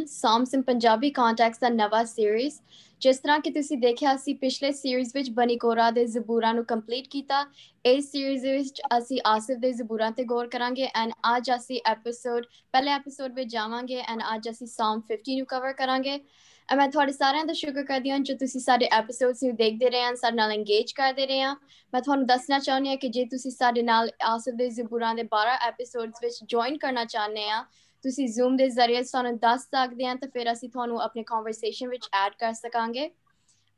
on Psalms in Punjabi context ਦਾ ਨਵਾਂ series. ਜਿਸ ਤਰ੍ਹਾਂ ਕਿ ਤੁਸੀਂ ਦੇਖਿਆ ਅਸੀਂ ਪਿਛਲੇ ਸੀਰੀਜ਼ ਵਿੱਚ ਬਨੀ ਕੋਰਾ ਦੇ ਜ਼ਬੂਰਾਂ ਨੂੰ ਕੰਪਲੀਟ ਕੀਤਾ। ਇਸ ਸੀਰੀਜ਼ ਵਿੱਚ ਅਸੀਂ ਆਸਿਫ ਦੇ ਜ਼ਬੂਰਾਂ ਤੇ ਗੌਰ ਕਰਾਂਗੇ ਐਂਡ ਅੱਜ ਅਸੀਂ ਪਹਿਲੇ ਐਪੀਸੋਡ ਵਿੱਚ ਜਾਵਾਂਗੇ ਐਂਡ ਅੱਜ ਅਸੀਂ Psalm 50 ਨੂੰ ਕਵਰ ਕਰਾਂਗੇ। ਮੈਂ ਤੁਹਾਡੇ ਸਾਰਿਆਂ ਦਾ ਸ਼ੁਕਰ ਕਰਦੀ ਹਾਂ ਜੋ ਤੁਸੀਂ ਸਾਡੇ ਐਪੀਸੋਡਸ ਨੂੰ ਦੇਖਦੇ ਰਹੇ ਹਨ, ਸਾਡੇ ਨਾਲ ਇੰਗੇਜ ਕਰਦੇ ਰਹੇ ਹਾਂ। ਮੈਂ ਤੁਹਾਨੂੰ ਦੱਸਣਾ ਚਾਹੁੰਦੀ ਹਾਂ ਕਿ ਜੇ ਤੁਸੀਂ ਸਾਡੇ ਨਾਲ ਆਸਿਫ ਦੇ ਜ਼ਬੂਰਾਂ ਦੇ 12 ਐਪੀਸੋਡਸ ਵਿੱਚ ਜੁਆਇਨ ਕਰਨਾ ਚਾਹੁੰਦੇ ਆ, ਤੁਸੀਂ ਜ਼ੂਮ ਦੇ ਜ਼ਰੀਏ ਸਾਨੂੰ ਦੱਸ ਸਕਦੇ ਹਾਂ ਤਾਂ ਫਿਰ ਅਸੀਂ ਤੁਹਾਨੂੰ ਆਪਣੇ ਕਨਵਰਸੇਸ਼ਨ ਵਿੱਚ ਐਡ ਕਰ ਸਕਾਂਗੇ।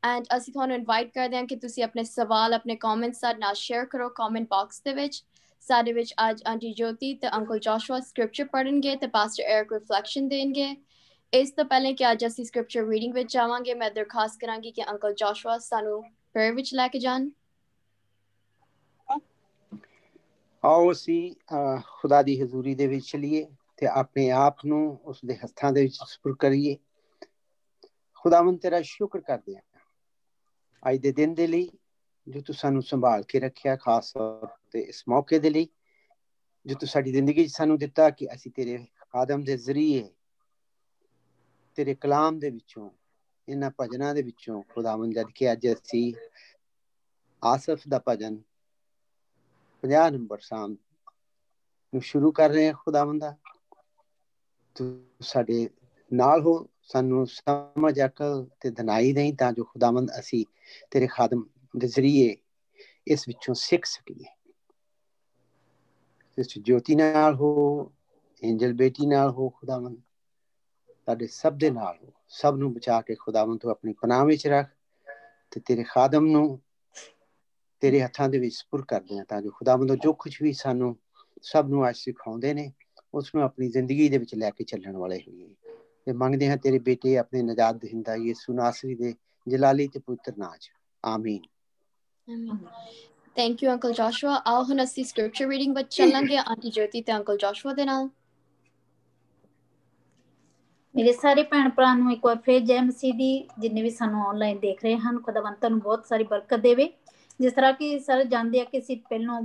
ਐਂਡ ਅਸੀਂ ਤੁਹਾਨੂੰ ਇਨਵਾਈਟ ਕਰਦੇ ਹਾਂ ਕਿ ਤੁਸੀਂ ਆਪਣੇ ਸਵਾਲ, ਆਪਣੇ ਕਮੈਂਟਸ ਸਾਡੇ ਨਾਲ ਸ਼ੇਅਰ ਕਰੋ ਕਮੈਂਟ ਬਾਕਸ ਦੇ ਵਿੱਚ। ਸਾਡੇ ਵਿੱਚ ਅੱਜ ਆਂਟੀ ਜੋਤੀ ਤੇ ਅੰਕਲ ਜੋਸ਼ੂਆ ਸਕ੍ਰਿਪਚਰ ਪੜ੍ਹਨਗੇ ਤੇ ਪਾਸਟਰ ਐਰਿਕ ਰਿਫਲੈਕਸ਼ਨ ਦੇਣਗੇ। ਇਸ ਤੋਂ ਪਹਿਲੇ ਕਿ ਅੱਜ ਅਸੀਂ ਸਕ੍ਰਿਪਚਰ ਰੀਡਿੰਗ ਵਿੱਚ ਜਾਵਾਂਗੇ, ਮੈਂ ਦਰਖਾਸਤ ਕਰਾਂਗੀ ਕਿ ਅੰਕਲ ਜੋਸ਼ੂਆ ਸਾਨੂੰ ਪ੍ਰੇਅਰ ਵਿੱਚ ਲੈ ਕੇ ਜਾਣ। ਆਓ ਅਸੀਂ ਖੁਦਾ ਦੀ ਹਜ਼ੂਰੀ ਦੇ ਵਿੱਚ ਚਲੀਏ ਤੇ ਆਪਣੇ ਆਪ ਨੂੰ ਉਸਦੇ ਹੱਥਾਂ ਦੇ ਵਿੱਚ ਸਪੁਰਦ ਕਰੀਏ। ਖੁਦਾਵੰਦ ਤੇਰਾ ਸ਼ੁਕਰ ਕਰਦੇ ਹਾਂ ਅੱਜ ਦੇ ਦਿਨ ਦੇ ਲਈ ਜੋ ਤੂੰ ਸਾਨੂੰ ਸੰਭਾਲ ਕੇ ਰੱਖਿਆ, ਖਾਸ ਤੌਰ ਤੇ ਇਸ ਮੌਕੇ ਦੇ ਲਈ ਜੋ ਤੂੰ ਸਾਡੀ ਜ਼ਿੰਦਗੀ 'ਚ ਸਾਨੂੰ ਦਿੱਤਾ ਕਿ ਅਸੀਂ ਤੇਰੇ ਆਦਮ ਦੇ ਜ਼ਰੀਏ ਤੇਰੇ ਕਲਾਮ ਦੇ ਵਿੱਚੋਂ, ਇਹਨਾਂ ਭਜਨਾਂ ਦੇ ਵਿੱਚੋਂ ਖੁਦਾਵੰਦ, ਜਦ ਕਿ ਅੱਜ ਅਸੀਂ ਆਸਫ ਦਾ ਭਜਨ 50 ਨੰਬਰ ਸਾਮ ਨੂੰ ਸ਼ੁਰੂ ਕਰ ਰਹੇ ਹਾਂ। ਖੁਦਾਵੰਦਾ ਤੂੰ ਸਾਡੇ ਨਾਲ ਹੋ, ਸਾਨੂੰ ਸਮਝ, ਅਕਲ ਤੇ ਦਿਨਾਈ ਦੇਈਂ ਤਾਂ ਜੋ ਖੁਦਾਵੰਦ ਅਸੀਂ ਤੇਰੇ ਖਾਦਮ ਦੇ ਜ਼ਰੀਏ ਇਸ ਵਿੱਚੋਂ ਸਿੱਖ ਸਕੀਏ। ਸਿਸਟਰ ਜੋਤੀ ਨਾਲ ਹੋ, ਐਂਜਲ ਬੇਟੀ ਨਾਲ ਹੋ, ਖੁਦਾਵੰਦ ਸਾਡੇ ਸਭ ਦੇ ਨਾਲ ਹੋ। ਸਭ ਨੂੰ ਬਚਾ ਕੇ ਖੁਦਾਵੰਦ ਤੂੰ ਆਪਣੀ ਪਨਾਹ ਵਿੱਚ ਰੱਖ ਤੇ ਤੇਰੇ ਖਾਦਮ ਨੂੰ ਤੇਰੇ ਹੱਥਾਂ ਦੇ ਵਿੱਚ ਸਪੁਰਦ ਕਰਦੇ ਹਾਂ ਤਾਂ ਜੋ ਖੁਦਾਵੰਦ ਜੋ ਕੁਛ ਵੀ ਸਾਨੂੰ ਸਭ ਨੂੰ ਅੱਜ ਸਿਖਾਉਂਦੇ ਨੇ ਉਸ ਨੂੰ ਆਪਣੀ ਜ਼ਿੰਦਗੀ ਦੇ ਵਿੱਚ ਲੈ ਕੇ ਚੱਲਣ ਵਾਲੇ ਹੋਈਏ। ਤੇ ਮੰਗਦੇ ਹਾਂ ਤੇਰੇ ਬੇਟੇ ਆਪਣੇ ਨਜਾਤ ਦਹਿੰਦਾ ਯਿਸੂ ਨਾਸਰੀ ਦੇ ਜਲਾਲੀ ਤੇ ਪਵਿੱਤਰ ਨਾਂ 'ਚ, ਆਮੀਨ। Thank you uncle Joshua. ਆਓ ਹੁਣ ਅਸੀਂ ਸਕ੍ਰਿਪਚਰ ਰੀਡਿੰਗ ਵਿੱਚ ਚੱਲਾਂਗੇ ਆਂਟੀ ਜੋਤੀ ਤੇ ਅੰਕਲ ਜੋਸ਼ੂਆ ਦੇ ਨਾਲ। ਮੇਰੇ ਸਾਰੇ ਭੈਣ ਭਰਾ ਨੂੰ ਇੱਕ ਵਾਰ ਫਿਰ ਜੈ ਮਸੀਹ ਦੀ। ਜਿੰਨੇ ਵੀ ਸਾਨੂੰ ਆਨਲਾਈਨ ਦੇਖ ਰਹੇ ਹਨ, ਖੁਦਾਵੰਦ ਤੁਹਾਨੂੰ ਬਹੁਤ ਸਾਰੀ ਬਰਕਤ ਦੇਵੇ। ਜਿਸ ਤਰ੍ਹਾਂ ਕਿ ਸਾਰੇ ਜਾਣਦੇ ਆ ਕਿ ਅਸੀਂ ਪਹਿਲੋਂ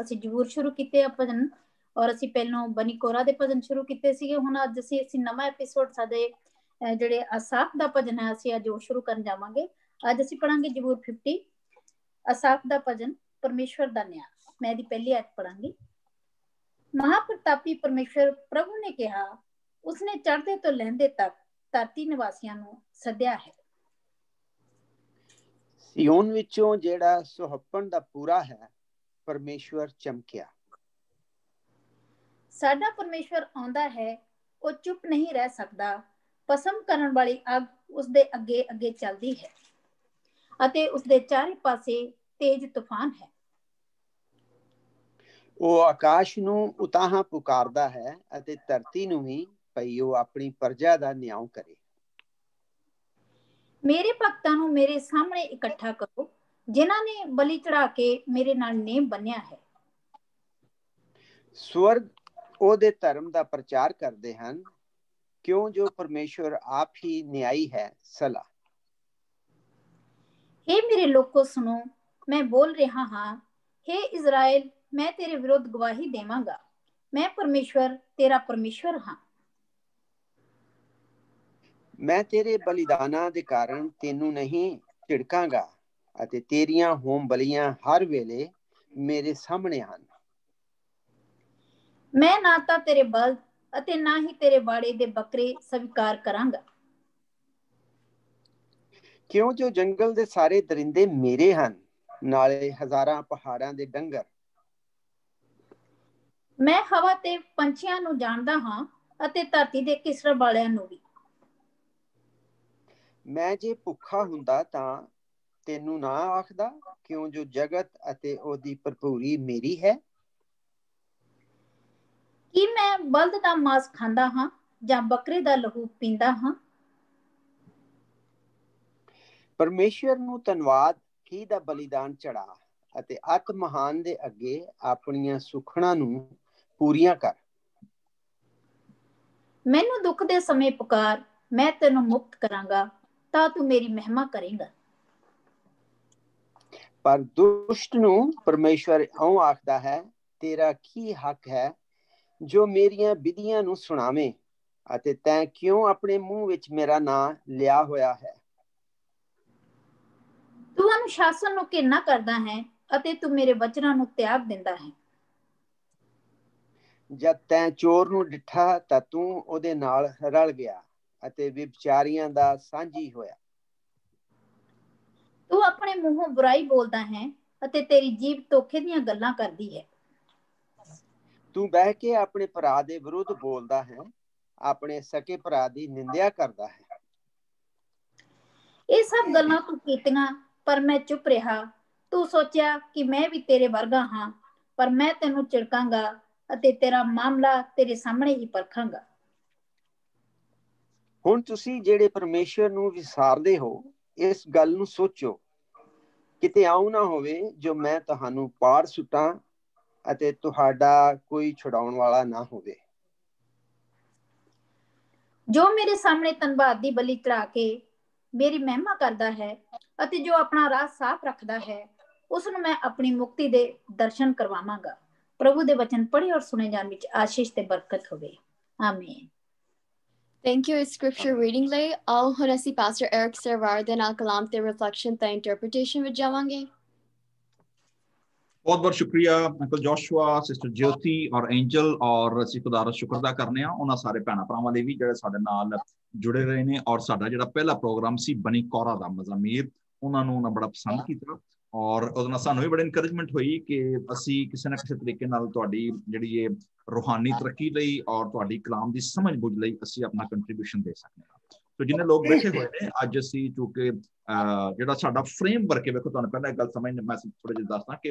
ਅਸੀਂ ਜ਼ਬੂਰ ਸ਼ੁਰੂ ਕੀਤੇ ਆ ਭਜਨ, ਔਰ ਅਸੀਂ ਪਹਿਲੋਂ ਬਨੀ ਕੋਰਾ ਦੇ ਭਜਨ ਸ਼ੁਰੂ ਕੀਤੇ ਸੀਗੇ। ਹੁਣ ਅੱਜ ਅਸੀਂ ਨਵਾਂ ਐਪੀਸੋਡ ਸਾਡੇ ਜਿਹੜੇ ਅਸਾਫ ਦਾ ਭਜਨ ਹੈ ਅਸੀਂ ਅੱਜ ਉਹ ਸ਼ੁਰੂ ਕਰਨ ਜਾਵਾਂਗੇ। ਅੱਜ ਅਸੀਂ ਪੜਾਂਗੇ ਜ਼ਬੂਰ 50 ਅਸਾਫ ਦਾ ਭਜਨ, ਪਰਮੇਸ਼ਵਰ ਦਾ ਨਿਆਂ। ਮੈਂ ਇਹਦੀ ਪਹਿਲੀ ਆਇਤ ਪੜਾਂਗੀ। ਮਹਾਪ੍ਰਤਾਪੀ ਪਰਮੇਸ਼ਵਰ ਪ੍ਰਭੂ ਨੇ ਕਿਹਾ, ਉਸਨੇ ਚੜ੍ਹਦੇ ਤੋਂ ਲਹਿੰਦੇ ਤੱਕ ਧਰਤੀ ਨਿਵਾਸੀਆਂ ਨੂੰ ਸੱਦਿਆ ਹੈ। ਸਿਯੋਨ ਵਿੱਚੋਂ ਜਿਹੜਾ ਸੁਹੱਪਣ ਦਾ ਪੂਰਾ ਹੈ, ਪਰਮੇਸ਼ਵਰ ਚਮਕਿਆ। ਸਾਡਾ ਪਰਮੇਸ਼ਵਰ ਆਉਂਦਾ ਹੈ, ਉਹ ਚੁੱਪ ਨਹੀਂ ਰਹਿ ਸਕਦਾ। ਭਸਮ ਕਰਨ ਵਾਲੀ ਅੱਗ ਉਸਦੇ ਅੱਗੇ ਅੱਗੇ ਚੱਲਦੀ ਹੈ ਅਤੇ ਉਸਦੇ ਚਾਰੇ ਪਾਸੇ ਤੇਜ਼ ਤੂਫਾਨ ਹੈ। ਉਹ ਆਕਾਸ਼ ਨੂੰ ਉਤਾਹਾਂ ਪੁਕਾਰਦਾ ਹੈ ਅਤੇ ਧਰਤੀ ਨੂੰ ਵੀ ਭਈ ਉਹ ਆਪਣੀ ਪ੍ਰਜਾ ਦਾ ਨਿਆਂ ਕਰੇ। ਮੇਰੇ ਭਗਤਾਂ ਨੂੰ ਮੇਰੇ ਸਾਹਮਣੇ ਇਕੱਠਾ ਕਰੋ, ਜਿਨ੍ਹਾਂ ਨੇ ਬਲੀ ਚੜਾ ਕੇ ਮੇਰੇ ਨਾਲ ਨੇਮ ਬੰਨਿਆ ਹੈ। ਸਵਰਗ ਉਹਦੇ ਧਰਮ ਦਾ ਪ੍ਰਚਾਰ ਕਰਦੇ ਹਨ, ਕਿਉਂ ਜੋ ਪਰਮੇਸ਼ਵਰ ਆਪ ਹੀ ਨਿਆਈ ਹੈ। ਸਲਾਹ। ਹੇ ਮੇਰੇ ਲੋਕੋ ਸੁਣੋ, ਮੈਂ ਬੋਲ ਰਿਹਾ ਹਾਂ। ਹੇ ਇਜ਼ਰਾਈਲ, ਮੈਂ ਤੇਰੇ ਵਿਰੁੱਧ ਗਵਾਹੀ ਦੇਵਾਂਗਾ। ਮੈਂ ਪਰਮੇਸ਼ਵਰ ਤੇਰਾ ਪਰਮੇਸ਼ਵਰ ਹਾਂ। ਮੈਂ ਤੇਰੇ ਬਲੀਦਾਨਾਂ ਦੇ ਕਾਰਨ ਤੈਨੂੰ ਨਹੀਂ ਝਿੜਕਾਂਗਾ ਅਤੇ ਤੇਰੀਆਂ ਹੋਮ ਬਲੀਆਂ ਹਰ ਵੇਲੇ ਮੇਰੇ ਸਾਹਮਣੇ ਹਨ। ਮੈਂ ਨਾ ਤਾਂ ਤੇਰੇ ਬਲਦ ਅਤੇ ਨਾ ਹੀ ਤੇਰੇ ਬਾੜੇ ਦੇ ਬੱਕਰੇ ਸਵੀਕਾਰ ਕਰਾਂਗਾ। ਕਿਉਂ ਜੋ ਜੰਗਲ ਦੇ ਸਾਰੇ ਦਰਿੰਦੇ ਮੇਰੇ ਹਨ, ਨਾਲੇ ਹਜ਼ਾਰਾਂ ਪਹਾੜਾਂ ਦੇ ਡੰਗਰ। ਮੈਂ ਹਵਾ ਤੇ ਪੰਛੀਆਂ ਨੂੰ ਜਾਣਦਾ ਹਾਂ ਅਤੇ ਧਰਤੀ ਦੇ ਕਿਸਰ ਵਾਲਿਆਂ ਨੂੰ ਵੀ। ਮੈਂ ਜੇ ਭੁੱਖਾ ਹੁੰਦਾ ਤਾਂ ਤੈਨੂੰ ਨਾ ਆਖਦਾ, ਕਿਉਂ ਜੋ ਜਗਤ ਅਤੇ ਉਹਦੀ ਭਰਪੂਰੀ ਮੇਰੀ ਹੈ। ਕੀ ਮੈਂ ਬਲਦ ਦਾ ਮਾਸ ਖਾਂਦਾ ਹਾਂ ਜਾਂ ਬੱਕਰੇ ਦਾ ਲਹੂ ਪੀਂਦਾ ਹਾਂ? ਪਰਮੇਸ਼ਵਰ ਨੂੰ ਧੰਨਵਾਦ ਹੀ ਦਾ ਬਲੀਦਾਨ ਚੜਾ ਅਤੇ ਅਤ ਮਹਾਨ ਦੇ ਅੱਗੇ ਆਪਣੀਆਂ ਸੁਖਣਾ ਨੂੰ ਪੂਰੀਆਂ ਕਰ। ਮੈਨੂੰ ਦੁੱਖ ਦੇ ਸਮੇਂ ਪੁਕਾਰ, ਮੈਂ ਤੈਨੂੰ ਮੁਕਤ ਕਰਾਂਗਾ ਤਾਂ ਤੂੰ ਮੇਰੀ ਮਹਿਮਾ ਕਰੇਂਗਾ। ਪਰ ਦੁਸ਼ਟ ਨੂੰ ਪਰਮੇਸ਼ਵਰ ਇਉਂ ਆਖਦਾ ਹੈ, ਤੇਰਾ ਕੀ ਹੱਕ ਹੈ ਜੋ ਮੇਰੀਆਂ ਵਿਧੀਆਂ ਨੂੰ ਸੁਣਾਵੇਂ ਅਤੇ ਤੈਂ ਕਿਉਂ ਆਪਣੇ ਮੂੰਹ ਵਿੱਚ ਮੇਰਾ ਨਾਂ ਲਿਆ ਹੋਇਆ ਹੈ। ਤੂੰ ਅਨੁਸ਼ਾਸਨ ਨੂੰ ਘਿਰਨਾ ਕਰਦਾ ਹੈ ਅਤੇ ਤੂੰ ਮੇਰੇ ਵਚਨਾਂ ਨੂੰ ਤਿਆਗ ਦਿੰਦਾ ਹੈ। ਜਦ ਤੈਂ ਚੋਰ ਨੂੰ ਡਿੱਠਾ ਤਾਂ ਤੂੰ ਉਹਦੇ ਨਾਲ ਰਲ ਗਿਆ ਅਤੇ ਵਿਭਚਾਰੀਆਂ ਦਾ ਸਾਂਝੀ ਹੋਇਆ। ਤੂੰ ਆਪਣੇ ਮੂੰਹੋਂ ਬੁਰਾਈ ਬੋਲਦਾ ਹੈ ਅਤੇ ਤੇਰੀ ਜੀਭ ਧੋਖੇ ਦੀਆਂ ਗੱਲਾਂ ਕਰਦੀ ਹੈ। ਤੂੰ ਬਹਿ ਕੇ ਆਪਣੇ ਭਰਾ ਦੇ ਵਿਰੁੱਧ ਬੋਲਦਾ ਹੈ, ਆਪਣੇ ਸਕੇ ਭਰਾ ਦੀ ਨਿੰਦਿਆ ਕਰਦਾ ਹੈ। ਇਹ ਸਭ ਗੱਲਾਂ ਤੂੰ ਕੀਤੀਆਂ, ਪਰ ਮੈਂ ਚੁੱਪ ਰਿਹਾ। ਤੂੰ ਸੋਚਿਆ ਕਿ ਮੈਂ ਵੀ ਤੇਰੇ ਵਰਗਾ ਹਾਂ, ਪਰ ਮੈਂ ਤੈਨੂੰ ਝਿੜਕਾਂਗਾ ਅਤੇ ਤੇਰਾ ਮਾਮਲਾ ਤੇਰੇ ਸਾਹਮਣੇ ਹੀ ਪਰਖਾਂਗਾ। ਹੁਣ ਤੁਸੀਂ ਜਿਹੜੇ ਪਰਮੇਸ਼ਰ ਨੂੰ ਵਿਸਾਰਦੇ ਹੋ, ਇਸ ਗੱਲ ਨੂੰ ਸੋਚੋ, ਕਿਤੇ ਆਉ ਨਾ ਹੋਵੇ ਜੋ ਮੈਂ ਤੁਹਾਨੂੰ ਪਾੜ ਸੁੱਟਾਂ ਅਤੇ ਤੁਹਾਡਾ ਕੋਈ ਛੁਡਾਉਣ ਵਾਲਾ ਨਾ ਹੋਵੇ। ਜੋ ਮੇਰੇ ਸਾਹਮਣੇ ਧੰਨਵਾਦ ਦੀ ਬਲੀ ਚੜਾ ਕੇ ਮੇਰੀ ਮਹਿਮਾ ਕਰਦਾ ਹੈ ਅਤੇ ਜੋ ਆਪਣਾ ਰਾਹ ਸਾਫ਼ ਰੱਖਦਾ ਹੈ, ਉਸ ਨੂੰ ਮੈਂ ਆਪਣੀ ਮੁਕਤੀ ਦੇ ਦਰਸ਼ਨ ਕਰਵਾਵਾਂਗਾ। ਪ੍ਰਭੂ ਦੇ ਵਚਨ ਪੜ੍ਹੇ ਔਰ ਸੁਣੇ ਜਾਣ ਵਿੱਚ ਆਸ਼ੀਸ਼ ਤੇ ਬਰਕਤ ਹੋਵੇ। ਆਮੀਨ। Thank you, scripture reading ਲਈ। ਆਓ ਹੁਣ ਅਸੀਂ ਪਾਸਟਰ ਐਰਿਕ ਸਰਵਾਰ ਦੇ ਨਾਲ ਕਲਾਮ ਤੇ ਰਿਫਲੈਕਸ਼ਨ ਤੇ ਇੰਟਰਪ੍ਰੀਟੇਸ਼ਨ ਵਿੱਚ ਜਾਵਾਂਗੇ। बहुत बहुत शुक्रिया अंकल जोशुआ, सिस्टर ज्योति और एंजल, और ਅਸੀਂ ਖੁਦਾ ਦਾ ਸ਼ੁਕਰ ਅਦਾ ਕਰਨੇ ਆ ਉਹਨਾਂ ਸਾਰੇ ਭੈਣਾਂ ਭਰਾਵਾਂ ਲਈ ਵੀ ਜਿਹੜੇ ਸਾਡੇ ਨਾਲ ਜੁੜੇ ਰਹੇ ਨੇ। ਔਰ ਸਾਡਾ ਜਿਹੜਾ ਪਹਿਲਾ ਪ੍ਰੋਗਰਾਮ ਸੀ ਬਨੀ ਕੋਰਾ ਦਾ ਮਜ਼ਾਮੀਰ, ਉਹਨਾਂ ਨੂੰ ਬੜਾ ਪਸੰਦ ਕੀਤਾ ਔਰ ਉਹਦੇ ਨਾਲ ਸਾਨੂੰ ਵੀ ਬੜੀ ਇਨਕਰੇਜਮੈਂਟ ਹੋਈ ਕਿ ਅਸੀਂ ਕਿਸੇ ਨਾ ਕਿਸੇ ਤਰੀਕੇ ਨਾਲ ਤੁਹਾਡੀ ਜਿਹੜੀ ਇਹ ਰੂਹਾਨੀ ਤਰੱਕੀ ਲਈ ਔਰ ਤੁਹਾਡੀ ਕਲਾਮ ਦੀ ਸਮਝ ਬੁੱਝ ਲਈ ਅਸੀਂ ਆਪਣਾ ਕੰਟਰੀਬਿਊਸ਼ਨ ਦੇ ਸਕਦੇ ਹਾਂ। तो जिन्हें लोग बैठे हुए ने अज असी चूंकि ਜਿਹੜਾ ਸਾਡਾ ਫਰੇਮਵਰਕ ਹੈ, ਵੇਖੋ ਤੁਹਾਨੂੰ ਪਹਿਲਾਂ ਇੱਕ ਗੱਲ ਸਮਝ ਮੈਂ ਥੋੜਾ ਜਿਹਾ ਦੱਸਦਾ ਕਿ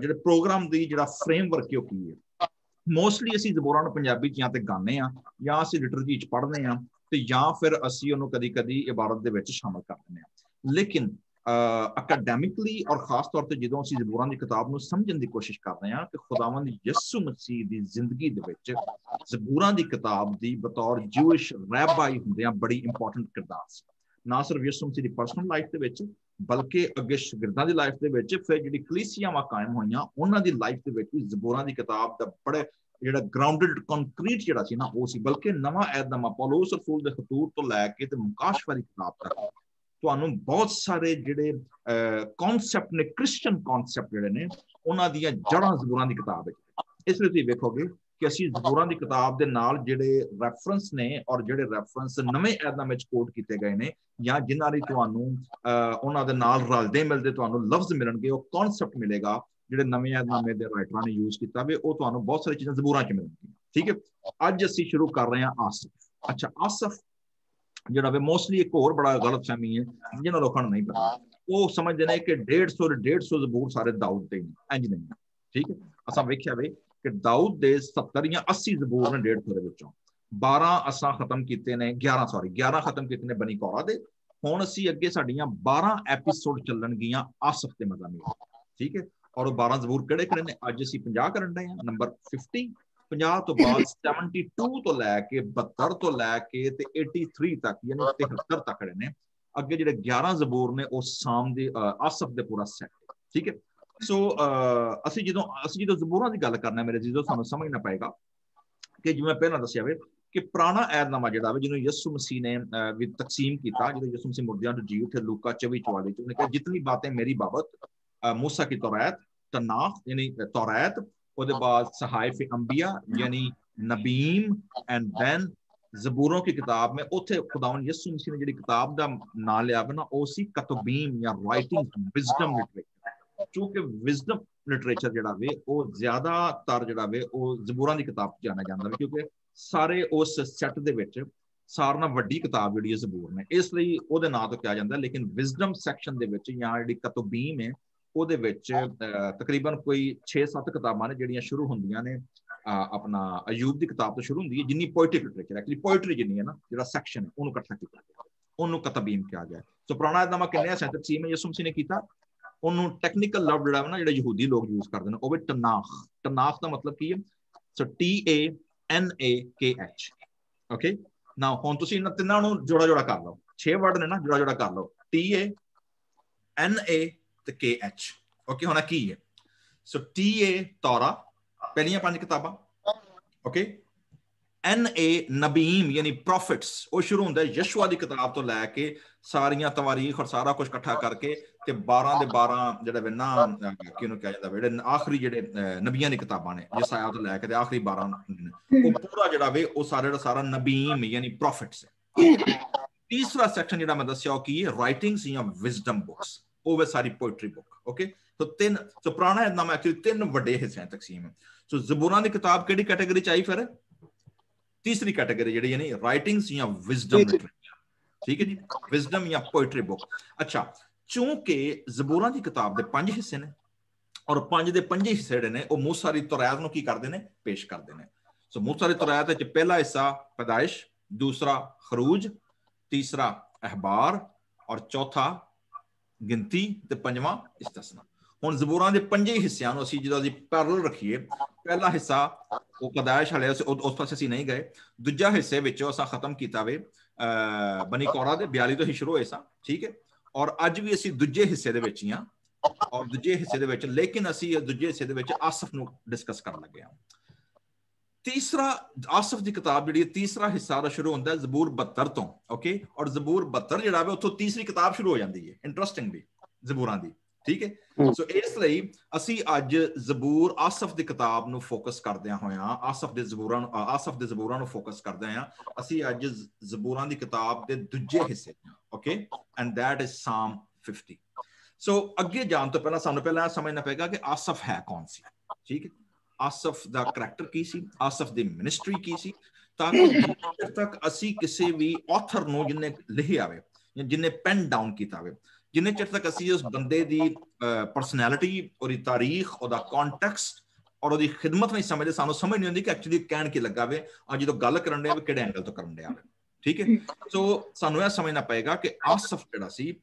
ਜਿਹੜੇ ਪ੍ਰੋਗਰਾਮ ਦੀ ਜਿਹੜਾ ਫਰੇਮਵਰਕ ਹੈ ਕੀ ਹੈ। ਮੋਸਟਲੀ ਅਸੀਂ ਜ਼ਬੂਰਾਂ ਨੂੰ ਪੰਜਾਬੀ ਚ ਜਾਂ ਤੇ ਗਾਉਂਦੇ ਆ, ਜਾਂ ਅਸੀਂ ਲਿਟਰੇਚਰ ਚ ਪੜ੍ਹਦੇ ਆ, ਤੇ ਜਾਂ ਫਿਰ ਅਸੀਂ ਉਹਨੂੰ ਕਦੀ ਕਦੀ ਇਬਾਰਤ ਦੇ ਵਿੱਚ ਸ਼ਾਮਲ ਕਰ ਦਿੰਦੇ ਆ। ਲੇਕਿਨ ਅਕੈਡੈਮਿਕਲੀ ਔਰ ਖਾਸ ਤੌਰ ਤੇ ਜਦੋਂ ਅਸੀਂ ਜ਼ਬੂਰਾਂ ਦੀ ਕਿਤਾਬ ਨੂੰ ਸਮਝਣ ਦੀ ਕੋਸ਼ਿਸ਼ ਕਰਦੇ ਆ ਕਿ ਖੁਦਾਵੰਦ ਯਿਸੂ ਮਸੀਹ ਦੀ ਜ਼ਿੰਦਗੀ ਦੇ ਵਿੱਚ ਜ਼ਬੂਰਾਂ ਦੀ ਕਿਤਾਬ ਦੀ ਬਤੌਰ ਜੂਇਸ਼ ਰੈਬਾਈ ਹੁੰਦਿਆਂ ਬੜੀ ਇੰਪੋਰਟੈਂਟ ਕਿਰਦਾਰ ਸੀ। ਨਾ ਸਿਰਫ ਯਿਸੂ ਮਸੀਹ ਦੀ ਪਰਸਨਲ ਲਾਈਫ ਦੇ ਵਿੱਚ, ਬਲਕਿ ਅੱਗੇ ਸ਼ਾਗਿਰਦਾਂ ਦੀ ਲਾਈਫ ਦੇ ਵਿੱਚ, ਫਿਰ ਜਿਹੜੀ ਕਲੀਸਿਆਵਾਂ ਕਾਇਮ ਹੋਈਆਂ ਉਹਨਾਂ ਦੀ ਲਾਈਫ ਦੇ ਵਿੱਚ ਵੀ ਜ਼ਬੂਰਾਂ ਦੀ ਕਿਤਾਬ ਦਾ ਬੜੇ ਜਿਹੜਾ ਗਰਾਊਂਡਡ ਕੰਕਰੀਟ ਜਿਹੜਾ ਸੀ ਨਾ ਉਹ ਸੀ। ਬਲਕਿ ਨਵਾਂ ਐਹਦਨਾਮਾ ਪੌਲੁਸ ਰਸੂਲ ਦੇ ਖਤੂਤ ਤੋਂ ਲੈ ਕੇ ਤੇ ਮੁਕਾਸ਼ਵਾਰੀ ਕਿਤਾਬ ਤੱਕ ਤੁਹਾਨੂੰ ਬਹੁਤ ਸਾਰੇ ਜਿਹੜੇ ਕਨਸੈਪਟ ਨੇ, ਕ੍ਰਿਸਚਨ ਕਨਸੈਪਟ ਜਿਹੜੇ ਨੇ, ਉਹਨਾਂ ਦੀਆਂ ਜੜ੍ਹਾਂ ਜ਼ਬੂਰਾਂ ਦੀ ਕਿਤਾਬ ਵਿੱਚ। ਇਸ ਲਈ ਤੁਸੀਂ ਵੇਖੋਗੇ ਕਿ ਅਸੀਂ ਜ਼ਬੂਰਾਂ ਦੀ ਕਿਤਾਬ ਦੇ ਨਾਲ ਜਿਹੜੇ ਰੈਫਰੈਂਸ ਨੇ ਔਰ ਜਿਹੜੇ ਰੈਫਰੈਂਸ ਨਵੇਂ ਐਹਦਨਾਮੇ ਵਿੱਚ ਕੋਟ ਕੀਤੇ ਗਏ ਨੇ, ਜਾਂ ਜਿਨ੍ਹਾਂ ਦੀ ਤੁਹਾਨੂੰ ਉਹਨਾਂ ਦੇ ਨਾਲ ਰਲਦੇ ਮਿਲਦੇ ਤੁਹਾਨੂੰ ਲਫ਼ਜ਼ ਮਿਲਣਗੇ, ਉਹ ਕਨਸੈਪਟ ਮਿਲੇਗਾ ਜਿਹੜੇ ਨਵੇਂ ਐਹਦਨਾਮੇ ਦੇ ਰਾਈਟਰਾਂ ਨੇ ਯੂਜ਼ ਕੀਤਾ ਵੇ, ਉਹ ਤੁਹਾਨੂੰ ਬਹੁਤ ਸਾਰੀ ਚੀਜ਼ਾਂ ਜ਼ਬੂਰਾਂ 'ਚ ਮਿਲਣਗੀਆਂ। ਠੀਕ ਹੈ, ਅੱਜ ਅਸੀਂ ਸ਼ੁਰੂ ਕਰ ਰਹੇ ਹਾਂ ਆਸਫ। ਅੱਛਾ, ਆਸਫ ਜਿਹੜਾ ਵੇ ਮੋਸਟਲੀ ਇੱਕ ਹੋਰ ਬੜਾ ਗਲਤ ਫਹਿਮੀ ਹੈ ਜਿਹਨਾਂ ਲੋਕਾਂ ਨੂੰ ਨਹੀਂ ਪਤਾ। ਉਹ ਸਮਝਦੇ ਨੇ ਕਿ 150 ਜ਼ਬੂਰ ਸਾਰੇ ਦਾਊਦ ਦੇ ਨੇ। ਇੰਜ ਨਹੀਂ। ਠੀਕ ਹੈ, ਅਸਾਂ ਵੇਖਿਆ ਵੇ ਕਿ ਦਾਊਦ ਦੇ 70 ਜਾਂ 80 ਜ਼ਬੂਰ ਨੇ 150 ਦੇ ਵਿੱਚੋਂ। 12 ਅਸਾਂ ਖਤਮ ਕੀਤੇ ਨੇ, 11 ਖਤਮ ਕੀਤੇ ਨੇ ਬਨੀ ਕੋਰਾ ਦੇ। ਹੁਣ ਅਸੀਂ ਅੱਗੇ ਸਾਡੀਆਂ 12 ਐਪੀਸੋਡ ਚੱਲਣਗੀਆਂ ਆਸਫ ਦੇ ਮਜ਼ਾਮੀਰ। ਠੀਕ ਹੈ, ਔਰ ਉਹ 12 ਜ਼ਬੂਰ ਕਿਹੜੇ ਕਿਹੜੇ ਨੇ? ਅੱਜ ਅਸੀਂ 50 ਕਰਨ ਡਏ ਹਾਂ। ਨੰਬਰ 50 ਤੋਂ ਬਾਅਦ 72 ਤੋਂ ਲੈ ਕੇ 72 ਤੋਂ ਲੈ ਕੇ ਤੇ 83 ਤੱਕ, ਯਾਨੀ 73 ਤੱਕ ਜਿਹੜੇ ਨੇ। ਅੱਗੇ ਜਿਹੜੇ 11 ਜ਼ਬੂਰ ਨੇ ਉਹ ਸਾਮ ਦੇ ਆਸਫ ਦੇ ਪੂਰਾ ਸੈਟ। ਠੀਕ ਹੈ, ਸੋ ਅਸੀਂ ਜਦੋਂ ਜ਼ਬੂਰਾਂ ਦੀ ਗੱਲ ਕਰਨਾ ਮੇਰੇ ਜੀਜ਼ੋ, ਸਾਨੂੰ ਸਮਝਣਾ ਪਏਗਾ ਕਿ ਜਿਵੇਂ ਪਹਿਲਾਂ ਦੱਸਿਆ ਵੇ ਕਿ ਪੁਰਾਣਾ ਐਹਦਨਾਮਾ ਜਿਹੜਾ ਵੇ ਜਿਹਨੂੰ ਯਿਸੂ ਮਸੀਹ ਨੇ ਵੀ ਤਕਸੀਮ ਕੀਤਾ, ਜਦੋਂ ਯਿਸੂ ਮਸੀਹ ਮੁਰਦਿਆਂ ਤੋਂ ਜੀ ਉੱਠੇ, ਲੂਕਾ 24:44 ਚ ਉਹਨੇ ਕਿਹਾ ਜਿਤਨੀ ਬਾतें मेरी बाबत मूसा की तौरात, तनाख यानी तौरात, ਉਹਦੇ ਬਾਅਦ सहाइफ अंबिया यानी नबीम, एंड देन ਜ਼ਬੂरों की किताब में ਉੱਥੇ ਖੁਦਾਵੰਦ ਯਿਸੂ ਮਸੀਹ ਨੇ ਜਿਹੜੀ ਕਿਤਾਬ ਦਾ ਨਾਂ ਲਿਆ ਵੇ ਨਾ, ਉਹ ਸੀ ਕਤਬੀਮ ਜਾਂ ਰਾਈਟਿੰਗ ਵਿਜ਼ਡਮ ਲਿਟਰੇਚਰ। ਕਿਉਂਕਿ ਵਿਜ਼ਡਮ ਲਿਟਰੇਚਰ ਜਿਹੜਾ ਵੇ ਉਹ ਜ਼ਿਆਦਾਤਰ ਜਿਹੜਾ ਵੇ ਉਹ ਜ਼ਬੂਰਾਂ ਦੀ ਕਿਤਾਬ 'ਚ ਜਾਣਿਆ ਜਾਂਦਾ ਵੇ, ਕਿਉਂਕਿ ਸਾਰੇ ਉਸ ਸੈੱਟ ਦੇ ਵਿੱਚ ਸਾਰਿਆਂ ਨਾਲੋਂ ਵੱਡੀ ਕਿਤਾਬ ਜਿਹੜੀ ਹੈ ਜ਼ਬੂਰ ਨੇ, ਇਸ ਲਈ ਉਹਦੇ ਨਾਂ ਤੋਂ ਕਿਹਾ ਜਾਂਦਾ। ਲੇਕਿਨ ਵਿਜ਼ਡਮ ਸੈਕਸ਼ਨ ਦੇ ਵਿੱਚ ਜਾਂ ਜਿਹੜੀ ਕਤਬੀਮ ਹੈ ਉਹਦੇ ਵਿੱਚ ਤਕਰੀਬਨ ਕੋਈ 6-7 ਕਿਤਾਬਾਂ ਨੇ ਜਿਹੜੀਆਂ ਸ਼ੁਰੂ ਹੁੰਦੀਆਂ ਨੇ ਆਪਣਾ ਅਯੂਬ ਦੀ ਕਿਤਾਬ ਤੋਂ ਸ਼ੁਰੂ ਹੁੰਦੀ ਹੈ। ਜਿੰਨੀ ਪੋਇਟਿਕ ਲਿਟਰੇਚਰ, ਐਕਚੁਅਲੀ ਪੋਇਟਰੀ ਜਿੰਨੀ ਹੈ ਨਾ, ਜਿਹੜਾ ਸੈਕਸ਼ਨ ਹੈ ਉਹਨੂੰ ਇਕੱਠਾ ਕੀਤਾ ਗਿਆ, ਉਹਨੂੰ ਕਤਬੀਮ ਕਿਹਾ ਗਿਆ। ਸੋ ਪੁਰਾਣਾ ਐਹਦਨਾਮਾ ਕਿੰਨੇ ਸੈਂਟ ਤਕਸੀਮ ਯਿਸੂ ਮਸੀਹ ਨੇ ਕੀਤਾ। ਉਹਨੂੰ ਟੈਕਨੀਕਲ ਲਫ਼ਜ਼ ਜਿਹੜਾ ਨਾ ਜਿਹੜੇ ਯਹੂਦੀ ਲੋਕ ਯੂਜ਼ ਕਰਦੇ ਨੇ, ਉਹ ਵੀ ਤਨਾਖ। ਤਨਾਖ ਦਾ ਮਤਲਬ ਕੀ ਹੈ? ਸੋ TANAKH। ਓਕੇ, ਨਾ ਹੁਣ ਤੁਸੀਂ ਇਹਨਾਂ ਤਿੰਨਾਂ ਨੂੰ ਜੋੜਾ ਕਰ ਲਓ। 6 ਵਰਡ ਨੇ ਨਾ, ਜੋੜਾ ਕਰ ਲਓ, TANA ਤੇ KH। ਓਕੇ, ਹੁਣ ਕੀ ਹੈ? ਸੋ TA ਤੌਰਾ, ਪਹਿਲੀਆਂ 5 ਕਿਤਾਬਾਂ। ਓਕੇ, NA नबीम यानी प्रॉफिट्स वो शुरू होंगे यशुआ की किताब तो लैके सारियां तवारीख और सारा कुछ इकट्ठा करके ते 12 ਦੇ 12 ਜਿਹੜੇ ਵੇ ਨਾ ਕਿਹਨੂੰ ਕਿਹਾ ਜਾਂਦਾ ਜਿਹੜੇ ਆਖਰੀ ਜਿਹੜੇ ਨਬੀਆਂ ਦੀ ਕਿਤਾਬਾਂ ਨੇ ਯਸਾਇਆ ਤੋਂ ਲੈ ਕੇ ਤੇ ਆਖਰੀ 12 ਉਹ ਪੂਰਾ ਜਿਹੜਾ ਵੇ ਉਹ ਸਾਰਾ ਦਾ ਸਾਰਾ ਨਬੀਮ ਯਾਨੀ ਪ੍ਰੋਫਿਟਸ ਹੈ। तीसरा सेक्शन ਜਿਹੜਾ ਮੈਂ ਦੱਸਿਆ ਉਹ ਕੀ ਹੈ ਰਾਈਟਿੰਗਸ ਜਾਂ ਵਿਜ਼ਡਮ ਬੁక్స్ ਉਹ ਵੇ ਸਾਰੀ ਪੋਇਟਰੀ ਬੁੱਕ ਓਕੇ। ਸੋ ਤਿੰਨ ਸੋ ਪੁਰਾਣਾ ਇਹਨਾਮਾ ਐਕਚੁਅਲੀ ਤਿੰਨ ਵੱਡੇ ਹਿੱਸਿਆਂ ਤਕਸੀਮ ਹੈ। ਸੋ ਜ਼ਬੂਰਾਂ ਦੀ ਕਿਤਾਬ ਕਿਹੜੀ ਕੈਟਾਗਰੀ ਚ ਆਈ ਫਿਰ तीसरी कैटेगरी जी यानी राइटिंग्स या विजडम लिटरेचर ठीक है जी विजडम या पोइट्री बुक। अच्छा चूंकि ज़बूरां दी किताब दे 5 हिस्से ने और 5 दे 5 हिस्से जिहड़े ने ਉਹ मूसा दी तौरात ਨੂੰ ਕੀ ਕਰਦੇ ਨੇ पेश ਕਰਦੇ ਨੇ। सो मूसा दी तौरात ਵਿੱਚ पहला हिस्सा पैदाइश दूसरा खरूज तीसरा अहबार और चौथा गिनती ते पंजवां इस्तिस्ना। ਹੁਣ ਜ਼ਬੂਰਾਂ ਦੇ 5 ਹਿੱਸਿਆਂ ਨੂੰ ਅਸੀਂ ਜਦੋਂ ਅਸੀਂ ਪੈਰਲਲ ਰੱਖੀਏ ਪਹਿਲਾ ਹਿੱਸਾ ਉਹ ਕਦਾਇਸ਼ ਵਾਲੇ ਉਸ ਪਾਸੇ ਅਸੀਂ ਨਹੀਂ ਗਏ। ਦੂਜਾ ਹਿੱਸੇ ਵਿੱਚੋਂ ਅਸਾਂ ਖਤਮ ਕੀਤਾ ਵੇ ਬਨੀ ਕੋਰਾ ਦੇ 42 ਤੋਂ ਹੀ ਸ਼ੁਰੂ ਹੋਏ ਸਾਂ ਠੀਕ ਹੈ। ਔਰ ਅੱਜ ਵੀ ਅਸੀਂ ਦੂਜੇ ਹਿੱਸੇ ਦੇ ਵਿੱਚ ਹੀ ਹਾਂ ਔਰ ਦੂਜੇ ਹਿੱਸੇ ਦੇ ਵਿੱਚ ਲੇਕਿਨ ਅਸੀਂ ਦੂਜੇ ਹਿੱਸੇ ਦੇ ਵਿੱਚ ਆਸਫ ਨੂੰ ਡਿਸਕਸ ਕਰਨ ਲੱਗੇ ਹਾਂ। तीसरा आसफ की किताब जी तीसरा हिस्सा शुरू होता है जबूर 72 तो ओके और जबूर 72 जो उतो तीसरी किताब शुरू हो जाती है इंटरस्टिंगली जबूरां दी ठीक है। सो इसलिए असी अज जबूर आसफ की किताब ਨੂੰ फोकस करदे होया आसफ दे जबूरां ਨੂੰ फोकस करदे हैं असी अज जबूरां ਦੀ किताब ਦੇ ਦੂਜੇ ਹਿੱਸੇ ओके एंड दैट इज साम 50। सो ਅੱਗੇ ਜਾਣ ਤੋਂ ਪਹਿਲਾਂ ਸਾਨੂੰ ਪਹਿਲਾਂ ਸਮਝਣਾ ਪਏਗਾ ਕਿ ਆਸਫ ਹੈ ਕੌਣ ਸੀ ਠੀਕ ਹੈ। आसफ ਦਾ ਕਰੈਕਟਰ ਕੀ ਸੀ ਆਸਫ ਦੀ ਮਿਨਿਸਟਰੀ ਕੀ ਸੀ ਤਾਂ ਕਿ ਜਿੰਨੇ ਤੱਕ ਅਸੀਂ ਕਿਸੇ ਵੀ ਆਥਰ ਨੂੰ ਜਿੰਨੇ ਲਿਖਿਆ ਹੋਵੇ ਜਾਂ ਜਿੰਨੇ ਪੈਨ ਡਾਊਨ ਕੀਤਾ ਹੋਵੇ ਜਿੰਨੇ ਚਿਰ ਤੱਕ ਅਸੀਂ ਉਸ ਬੰਦੇ ਦੀ ਪਰਸਨੈਲਿਟੀ ਉਹਦੀ ਤਾਰੀਖ ਉਹਦਾ ਕੰਟੈਕਸਟ ਔਰ ਉਹਦੀ ਖਿਦਮਤ ਨਹੀਂ ਸਮਝਦੇ ਸਾਨੂੰ ਸਮਝ ਨਹੀਂ ਆਉਂਦੀ ਕਿ ਐਕਚੁਅਲੀ ਕਹਿਣ ਕੀ ਲੱਗਾ ਵੇ ਆ ਜਦੋਂ ਗੱਲ ਕਰਨ ਡਿਆ ਵੇ ਕਿਹੜੇ ਐਂਗਲ ਤੋਂ ਕਰਨ ਡਿਆ ਵੇ ਠੀਕ ਹੈ। ਸੋ ਸਾਨੂੰ ਇਹ ਸਮਝਣਾ ਪਏਗਾ ਕਿ ਆਸਫ ਜਿਹੜਾ ਸੀ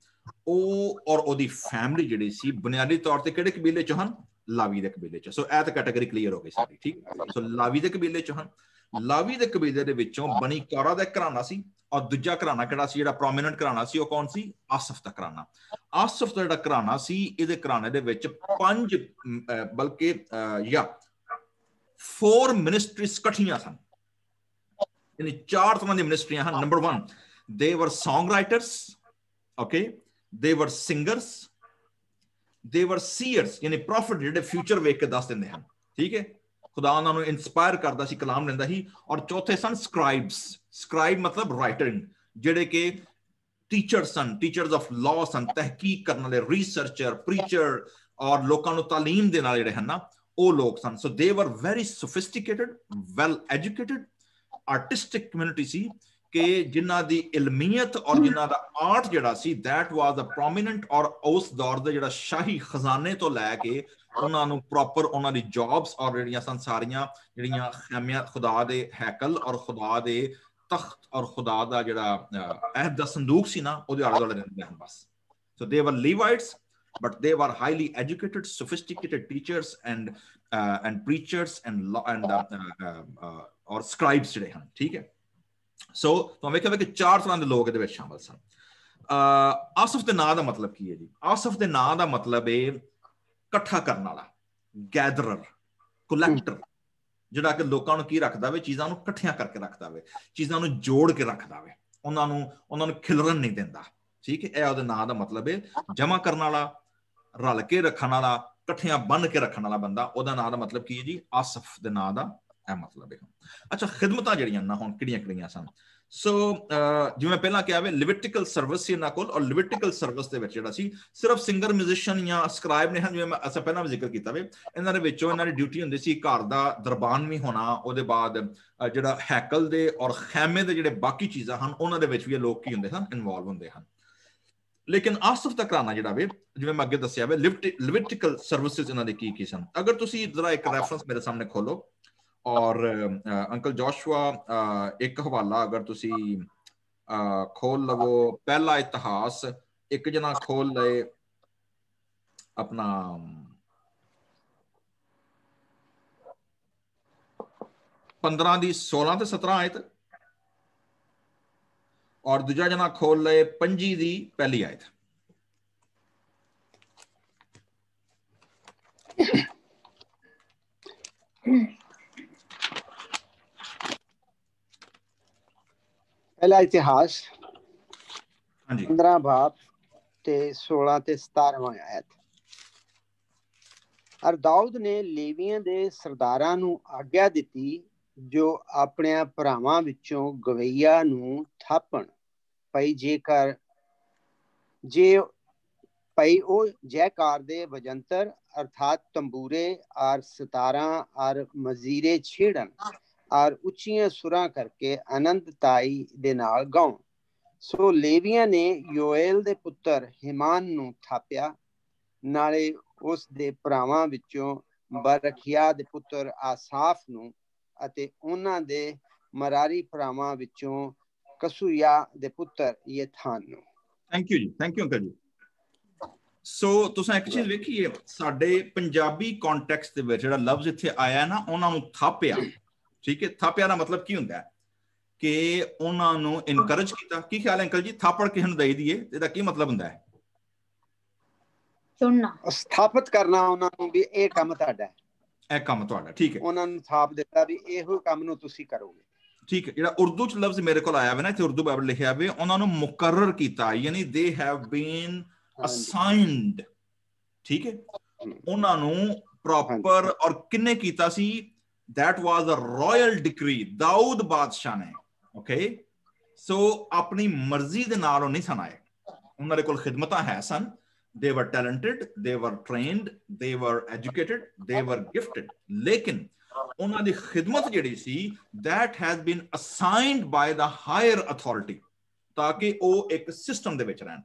ਉਹ ਔਰ ਉਹਦੀ ਫੈਮਿਲੀ ਜਿਹੜੀ ਸੀ ਬੁਨਿਆਦੀ ਤੌਰ ਤੇ ਕਿਹੜੇ ਕਬੀਲੇ ਚੋਂ ਹਨ ਲਾਵੀ ਦੇ ਕਬੀਲੇ ਚ। ਸੋ ਇਹ ਤਾਂ ਕੈਟਾਗਰੀ ਕਲੀਅਰ ਹੋ ਗਈ ਸਾਡੀ ਠੀਕ। ਸੋ ਲਾਵੀ ਦੇ ਕਬੀਲੇ ਚੋਂ ਹਨ ਲਾਵੀ ਦੇ ਕਬੀਲੇ ਦੇ ਵਿੱਚੋਂ ਬਨੀ ਕੋਰਾ ਦਾ ਘਰਾਣਾ ਸੀ ਔਰ ਦੂਜਾ ਘਰਾਣਾ ਕਿਹੜਾ ਸੀ ਜਿਹੜਾ ਪ੍ਰੋਮੀਨੈਂਟ ਘਰਾਣਾ ਸੀ ਉਹ ਕੌਣ ਸੀ ਆਸਫ ਦਾ ਘਰਾਣਾ। ਆਸਫ ਦਾ ਜਿਹੜਾ ਘਰਾਣਾ ਸੀ ਇਹਦੇ ਘਰਾਣੇ ਦੇ ਵਿੱਚ 5 ਬਲਕਿ ਜਾਂ 4 ਮਿਨਿਸਟਰੀਜ਼ ਇਕੱਠੀਆਂ ਸਨ ਯਾਨੀ 4 ਤਰ੍ਹਾਂ ਦੀ ਮਿਨਿਸਟਰੀਆਂ ਹਨ। ਨੰਬਰ 1 ਦੇ ਵਰ ਸੌਂਗ ਰਾਈਟਰਸ ਓਕੇ ਦੇ ਵਰ ਸਿੰਗਰਸ they were seers यानी prophet ਜਿਹੜੇ ਫਿਊਚਰ ਵੇਖ ਕੇ ਦੱਸ ਦਿੰਦੇ ਹਨ ਠੀਕ ਹੈ। ਖੁਦਾ ਉਹਨਾਂ ਨੂੰ ਇਨਸਪਾਇਰ ਕਰਦਾ ਸੀ ਕਲਾਮ ਲੈਂਦਾ ਸੀ। ਔਰ ਚੌਥੇ ਸਨ ਸਕ੍ਰਾਈਬ ਮਤਲਬ ਰਾਈਟਰ ਜਿਹੜੇ ਕਿ ਟੀਚਰਸ ਸਨ ਟੀਚਰਸ ਆਫ ਲਾਅ ਸਨ ਤਹਿਕੀਕ ਕਰਨ ਵਾਲੇ ਰਿਸਰਚਰ ਪ੍ਰੀਚਰ ਔਰ ਲੋਕਾਂ ਨੂੰ ਤਾਲੀਮ ਦੇਣ ਵਾਲੇ ਜਿਹੜੇ ਹਨ ਨਾ ਉਹ ਲੋਕ ਸਨ। ਸੋ they were very sophisticated well educated artistic community ਸੀ ਕਿ ਜਿਨ੍ਹਾਂ ਦੀ ਇਲਮੀਅਤ ਔਰ ਜਿਨ੍ਹਾਂ ਦਾ ਆਰਟ ਜਿਹੜਾ ਸੀ that was a prominent ਔਰ ਉਸ ਦੌਰ ਦੇ ਜਿਹੜਾ ਸ਼ਾਹੀ ਖਜ਼ਾਨੇ ਤੋਂ ਲੈ ਕੇ ਉਹਨਾਂ ਨੂੰ ਪ੍ਰੋਪਰ ਉਹਨਾਂ ਦੀ ਜੌਬਸ ਔਰ ਜਿਹੜੀਆਂ ਸਨ ਸਾਰੀਆਂ ਜਿਹੜੀਆਂ ਖੈਮਿਆਂ ਖੁਦਾ ਦੇ ਹੈਕਲ ਔਰ ਖੁਦਾ ਦੇ ਤਖਤ ਔਰ ਖੁਦਾ ਦਾ ਜਿਹੜਾ ਅਹਿਦ ਦਾ ਸੰਦੂਕ ਸੀ ਨਾ ਉਹਦੇ ਆਲੇ ਦੁਆਲੇ ਰਹਿੰਦੇ ਹਨ ਬਸ। ਸੋ they were Levites but they were highly educated sophisticated teachers and preachers and or scribes ਜਿਹੜੇ ਹਨ ਠੀਕ ਹੈ। ਸੋ ਤੁਹਾਨੂੰ ਵੇਖਿਆ ਕਿ 4 ਤਰ੍ਹਾਂ ਦੇ ਲੋਕ ਇਹਦੇ ਵਿੱਚ ਸ਼ਾਮਲ ਸਨ। ਆਸਫ ਦੇ ਨਾਂ ਦਾ ਮਤਲਬ ਕੀ ਹੈ ਜੀ ਆਸਫ ਦੇ ਨਾਂ ਦਾ ਮਤਲਬ ਹੈ ਇਕੱਠਾ ਕਰਨ ਵਾਲਾ ਗੈਦਰਰ ਕਲੈਕਟਰ ਜਿਹੜਾ ਕਿ ਲੋਕਾਂ ਨੂੰ ਕੀ ਰੱਖਦਾ ਵੇ ਚੀਜ਼ਾਂ ਨੂੰ ਇਕੱਠੀਆਂ ਕਰਕੇ ਰੱਖਦਾ ਵੇ ਚੀਜ਼ਾਂ ਨੂੰ ਜੋੜ ਕੇ ਰੱਖਦਾ ਵੇ ਉਹਨਾਂ ਨੂੰ ਖਿਲਰਨ ਨਹੀਂ ਦਿੰਦਾ ਠੀਕ ਹੈ। ਇਹ ਉਹਦੇ ਨਾਂ ਦਾ ਮਤਲਬ ਹੈ ਜਮ੍ਹਾਂ ਕਰਨ ਵਾਲਾ ਰਲ ਕੇ ਰੱਖਣ ਵਾਲਾ ਇਕੱਠੀਆਂ ਬੰਨ ਕੇ ਰੱਖਣ ਵਾਲਾ ਬੰਦਾ ਉਹਦਾ ਨਾਂ ਦਾ ਮਤਲਬ ਕੀ ਹੈ ਜੀ ਆਸਫ ਦੇ ਨਾਂ ਦਾ ਇਹ ਮਤਲਬ ਹੈ। ਅੱਛਾ ਖਿਦਮਤਾਂ ਜਿਹੜੀਆਂ ਨਾ ਹੁਣ ਕਿਹੜੀਆਂ ਸਨ। ਸੋ ਜਿਵੇਂ ਪਹਿਲਾਂ ਕਿਹਾ ਵੇ ਲਿਵਿਟਿਕਲ ਸਰਵਿਸ ਸੀ ਇਹਨਾਂ ਕੋਲ ਔਰ ਲਿਵਿਟਿਕਲ ਸਰਵਿਸ ਦੇ ਵਿੱਚ ਜਿਹੜਾ ਸੀ ਸਿਰਫ ਸਿੰਗਰ ਮਿਊਜ਼ੀਸ਼ੀਅਨ ਜਾਂ ਸਕ੍ਰਾਈਬ ਨੇ ਹਨ ਜਿਵੇਂ ਮੈਂ ਅਸਾਂ ਪਹਿਲਾਂ ਵੀ ਜ਼ਿਕਰ ਕੀਤਾ ਵੇ ਇਹਨਾਂ ਦੇ ਵਿੱਚੋਂ ਇਹਨਾਂ ਦੀ ਡਿਊਟੀ ਹੁੰਦੀ ਸੀ ਘਰ ਦਾ ਦਰਬਾਨ ਵੀ ਹੋਣਾ ਉਹਦੇ ਬਾਅਦ ਜਿਹੜਾ ਹੈਕਲ ਦੇ ਔਰ ਖੈਮੇ ਦੇ ਜਿਹੜੇ ਬਾਕੀ ਚੀਜ਼ਾਂ ਹਨ ਉਹਨਾਂ ਦੇ ਵਿੱਚ ਵੀ ਇਹ ਲੋਕ ਕੀ ਹੁੰਦੇ ਹਨ ਇਨਵੋਲਵ ਹੁੰਦੇ ਹਨ। ਲੇਕਿਨ ਆਸਫ ਦਾ ਘਰਾਣਾ ਜਿਹੜਾ ਵੇ ਜਿਵੇਂ ਮੈਂ ਅੱਗੇ ਦੱਸਿਆ ਵੇ ਲਿਵਿਟਿਕਲ ਸਰਵਿਸਿਜ਼ ਇਹਨਾਂ ਦੇ ਕੀ ਸਨ। ਅਗਰ ਤੁਸੀਂ ਜ਼ਰਾ ਇੱਕ ਰੈਫਰੈਂਸ ਮੇਰੇ ਸਾਹਮਣੇ ਖੋਲੋ और अंकल जोशुआ एक हवाला अगर तुसी खोल लवो पहला इतिहास एक जना खोल ले अपना 15 दी 16 ते 17 आयत और दूजा जना खोल ले 25 दी पहली आयत। पहला इतिहास हाँ जी 15 बाब ते 16 ते 17वां आयत। और दाऊद ने लेवियां दे सरदारां नूं आग्या दित्ती जो अपने भरावां विचों गवैया नूं थापण पई जेकर जे पई ओ जयकार दे वजंतर अर्थात तंबूरे और सितारा और मजीरे छेड़न और उच्चियां सुरां करके आनंदताई दे नाल गाउण। सो लेवियां ने योएल दे पुत्र हिमान नूं थापिया, नाले उस दे भरावां विचों बरखिया दे पुत्र आसाफ नूं अते उन्हां दे मरारी भरावां विचों कसूया दे पुत्र यथान नूं। Thank you ji, thank you uncle ji. So तुसां एक चीज़ वेखीए साडे पंजाबी कॉन्टेक्स्ट दे विच जिहड़ा लफ्ज़ इत्थे आया ना उन्हां नूं थापिया, ठीक है, थापिया दा मतलब की हुंदा है कि उन्हां नूं इनकरेज कीता। की ख्याल है अंकल जी, थापड़ किसे नूं दई दीए इहदा की मतलब हुंदा है? चुनना, स्थापित करना उन्हां नूं भी ਇਹ ਕੰਮ ਤੁਹਾਡਾ ਹੈ, ਇਹ ਕੰਮ ਤੁਹਾਡਾ, ठीक है। ਉਹਨਾਂ ਨੂੰ ਥਾਪ ਦਿੱਤਾ ਵੀ ਇਹੋ ਕੰਮ ਨੂੰ ਤੁਸੀਂ ਕਰੋਗੇ। ठीक है, ਜਿਹੜਾ ਉਰਦੂ ਚ ਲਫ਼ਜ਼ ਮੇਰੇ ਕੋਲ ਆਇਆ ਵੇ ਨਾ, ਇੱਥੇ ਉਰਦੂ ਬਾਈਬਲ ਲਿਖਿਆ ਵੇ, ਉਹਨਾਂ ਨੂੰ ਮੁਕਰਰ ਕੀਤਾ, ਯਾਨੀ ਦੇ ਹੈਵ ਬੀਨ ਅਸਾਈਨਡ, ਠੀਕ ਹੈ, ਉਹਨਾਂ ਨੂੰ ਪ੍ਰੋਪਰ। ਔਰ ਕਿੰਨੇ ਕੀਤਾ ਸੀ? that was a royal decree, Dawood ਬਾਦਸ਼ਾਹ ਨੇ, ਓਕੇ। ਸੋ ਆਪਣੀ ਮਰਜ਼ੀ ਦੇ ਨਾਲ ਉਹ ਨਹੀਂ ਸਨ ਆਏ, ਉਹਨਾਂ ਦੇ ਕੋਲ ਖਿਦਮਤਾਂ ਹੈ ਸਨ। they were talented, they were trained, they were educated, they were gifted, लेकिन ਉਹਨਾਂ ਦੀ ਖਿਦਮਤ ਜਿਹੜੀ ਸੀ that has been assigned by the higher authority, ਤਾਂ ਕਿ ਉਹ ਇੱਕ ਸਿਸਟਮ ਦੇ ਵਿੱਚ ਰਹਿਣ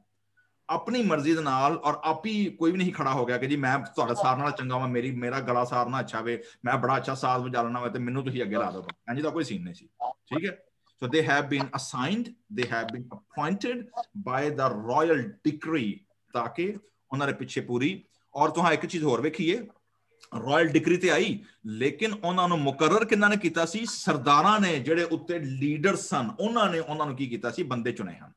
ਆਪਣੀ ਮਰਜ਼ੀ ਦੇ ਨਾਲ। ਔਰ ਆਪ ਹੀ ਕੋਈ ਵੀ ਨਹੀਂ ਖੜਾ ਹੋ ਗਿਆ ਕਿ ਜੀ ਮੈਂ ਤੁਹਾਡਾ ਸਾਰ ਨਾਲ ਚੰਗਾ ਵਾਂ, ਮੇਰਾ ਗਲਾ ਸਾਰਨਾ ਅੱਛਾ ਵੇ, ਮੈਂ ਬੜਾ ਅੱਛਾ ਸਾਜ਼ ਵਜਾ ਲੈਣਾ ਵਾ ਤੇ ਮੈਨੂੰ ਤੁਸੀਂ ਅੱਗੇ ਲਾ ਦਿਓ, ਇੰਜ ਦਾ ਕੋਈ ਸੀਨ ਨਹੀਂ ਸੀ, ਠੀਕ ਹੈ। So they have been assigned, they have been appointed by the royal decree, ਤਾਂ ਕਿ ਉਹਨਾਂ ਦੇ ਪਿੱਛੇ ਪੂਰੀ। ਔਰ ਤੁਹਾਂ ਇੱਕ ਚੀਜ਼ ਹੋਰ ਵੇਖੀਏ, ਰਾਇਲ ਡਿਕਰੀ ਤੇ ਆਈ, ਲੇਕਿਨ ਉਹਨਾਂ ਨੂੰ ਮੁਕਰਰ ਕਿਹਨਾਂ ਨੇ ਕੀਤਾ ਸੀ? ਸਰਦਾਰਾਂ ਨੇ, ਜਿਹੜੇ ਉੱਤੇ ਲੀਡਰ ਸਨ, ਉਹਨਾਂ ਨੇ ਉਹਨਾਂ ਨੂੰ ਕੀ ਕੀਤਾ ਸੀ? ਬੰਦੇ ਚੁਣੇ ਹਨ।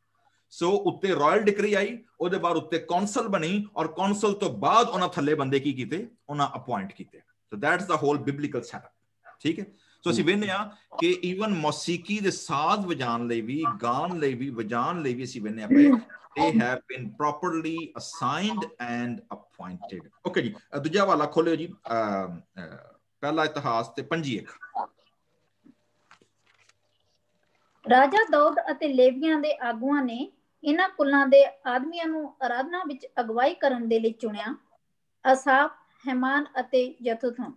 ਸੋ ਉੱਤੇ ਰਾਇਲ ਡਿਕਰੀ ਆਈ, ਉਹਦੇ ਬਾਅਦ ਉੱਤੇ ਕੌਂਸਲ ਬਣੀ, ਔਰ ਕੌਂਸਲ ਤੋਂ ਬਾਅਦ ਉਹਨਾਂ ਥੱਲੇ ਬੰਦੇ ਕੀ ਕੀਤੇ? ਉਹਨਾਂ ਅਪਾਇੰਟ ਕੀਤੇ। So that's the whole biblical setup, ਠੀਕ ਹੈ। ਸੋ ਅਸੀਂ ਵੇਖਦੇ ਹਾਂ ਕਿ ਈਵਨ ਮੌਸੀਕੀ ਦੇ ਸਾਜ਼ ਵਜਾਉਣ ਲਈ ਵੀ, ਗਾਣ ਲਈ ਵੀ, ਵਜਾਉਣ ਲਈ ਵੀ ਅਸੀਂ ਵੇਖਦੇ ਹਾਂ ਪਏ they have been properly assigned and appointed. Okay ਜੀ, ਦੂਜਾ ਵਾਲਾ ਖੋਲਿਓ ਜੀ, ਪਹਿਲਾ ਇਤਿਹਾਸ ਤੇ 5:1। ਰਾਜਾ ਦਾਊਦ ਅਤੇ ਲੇਵੀਆਂ ਦੇ ਆਗੂਆਂ ਨੇ ਇਹਨਾਂ ਕੁਲਾਂ ਦੇ ਆਦਮੀਆਂ ਨੂੰ ਆਰਾਧਨਾ ਵਿੱਚ ਅਗਵਾਈ ਕਰਨ ਦੇ ਲਈ ਚੁਣਿਆ। ਅਸਾਫ, ਹੈਮਾਨ ਅਤੇ ਯਥੂਥਨ।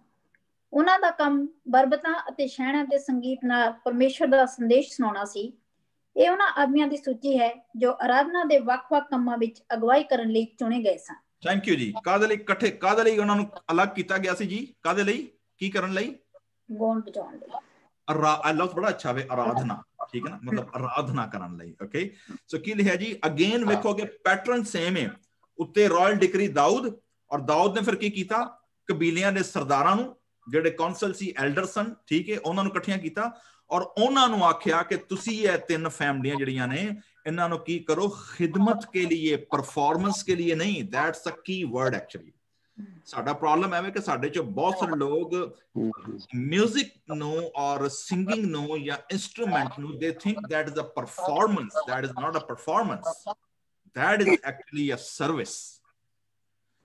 ਉਹਨਾਂ ਦਾ ਕੰਮ ਬਰਬਤਾਂ ਅਤੇ ਸ਼ਹਿਣਾਂ ਦੇ ਸੰਗੀਤ ਨਾਲ ਪਰਮੇਸ਼ਰ ਦਾ ਸੰਦੇਸ਼ ਸੁਣਾਉਣਾ ਸੀ। ਇਹ ਉਹਨਾਂ ਆਦਮੀਆਂ ਦੀ ਸੂਚੀ ਹੈ ਜੋ ਆਰਾਧਨਾ ਦੇ ਵੱਖ-ਵੱਖ ਕੰਮਾਂ ਵਿੱਚ ਅਗਵਾਈ ਕਰਨ ਲਈ ਚੁਣੇ ਗਏ ਸਨ। ਥੈਂਕ ਯੂ ਜੀ। ਕਾਹਦੇ ਲਈ ਇਕੱਠੇ, ਕਾਹਦੇ ਲਈ ਉਹਨਾਂ ਨੂੰ ਅਲੱਗ ਕੀਤਾ ਗਿਆ ਸੀ ਜੀ? ਕਾਹਦੇ ਲਈ, ਕੀ ਕਰਨ ਲਈ? ਗਾਉਣ ਵਜਾਉਣ ਲਈ। ਲਫ਼ਜ਼ ਬੜਾ ਅੱਛਾ ਵੇ, ਆਰਾਧਨਾ, ਠੀਕ ਹੈ ਨਾ, ਮਤਲਬ ਆਰਾਧਨਾ ਕਰਨ ਲਈ, ਓਕੇ। ਸੋ ਕੀ ਲਿਖਿਆ ਜੀ? ਅਗੇਨ ਵੇਖੋਗੇ ਪੈਟਰਨ ਸੇਮ ਹੈ। ਉੱਤੇ ਰਾਇਲ ਡਿਕਰੀ ਦਾਊਦ, ਔਰ ਦਾਊਦ ਨੇ ਫਿਰ ਕੀ ਕੀਤਾ? ਕਬੀਲਿਆਂ ਦੇ ਸਰਦਾਰਾਂ ਨੂੰ, ਜਿਹੜੇ ਕੌਂਸਲ ਸੀ, ਐਲਡਰ ਸਨ, ਠੀਕ ਹੈ, ਉਹਨਾਂ ਨੂੰ ਇਕੱਠੀਆਂ ਕੀਤਾ, ਔਰ ਉਹਨਾਂ ਨੂੰ ਆਖਿਆ ਕਿ ਤੁਸੀਂ ਇਹ 3 ਫੈਮਲੀਆਂ ਜਿਹੜੀਆਂ ਨੇ, ਇਹਨਾਂ ਨੂੰ ਕੀ ਕਰੋ? ਖਿਦਮਤ ਕੇ ਲਈ, ਪਰਫਾਰਮੈਂਸ ਕੇ ਲਈ ਨਹੀਂ। That's a key word actually. ਸਾਡਾ ਪ੍ਰੋਬਲਮ ਐਵੇਂ ਕਿ ਸਾਡੇ ਚੋਂ ਬਹੁਤ ਸਾਰੇ ਲੋਕ ਮਿਊਜ਼ਿਕ ਨੂੰ ਔਰ ਸਿੰਗਿੰਗ ਨੂੰ ਜਾਂ ਇੰਸਟਰੂਮੈਂਟ ਨੂੰ ਦੇ think that is a performance. That is not a performance, that is actually a service.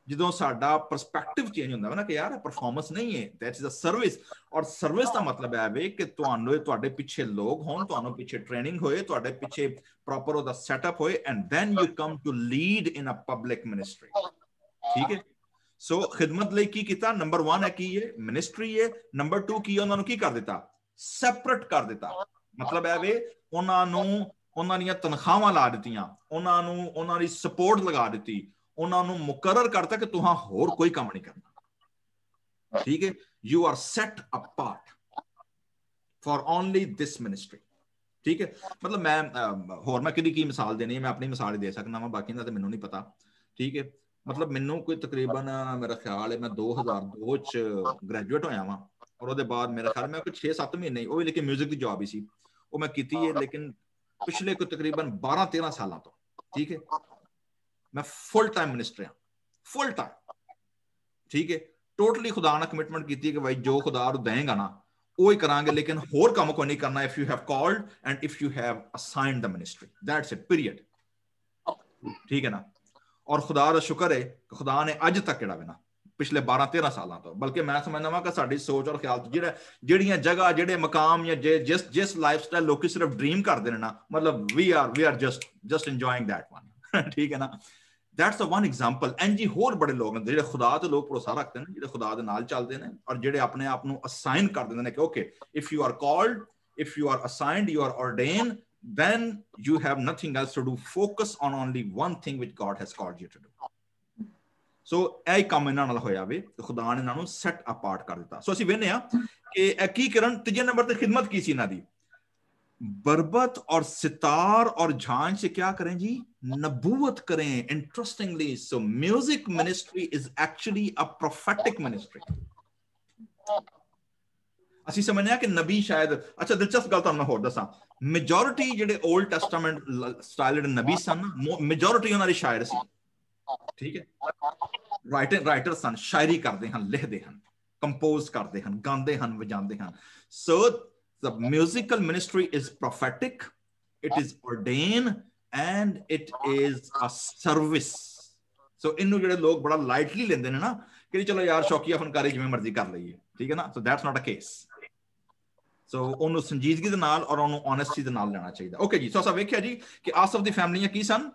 ਜਦੋਂ ਸਾਡਾ ਪਰਸਪੈਕਟਿਵ ਚੇਂਜ ਹੁੰਦਾ ਵਾ ਨਾ ਕਿ ਯਾਰ ਪਰਫਾਰਮੈਂਸ ਨਹੀਂ ਹੈ, ਦੈਟ ਇਜ਼ ਅ ਸਰਵਿਸ। ਔਰ ਸਰਵਿਸ ਦਾ ਮਤਲਬ ਹੈ ਵੇ ਕਿ ਤੁਹਾਨੂੰ, ਤੁਹਾਡੇ ਪਿੱਛੇ ਲੋਕ ਹੋਣ, ਤੁਹਾਨੂੰ ਪਿੱਛੇ ਟ੍ਰੇਨਿੰਗ ਹੋਏ, ਤੁਹਾਡੇ ਪਿੱਛੇ ਪ੍ਰੋਪਰ ਉਹਦਾ ਸੈਟਅਪ ਹੋਏ, and then you come to lead in a public ministry, ਠੀਕ ਹੈ। ਸੋ ਖਿਦਮਤ ਲਈ ਕੀ ਕੀਤਾ? ਨੰਬਰ 1 ਹੈ ਕੀ ਹੈ? ਮਿਨਿਸਟਰੀ ਹੈ। ਨੰਬਰ 2 ਕੀ? ਉਹਨਾਂ ਨੂੰ ਕੀ ਕਰ ਦਿੱਤਾ? ਸੈਪਰੇਟ ਕਰ ਦਿੱਤਾ। ਮਤਲਬ ਹੈ ਵੇ ਉਹਨਾਂ ਨੂੰ ਉਹਨਾਂ ਦੀਆਂ ਤਨਖਾਹਾਂ ਲਾ ਦਿੱਤੀਆਂ, ਉਹਨਾਂ ਨੂੰ ਉਹਨਾਂ ਦੀ ਸਪੋਰਟ ਲਗਾ ਦਿੱਤੀ, ਉਹਨਾਂ ਨੂੰ ਮੁਕਰਰ ਕਰਤਾ ਕਿ ਤੁਹਾਂ ਹੋਰ ਕੋਈ ਕੰਮ ਨਹੀਂ ਕਰਨਾ, ਠੀਕ ਹੈ। You are set apart for only this ministry, ਠੀਕ ਹੈ। ਮਤਲਬ ਮੈਂ ਹੋਰ ਮੈਂ ਕਿਹਦੀ ਕੀ ਮਿਸਾਲ ਦੇਣੀ ਹੈ? ਮੈਂ ਆਪਣੀ ਮਿਸਾਲ ਹੀ ਦੇ ਸਕਦਾ ਵਾਂ, ਬਾਕੀ ਦਾ ਤਾਂ ਮੈਨੂੰ ਨਹੀਂ ਪਤਾ, ਠੀਕ ਹੈ। ਮਤਲਬ ਮੈਨੂੰ ਕੋਈ ਤਕਰੀਬਨ, ਮੇਰਾ ਖਿਆਲ ਹੈ ਮੈਂ 2002 ਚ ਗ੍ਰੈਜੂਏਟ ਹੋਇਆ ਵਾਂ, ਔਰ ਉਹਦੇ ਬਾਅਦ ਮੇਰਾ ਖਿਆਲ ਮੈਂ ਕੋਈ 6-7 ਮਹੀਨੇ, ਉਹ ਵੀ ਲੇਕਿਨ ਮਿਊਜ਼ਿਕ ਦੀ ਜੌਬ ਹੀ ਸੀ, ਉਹ ਮੈਂ ਕੀਤੀ ਹੈ। ਲੇਕਿਨ ਪਿਛਲੇ ਕੋਈ ਤਕਰੀਬਨ 12-13 ਸਾਲਾਂ ਤੋਂ, ਠੀਕ ਹੈ, ਮੈਂ ਫੁੱਲ ਟਾਈਮ ਮਿਨਿਸਟਰ ਹਾਂ, ਫੁੱਲ ਟਾਈਮ, ਠੀਕ ਹੈ। ਟੋਟਲੀ ਖੁਦਾ ਨਾਲ ਕਮਿਟਮੈਂਟ ਕੀਤੀ ਕਿ ਭਾਈ ਜੋ ਖੁਦਾ ਨੂੰ ਦੇਂਗਾ ਨਾ, ਉਹ ਹੀ ਕਰਾਂਗੇ, ਲੇਕਿਨ ਹੋਰ ਕੰਮ ਕੋਈ ਨਹੀਂ ਕਰਨਾ if you have called and if you have assigned the ministry, that's it, period। ਠੀਕ ਹੈ ਨਾ। ਔਰ ਖੁਦਾ ਦਾ ਸ਼ੁਕਰ ਹੈ ਕਿ ਖੁਦਾ ਨੇ ਅੱਜ ਤੱਕ ਜਿਹੜਾ ਵੇ ਨਾ ਪਿਛਲੇ 12-13 ਸਾਲਾਂ ਤੋਂ, ਬਲਕਿ ਮੈਂ ਸਮਝਦਾ ਵਾਂ ਕਿ ਸਾਡੀ ਸੋਚ ਔਰ ਖਿਆਲ ਜਿਹੜੀਆਂ ਜਗ੍ਹਾ, ਜਿਹੜੇ ਮਕਾਮ ਜਾਂ ਜਿਸ ਲਾਈਫ ਸਟਾਈਲ ਲੋਕੀ ਸਿਰਫ ਡ੍ਰੀਮ ਕਰਦੇ ਨੇ ਨਾ, ਮਤਲਬ we are just enjoying that one। ਠੀਕ ਹੈ ਨਾ। that's the one example। and ਜੀ ਹੋਰ ਬੜੇ ਲੋਕ ਨੇ ਜਿਹੜੇ ਖੁਦਾ ਤੇ ਲੋਕ ਭਰੋਸਾ ਰੱਖਦੇ ਨੇ, ਜਿਹੜੇ ਖੁਦਾ ਦੇ ਨਾਲ ਚੱਲਦੇ ਨੇ ਔਰ ਜਿਹੜੇ ਆਪਣੇ ਆਪ ਨੂੰ ਅਸਾਈਨ ਕਰ ਦਿੰਦੇ ਨੇ ਕਿ okay, if you are called, if you are assigned, you are ordained, then you have nothing else to do, focus on only one thing which God has called you to do। ਸੋ ਇਹ ਕੰਮ ਇਹਨਾਂ ਨਾਲ ਹੋਇਆ ਵੇ, ਖੁਦਾ ਨੇ ਇਹਨਾਂ ਨੂੰ set apart ਕਰ ਦਿੱਤਾ। ਸੋ ਅਸੀਂ ਵੇਖਦੇ ਹਾਂ ਕਿ ਇਹ ਕੀ ਕਰਨ। ਤੀਜੇ ਨੰਬਰ ਤੇ ਖਿਦਮਤ ਕੀ ਸੀ ਇਹਨਾਂ ਦੀ, बरबत और सितार और झांझ से क्या करें जी, नबूवत करें। Interestingly, so music ministry is actually a prophetic ministry. ਅਸੀਂ ਸਮਝਦੇ ਹਾਂ ਕਿ ਨਬੀ ਸ਼ਾਇਦ, ਅੱਛਾ ਦਿਲਚਸਪ ਗੱਲ ਤੁਹਾਨੂੰ ਮੈਂ ਹੋਰ ਦੱਸਾਂ, ਮੈਜੋਰਿਟੀ ਜਿਹੜੇ 올ਡ ਟੈਸਟਾਮੈਂਟ ਸਟਾਈਲ ਦੇ ਨਬੀ ਸਨ, ਮੈਜੋਰਿਟੀ ਉਹਨਾਂ ਦੀ ਸ਼ਾਇਰ ਸੀ। ਠੀਕ ਹੈ, ਰਾਈਟਰ ਸਨ, ਸ਼ਾਇਰੀ ਕਰਦੇ ਹਨ, ਲਿਖਦੇ ਹਨ, ਕੰਪੋਜ਼ ਕਰਦੇ ਹਨ, ਗਾਉਂਦੇ ਹਨ, ਵਜਾਉਂਦੇ ਹਨ। ਸੋ the musical ministry is prophetic, it is ordained, and it is a service। so ਇਹਨੂੰ ਜਿਹੜੇ ਲੋਕ ਬੜਾ ਲਾਈਟਲੀ ਲੈਂਦੇ ਨੇ ਨਾ ਕਿ ਚਲੋ ਯਾਰ ਸ਼ੌਕੀਆ ਫਨਕਾਰੀ ਜਿਵੇਂ ਮਰਜ਼ੀ ਕਰ ਲਈਏ, ਠੀਕ ਹੈ ਨਾ। so that's not a case। so ਉਹਨੂੰ ਸੰਜੀਦਗੀ ਦੇ ਨਾਲ ਔਰ ਉਹਨੂੰ ਓਨੈਸਟੀ ਦੇ ਨਾਲ ਲੈਣਾ ਚਾਹੀਦਾ। ਓਕੇ ਜੀ, ਸੋ ਅਸਾਂ ਵੇਖਿਆ ਜੀ ਕਿ ਆਸਫ ਦੀ ਫੈਮਲੀਆਂ ਕੀ ਸਨ,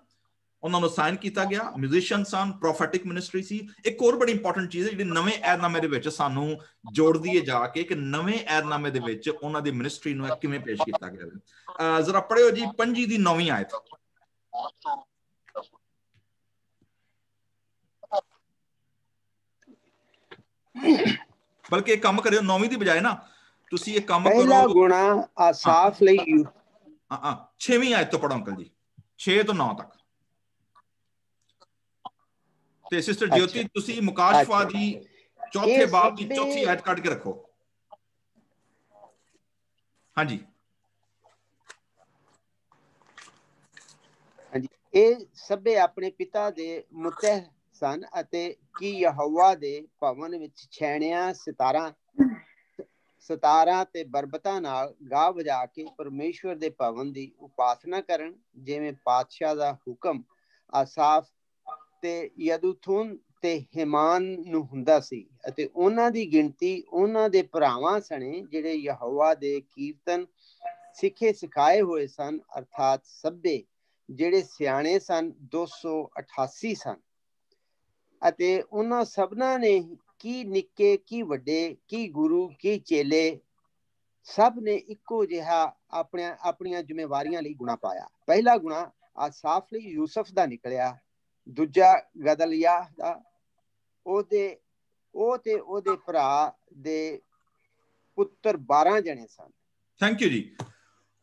ਉਹਨਾਂ ਨੂੰ ਸਾਈਨ ਕੀਤਾ ਗਿਆ, ਮਿਊਜ਼ੀਸ਼ੀਅਨ ਸਨ, ਪ੍ਰੋਫੈਟਿਕ ਮਿਨਿਸਟਰੀ ਸੀ। ਇੱਕ ਹੋਰ ਬੜੀ ਇੰਪੋਰਟੈਂਟ ਚੀਜ਼ ਹੈ ਜਿਹੜੀ ਨਵੇਂ ਐਦਨਾਮੇ ਦੇ ਵਿੱਚ ਸਾਨੂੰ ਜੋੜਦੀ ਹੈ ਜਾ ਕੇ, ਕਿ ਨਵੇਂ ਐਦਨਾਮੇ ਦੇ ਵਿੱਚ ਉਹਨਾਂ ਦੀ ਮਿਨਿਸਟਰੀ ਨੂੰ ਕਿਵੇਂ ਪੇਸ਼ ਕੀਤਾ ਗਿਆ। ਜ਼ਰਾ ਪੜ੍ਹਿਓ ਜੀ 5 ਦੀ 9ਵੀਂ ਆਇਤ। ਬਲਕਿ ਇੱਕ ਕੰਮ ਕਰਿਓ, 9ਵੀਂ ਦੀ ਬਜਾਏ ਨਾ ਤੁਸੀਂ ਇਹ ਕੰਮ ਕਰੋ, ਪਹਿਲਾ ਗੁਣਾ ਆਸਾਫ ਲਈ 6ਵੀਂ ਆਇਤ ਤੋਂ ਪੜ੍ਹੋ ਅੰਕਲ ਜੀ, 6 ਤੋਂ 9 ਤੱਕ। ਤੇ ਸਿਸਟਰ ਜਯੋਤੀ ਤੁਸੀਂ ਮੁਕਾਸ਼ਫਾ ਦੀ ਚੌਥੇ ਬਾਬ ਦੀ ਚੌਥੀ ਆਇਤ ਕੱਢ ਕੇ ਰੱਖੋ। ਹਾਂਜੀ ਹਾਂਜੀ, ਇਹ ਸਭੇ ਆਪਣੇ ਪਿਤਾ ਦੇ ਮੁਤਹਿ ਸਨ ਅਤੇ ਕੀ ਯਹੋਵਾ ਦੇ ਭਵਨ ਵਿੱਚ ਛੈਣਿਆਂ ਸਤਾਰਾਂ ਤੇ ਬਰਬਤਾਂ ਨਾਲ ਗਾ ਵਜਾ ਕੇ ਪਰਮੇਸ਼ਵਰ ਦੇ ਭਵਨ ਦੀ ਉਪਾਸਨਾ ਕਰਨ, ਜਿਵੇਂ ਪਾਤਸ਼ਾਹ ਦਾ ਹੁਕਮ ਆਸਾਫ ਤੇ ਯਦੂਥੂਨ ਤੇ ਹੇਮਾਨ ਨੂੰ ਹੁੰਦਾ ਸੀ। ਅਤੇ ਉਹਨਾਂ ਦੀ ਗਿਣਤੀ ਉਹਨਾਂ ਦੇ ਭਰਾਵਾਂ ਸਣੇ ਜਿਹੜੇ ਯਹੋਵਾ ਦੇ ਕੀਰਤਨ ਸਿੱਖੇ ਸਿਖਾਏ ਹੋਏ ਸਨ, ਅਰਥਾਤ ਸਭੇ ਜਿਹੜੇ ਸਿਆਣੇ ਸਨ 288 ਸਨ। ਅਤੇ ਉਹਨਾਂ ਸਭਨਾਂ ਨੇ ਕੀ ਨਿੱਕੇ ਕੀ ਵੱਡੇ, ਕੀ ਗੁਰੂ ਕੀ ਚੇਲੇ, ਸਭ ਨੇ ਇੱਕੋ ਜਿਹਾ ਆਪਣੀਆਂ ਜ਼ਿੰਮੇਵਾਰੀਆਂ ਲਈ ਗੁਣਾ ਪਾਇਆ। ਪਹਿਲਾ ਗੁਣਾ ਆਸਾਫ ਲਈ ਯੂਸਫ ਦਾ ਨਿਕਲਿਆ, ਦੂਜਾ ਗਦਲਿਆ ਦਾ, ਉਹ ਤੇ ਉਹਦੇ ਭਰਾ ਦੇ ਪੁੱਤਰ 12 ਜਣੇ ਸਨ। ਥੈਂਕ ਯੂ ਜੀ।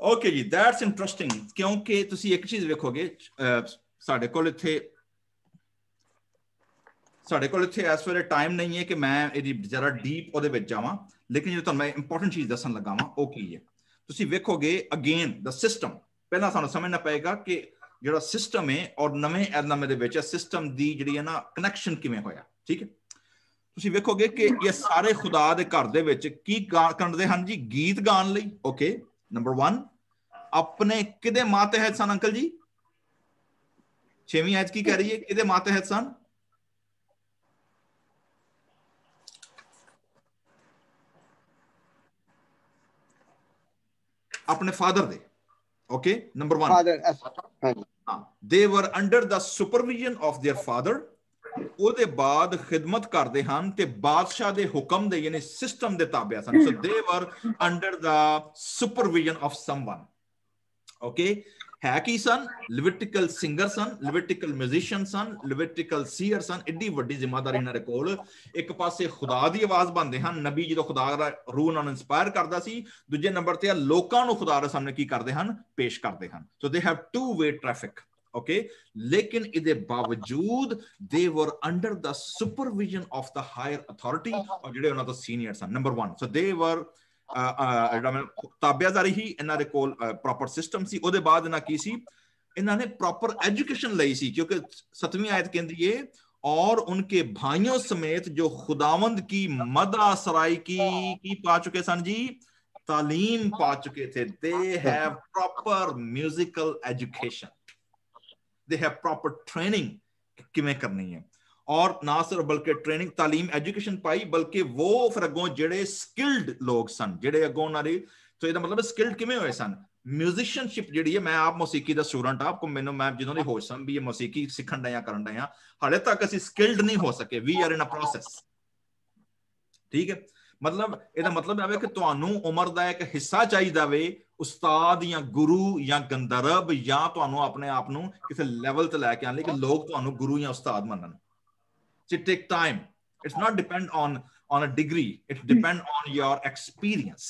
ਓਕੇ ਜੀ, ਦੈਟਸ ਇੰਟਰਸਟਿੰਗ, ਕਿਉਂਕਿ ਤੁਸੀਂ ਇੱਕ ਚੀਜ਼ ਵੇਖੋਗੇ, ਸਾਡੇ ਕੋਲ ਇੱਥੇ ਇਸ ਵੇਲੇ ਟਾਈਮ ਨਹੀਂ ਹੈ ਕਿ ਮੈਂ ਇਹਦੀ ਜ਼ਰਾ ਡੀਪ ਉਹਦੇ ਵਿੱਚ ਜਾਵਾਂ, ਲੇਕਿਨ ਜੇ ਤੁਹਾਨੂੰ ਮੈਂ ਇੰਪੋਰਟੈਂਟ ਚੀਜ਼ ਦੱਸਣ ਲੱਗਾ ਵਾਂ ਉਹ ਕੀ ਹੈ। ਤੁਸੀਂ ਵੇਖੋਗੇ ਅਗੇਨ ਦਾ ਸਿਸਟਮ, ਪਹਿਲਾਂ ਸਾਨੂੰ ਸਮਝਣਾ ਪਏਗਾ ਕਿ ਜਿਹੜਾ ਸਿਸਟਮ ਹੈ ਔਰ ਨਵੇਂ ਐਦਨਾਮੇ ਦੇ ਵਿੱਚ ਸਿਸਟਮ ਦੀ ਜਿਹੜੀ ਹੈ ਨਾ ਕਨੈਕਸ਼ਨ ਕਿਵੇਂ ਹੋਇਆ। ਠੀਕ ਹੈ, ਤੁਸੀਂ ਵੇਖੋਗੇ ਕਿ ਇਹ ਸਾਰੇ ਖੁਦਾ ਦੇ ਘਰ ਦੇ ਵਿੱਚ ਕੀ ਕਰਦੇ ਹਨ ਜੀ, ਗੀਤ ਗਾਉਣ ਲਈ। ਓਕੇ, ਨੰਬਰ 1 ਆਪਣੇ ਕਿਹਦੇ ਮਾਤਹਿਤ ਸਨ ਅੰਕਲ ਜੀ? 6ਵੀਂ ਆਇਤ ਕੀ ਕਹਿ ਰਹੀ ਹੈ, ਕਿਹਦੇ ਮਾਤਹਿਤ ਸਨ? ਆਪਣੇ ਫਾਦਰ ਦੇ। Okay, number 1 they were under the supervision of their father। ਉਹਦੇ ਬਾਅਦ ਖਿਦਮਤ ਕਰਦੇ ਹਨ ਤੇ ਬਾਦਸ਼ਾਹ ਦੇ ਹੁਕਮ ਦੇ ਯਾਨੀ ਸਿਸਟਮ ਦੇ ਤਾਬਿਆ ਸਨ। so they were under the supervision of someone। Okay, ਹੈ ਕੀ ਸਨ? ਲਿਵਿਟਿਕਲ ਸਿੰਗਰ ਸਨ, ਲਿਵਿਟਿਕਲ ਮਿਊਜ਼ੀਸ਼ੀਅਨ ਸਨ, ਲਿਵਿਟਿਕਲ ਸੀਅਰ ਸਨ। ਏਡੀ ਵੱਡੀ ਜ਼ਿੰਮੇਵਾਰੀ ਇਹਨਾਂ ਦੇ ਕੋਲ। ਇੱਕ ਪਾਸੇ ਖੁਦਾ ਦੀ ਆਵਾਜ਼ ਬਣਦੇ ਹਨ, ਨਬੀ ਜਦੋਂ ਖੁਦਾ ਦਾ ਰੂਹ ਉਹਨਾਂ ਨੂੰ ਇੰਸਪਾਇਰ ਕਰਦਾ ਸੀ। ਦੂਜੇ ਨੰਬਰ ਤੇ ਲੋਕਾਂ ਨੂੰ ਖੁਦਾ ਦੇ ਸਾਹਮਣੇ ਕੀ ਕਰਦੇ ਹਨ? ਪੇਸ਼ ਕਰਦੇ ਹਨ। so they have two-way traffic। Okay, ਲੇਕਿਨ ਇਹਦੇ ਬਾਵਜੂਦ they were under the supervision of the higher authority, ਔਰ ਜਿਹੜੇ ਉਹਨਾਂ ਤੋਂ ਸੀਨੀਅਰ ਸਨ। ਨੰਬਰ 1 so they were ਤਾਬਿਆਦਾਰੀ ਹੀ ਇਹਨਾਂ ਦੇ ਕੋਲ ਪ੍ਰੋਪਰ ਸਿਸਟਮ ਸੀ। ਉਹਦੇ ਬਾਅਦ ਇਹਨਾਂ ਕੀ ਸੀ? ਇਹਨਾਂ ਨੇ ਪ੍ਰੋਪਰ ਐਜੂਕੇਸ਼ਨ ਲਈ ਸੀ, ਕਿਉਂਕਿ 7ਵੀਂ ਆਇਤ ਕਹਿੰਦੀ ਹੈ और उनके भाइयों समेत जो खुदावंद की मदा सराई की पा चुके सन जी, तालीम पा चुके थे। They have proper musical education, they have proper training किवें करनी है। और ना सिर्फ बल्कि ट्रेनिंग तालीम एजुकेशन पाई, बल्कि वो फिर अगों जेड़े स्किल्ड लोग सन, जेड़े अगों नारी, तो ਇਹਦਾ मतलब स्किल्ड किवें होए सन। म्यूजिशियनशिप ਜਿਹੜੀ ਹੈ, मैं आप मौसीकी ਦਾ स्टूडेंट ਆ, आपको मैंने मैं ਜਦੋਂ ਦੀ ਹੋਸ਼ ਸੰ ਵੀ ਇਹ ਮੌਸੀਕੀ ਸਿੱਖਣ ਦਾ ਜਾਂ ਕਰਨ ਦਾ ਆ, ਹਾਲੇ ਤੱਕ ਅਸੀਂ ਸਕਿਲਡ ਨਹੀਂ ਹੋ ਸਕੇ। ਵੀ ਆਰ ਇਨ ਅ ਪ੍ਰੋਸੈਸ, ਠੀਕ ਹੈ। मतलब ਇਹਦਾ मतलब ਆਵੇ ਕਿ ਤੁਹਾਨੂੰ ਉਮਰ ਦਾ ਇੱਕ ਹਿੱਸਾ ਚਾਹੀਦਾ ਵੇ, ਉਸਤਾਦ ਜਾਂ ਗੁਰੂ ਜਾਂ ਗੰਧਰਵ, ਜਾਂ ਤੁਹਾਨੂੰ ਆਪਣੇ ਆਪ ਨੂੰ ਕਿਸੇ ਲੈਵਲ ਤੇ ਲੈ ਕੇ ਆਉਣ ਲਈ ਕਿ ਲੋਕ ਤੁਹਾਨੂੰ ਗੁਰੂ ਜਾਂ ਉਸਤਾਦ ਮੰਨਣ। It take time. It's not depend on a degree. It depend on your experience.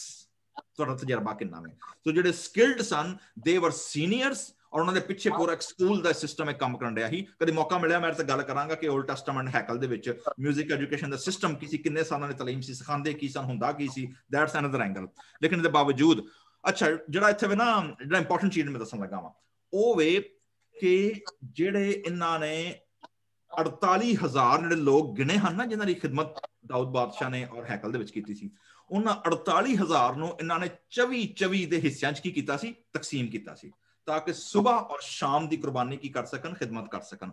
ਤੁਹਾਡਾ ਤਜਰਬਾ ਕਿੰਨਾ ਹੈ। ਸੋ ਜਿਹੜੇ ਸਕਿਲਡ ਸਨ, they were seniors, ਔਰ ਉਹਨਾਂ ਦੇ ਪਿੱਛੇ ਪੂਰਾ ਇੱਕ ਸਕੂਲ ਦਾ ਸਿਸਟਮ ਇੱਕ ਕੰਮ ਕਰਨ ਰਿਹਾ ਸੀ। ਕਦੇ ਮੌਕਾ ਮਿਲਿਆ ਮੈਂ ਤਾਂ ਗੱਲ ਕਰਾਂਗਾ ਕਿ ਓਲਡ ਟੈਸਟਾਮੈਂਟ ਹੈਕਲ ਦੇ ਵਿੱਚ ਮਿਊਜ਼ਿਕ ਐਜੂਕੇਸ਼ਨ ਦਾ ਸਿਸਟਮ ਕੀ ਸੀ, ਕਿੰਨੇ ਸਾਲਾਂ ਦੀ ਤਾਲੀਮ ਸੀ, ਸਿਖਾਉਂਦੇ ਕੀ ਸਨ, ਹੁੰਦਾ ਕੀ ਸੀ, ਦੈਟਸ ਅਨਦਰ ਐਂਗਲ। ਲੇਕਿਨ ਇਹਦੇ ਬਾਵਜੂਦ ਅੱਛਾ ਜਿਹੜਾ ਇੱਥੇ ਵੇ ਨਾ, ਜਿਹੜਾ ਇੰਪੋਰਟੈਂਟ ਚੀਜ਼ ਮੈਂ ਦੱਸਣ ਲੱਗਾ ਵਾਂ ਉਹ ਵੇ ਕਿ ਜਿਹੜੇ ਇਹਨਾਂ ਨੇ 48,000 ਜਿਹੜੇ ਲੋਕ ਗਿਣੇ ਹਨ ਨਾ, ਜਿਨ੍ਹਾਂ ਦੀ ਖਿਦਮਤ ਦਾਊਦ ਬਾਦਸ਼ਾਹ ਨੇ ਔਰ ਹੈਕਲ ਦੇ ਵਿੱਚ ਕੀਤੀ ਸੀ, ਉਹਨਾਂ 48,000 ਨੂੰ ਇਹਨਾਂ ਨੇ 24 ਦੇ ਹਿੱਸਿਆਂ 'ਚ ਕੀ ਕੀਤਾ ਸੀ, ਤਕਸੀਮ ਕੀਤਾ ਸੀ, ਤਾਂ ਕਿ ਸਵੇਰ ਔਰ ਸ਼ਾਮ ਦੀ ਕੁਰਬਾਨੀ ਕੀ ਕਰ ਸਕਣ, ਖਿਦਮਤ ਕਰ ਸਕਣ।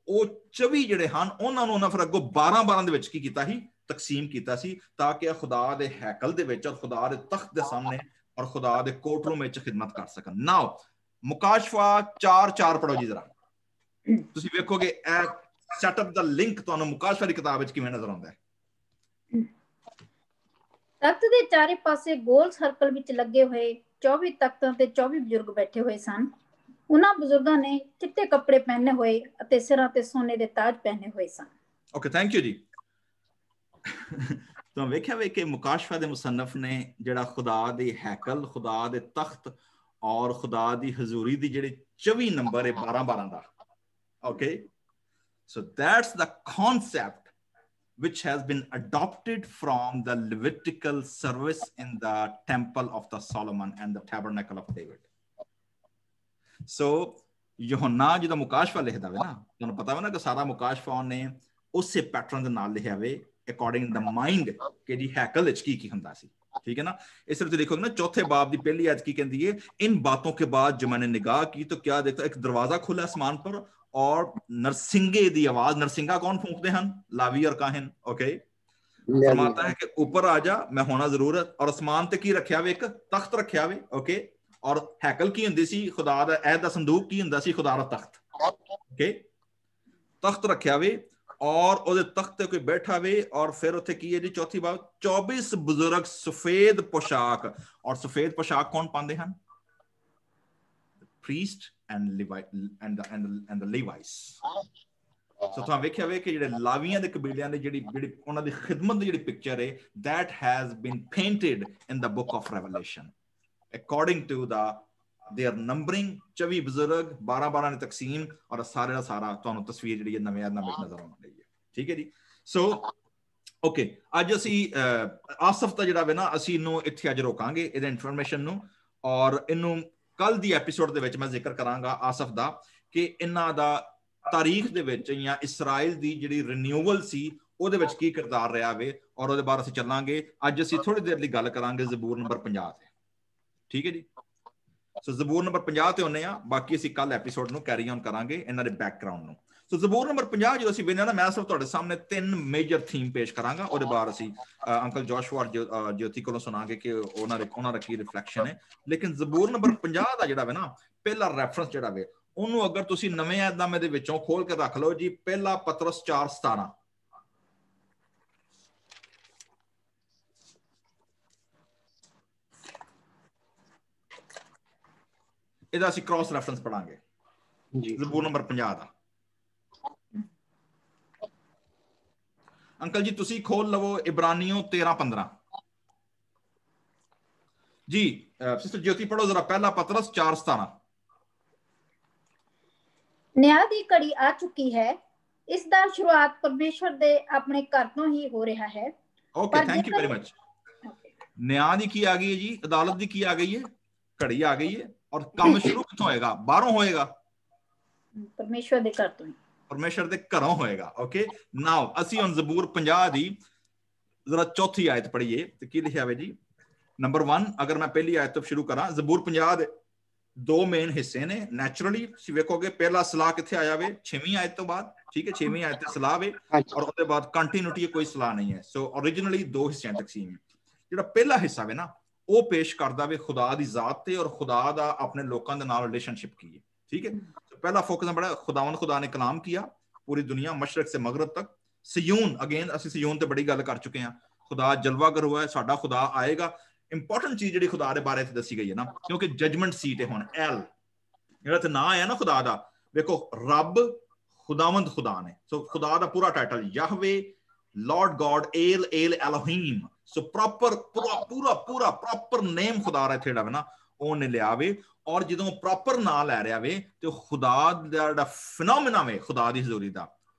ਉਹ 24 ਜਿਹੜੇ ਹਨ ਉਹਨਾਂ ਨੂੰ ਉਹਨਾਂ ਫਿਰ ਅੱਗੋਂ 12 ਦੇ ਵਿੱਚ ਕੀ ਕੀਤਾ ਸੀ, ਤਕਸੀਮ ਕੀਤਾ ਸੀ, ਤਾਂ ਕਿ ਖੁਦਾ ਦੇ ਹੈਕਲ ਦੇ ਵਿੱਚ ਔਰ ਖੁਦਾ ਦੇ ਤਖਤ ਦੇ ਸਾਹਮਣੇ ਔਰ ਖੁਦਾ ਦੇ ਕੋਰਟ ਰੂਮ ਵਿੱਚ ਖਿਦਮਤ ਕਰ ਸਕਣ। ਨਾਓ ਮੁਕਾਸ਼ਫਾ 4:4 ਪੜੋ ਜੀ ਜ਼ਰਾ, ਤੁਸੀਂ ਵੇਖੋਗੇ ਇਹ ਸੈਟਅਪ ਦਾ ਲਿੰਕ ਤੁਹਾਨੂੰ ਮੁਕਾਸ਼ਫਾ ਦੀ ਕਿਤਾਬ ਵਿੱਚ ਕਿਵੇਂ ਨਜ਼ਰ ਆਉਂਦਾ ਹੈ। ਤਖਤ ਦੇ ਚਾਰੇ ਪਾਸੇ ਗੋਲ ਸਰਕਲ ਵਿੱਚ ਲੱਗੇ ਹੋਏ 24 ਤਖਤਾਂ ਤੇ 24 ਬਜ਼ੁਰਗ ਬੈਠੇ ਹੋਏ ਸਨ। ਉਹਨਾਂ ਬਜ਼ੁਰਗਾਂ ਨੇ ਚਿੱਟੇ ਕੱਪੜੇ ਪਹਿਨੇ ਹੋਏ ਅਤੇ ਸਿਰਾਂ ਤੇ ਸੋਨੇ ਦੇ ਤਾਜ ਪਹਿਨੇ ਹੋਏ ਸਨ। ਓਕੇ, ਥੈਂਕ ਯੂ ਜੀ। ਤਾਂ ਵੇਖਿਆ ਵੇ ਕਿ ਮੁਕਾਸ਼ਫਾ ਦੇ ਮੁਸੰਨਫ ਨੇ ਜਿਹੜਾ ਖੁਦਾ ਦੇ ਹੈਕਲ, ਖੁਦਾ ਦੇ ਤਖਤ ਔਰ ਖੁਦਾ ਦੀ ਹਜ਼ੂਰੀ ਦੀ ਜਿਹੜੇ 24 ਨੰਬਰ ਹੈ 12 ਦਾ। Okay, so that's the concept which has been adopted from the Levitical service in the temple of the Solomon and the tabernacle of David. So ਯੋਹੰਨਾ ਜਿਹਦਾ ਮੁਕਾਸ਼ਫਾ ਲਿਖਦਾ ਵੇ ਨਾ, ਤੁਹਾਨੂੰ ਪਤਾ ਵੇ ਨਾ ਕਿ ਸਾਰਾ ਮੁਕਾਸ਼ਫਾ ਉਹਨੇ ਉਸੇ ਪੈਟਰਨ ਦੇ ਨਾਲ ਲਿਖਿਆ ਵੇ ਅਕੋਰਡਿੰਗ ਦ ਮਾਈਂਡ ਕਿ ਜੀ ਹੈਕਲ ਵਿੱਚ ਕੀ ਹੁੰਦਾ ਸੀ, ठीक है ना। इस तरह से देखोगे ना चौथे बाब की पहली आयत की कहती है, इन बातों के बाद जो मैंने निगाह की तो क्या देखता, एक दरवाजा खुला आसमान पर और नरसिंगे दी आवाज। नरसिंगा कौन फूंकते हैं? लावी और काहिन। ओके, फरमाता है कि ऊपर आ जा, मैं होना जरूरत। और आसमान ते की रखिया वे, एक तख्त रखिया वे। ओके, और हैकल की हुंदी सी खुदा दा ऐहद दा संदूक, की हुंदा सी खुदा दा तख्त। ओके, तख्त रखिया वे और ਉਹਦੇ ਤਖਤ ਤੇ ਕੋਈ ਬੈਠਾ ਵੇ। ਔਰ ਫਿਰ ਉੱਥੇ ਕੀ ਹੈ ਜੀ, ਚੌਥੀ ਬਾਤ, 24 ਬਜ਼ੁਰਗ ਸਫੇਦ ਪੋਸ਼ਾਕ। ਔਰ ਸਫੇਦ ਪੋਸ਼ਾਕ ਕੌਣ ਪਾਉਂਦੇ ਹਨ? Priest and the Levites। ਸੋ ਤੁਸੀਂ ਵੇਖਿਆ ਵੇ ਕਿ ਜਿਹੜੇ ਲਾਵੀਆਂ ਦੇ ਕਬੀਲਿਆਂ ਦੇ ਜਿਹੜੀ ਉਹਨਾਂ ਦੀ ਖਿਦਮਤ ਦੀ ਜਿਹੜੀ ਪਿਕਚਰ ਹੈ, that has been painted in the book of Revelation according to their numbering। 24 ਬਜ਼ੁਰਗ 12 ਨੇ ਤਕਸੀਮ, ਔਰ ਸਾਰੇ ਦਾ ਸਾਰਾ ਤੁਹਾਨੂੰ ਤਸਵੀਰ ਜਿਹੜੀ ਹੈ ਨਵੇਂ ਨਜ਼ਰ ਆਉਣ ਲਈ ਹੈ। ਠੀਕ ਹੈ ਜੀ। ਸੋ ਓਕੇ, ਅੱਜ ਅਸੀਂ ਆਸਫ ਦਾ ਜਿਹੜਾ ਵੇ ਨਾ, ਅਸੀਂ ਇਹਨੂੰ ਇੱਥੇ ਅੱਜ ਰੋਕਾਂਗੇ ਇਹਦੇ ਇਨਫੋਰਮੇਸ਼ਨ ਨੂੰ, ਔਰ ਇਹਨੂੰ ਕੱਲ ਦੀ ਐਪੀਸੋਡ ਦੇ ਵਿੱਚ ਮੈਂ ਜ਼ਿਕਰ ਕਰਾਂਗਾ ਆਸਫ ਦਾ, ਕਿ ਇਹਨਾਂ ਦਾ ਤਾਰੀਖ ਦੇ ਵਿੱਚ ਜਾਂ ਇਸਰਾਇਲ ਦੀ ਜਿਹੜੀ ਰਿਨਿਊਵਲ ਸੀ ਉਹਦੇ ਵਿੱਚ ਕੀ ਕਿਰਦਾਰ ਰਿਹਾ ਵੇ, ਔਰ ਉਹਦੇ ਬਾਰੇ ਅਸੀਂ ਚੱਲਾਂਗੇ। ਅੱਜ ਅਸੀਂ ਥੋੜੀ ਦੇਰ ਲਈ ਗੱਲ ਕਰਾਂਗੇ ਜ਼ਬੂਰ ਨੰਬਰ 50 ਤੇ। ਠੀਕ ਹੈ ਜੀ। ਸੋ ਜ਼ਬੂਰ ਨੰਬਰ 50 ਤੇ ਹੁੰਨੇ ਆ, ਬਾਕੀ ਅਸੀਂ ਕੱਲ ਐਪੀਸੋਡ ਨੂੰ ਕੈਰੀ ਔਨ ਕਰਾਂਗੇ ਇਹਨਾਂ ਦੇ ਬੈਕਗ੍ਰਾਉਂਡ ਨੂੰ। ਸੋ ਜ਼ਬੂਰ ਨੰਬਰ 50 ਜਦੋਂ ਅਸੀਂ ਵੇਖਦੇ ਨਾ, ਮੈਂ ਸਿਰਫ ਤੁਹਾਡੇ ਸਾਹਮਣੇ 3 ਮੇਜਰ ਥੀਮ ਪੇਸ਼ ਕਰਾਂਗਾ। ਉਹਦੇ ਬਾਅਦ ਅਸੀਂ ਅੰਕਲ ਜੋਸ਼ੂਆ ਜੋਤੀ ਕੋਲੋਂ ਸੁਣਾਂਗੇ ਕਿ ਉਹਨਾਂ ਦਾ ਕੀ ਰਿਫਲੈਕਸ਼ਨ ਹੈ। ਲੇਕਿਨ ਜ਼ਬੂਰ ਨੰਬਰ 50 ਦਾ ਜਿਹੜਾ ਵੇ ਨਾ, ਪਹਿਲਾ ਰੈਫਰੈਂਸ ਜਿਹੜਾ ਵੇ, ਉਹਨੂੰ ਅਗਰ ਤੁਸੀਂ ਨਵੇਂ ਏਦਾਮੇ ਦੇ ਵਿੱਚੋਂ ਖੋਲ ਕੇ ਰੱਖ ਲਓ ਜੀ, ਪਹਿਲਾ ਪਤਰਸ 4:17। ਇਹਦਾ ਅਸੀਂ ਕ੍ਰਾਸ ਰੈਫਰੈਂਸ ਪੜਾਂਗੇ ਜੀ, ਜ਼ਬੂਰ ਨੰਬਰ 50 ਦਾ। ਅੰਕਲ ਜੀ ਤੁਸੀਂ ਖੋਲ ਲਵੋ ਇਬਰਾਨੀਓ 13:15 ਜੀ। ਸਿਸਟਰ ਜੋਤੀ ਪੜੋ ਜ਼ਰਾ ਪਹਿਲਾ ਪਤਰਸ 4:17। ਨਿਆਂ ਦੀ ਘੜੀ ਆ ਚੁੱਕੀ ਹੈ, ਇਸ ਦਾ ਸ਼ੁਰੂਆਤ ਪਰਮੇਸ਼ਵਰ ਦੇ ਆਪਣੇ ਘਰ ਤੋਂ ਹੀ ਹੋ ਰਿਹਾ ਹੈ। Okay, thank you very much. ਨਿਆਂ ਦੀ ਕੀ ਆ ਗਈ ਹੈ ਜੀ? ਅਦਾਲਤ ਦੀ ਕੀ ਆ ਗਈ ਹੈ? ਘੜੀ ਆ ਗਈ ਹੈ। ਔਰ ਕੰਮ ਸ਼ੁਰੂ ਕਿੱਥੋਂ ਹੋਏਗਾ? ਬਾਹਰੋਂ ਹੋਏਗਾ, ਪਰਮੇਸ਼ਵਰ ਦੇ ਘਰ ਤੋਂ ਹੀ। परमेश्वर दे घरों होएगा। ओके नाउ असी हुण ज़बूर 50 दी जरा चौथी आयत पढ़िए ते की लिखिया है जी। नंबर 1 अगर मैं पहली आयत तो शुरू करा, ज़बूर 50 दे दो मेन हिस्से ने। नैचुरली तुसीं वेखोगे पहला सलाह कित्थे आया वे 6वीं आयत तो बाद, ठीक है 6वीं आयत ते सलाह वे और उसके बाद कंटिन्यूटी कोई सलाह नहीं है। सो ओरिजिनली दो हिस्सियां तकसीम है। जिहड़ा पहला हिस्सा वे ना ਉਹ पेश करदा वे खुदा दी जात ते और खुदा दा अपने लोकां दे नाल रिलेशनशिप की है, ठीक है। तो पहला फोकस बड़ा खुदा ने कलाम किया पूरी दुनिया मशरक से मगरब तक। सियून अगेन असि सियून ते बड़ी गल कर चुके हैं, खुदा जलवागर हुआ है, साडा खुदा आएगा। इंपॉर्टेंट चीज जिहड़ी खुदा दे बारे च दसी गई है ना, क्योंकि जजमेंट सीट है हुण एल जिहड़ा ते नाम है ना खुदा दा, देखो रब खुदावंद खुदा ने। सो खुदा दा पूरा title Yahweh Lord God L L Elohim. So proper पूरा पूरा पूरा प्रॉपर नेम खुदा दा इत्थे ना ਉਹਨੇ ਲਿਆ ਵੇ। ਔਰ ਜਦੋਂ ਪ੍ਰੋਪਰ ਨਾਂ ਲੈ ਰਿਹਾ ਵੇ ਤੇ ਖੁਦਾ ਦਾ ਜਿਹੜਾ ਫਿਨੋਮੇਨਾ ਵੇ ਖੁਦਾ ਦੀ ਹਜ਼ੂਰੀ ਦਾ,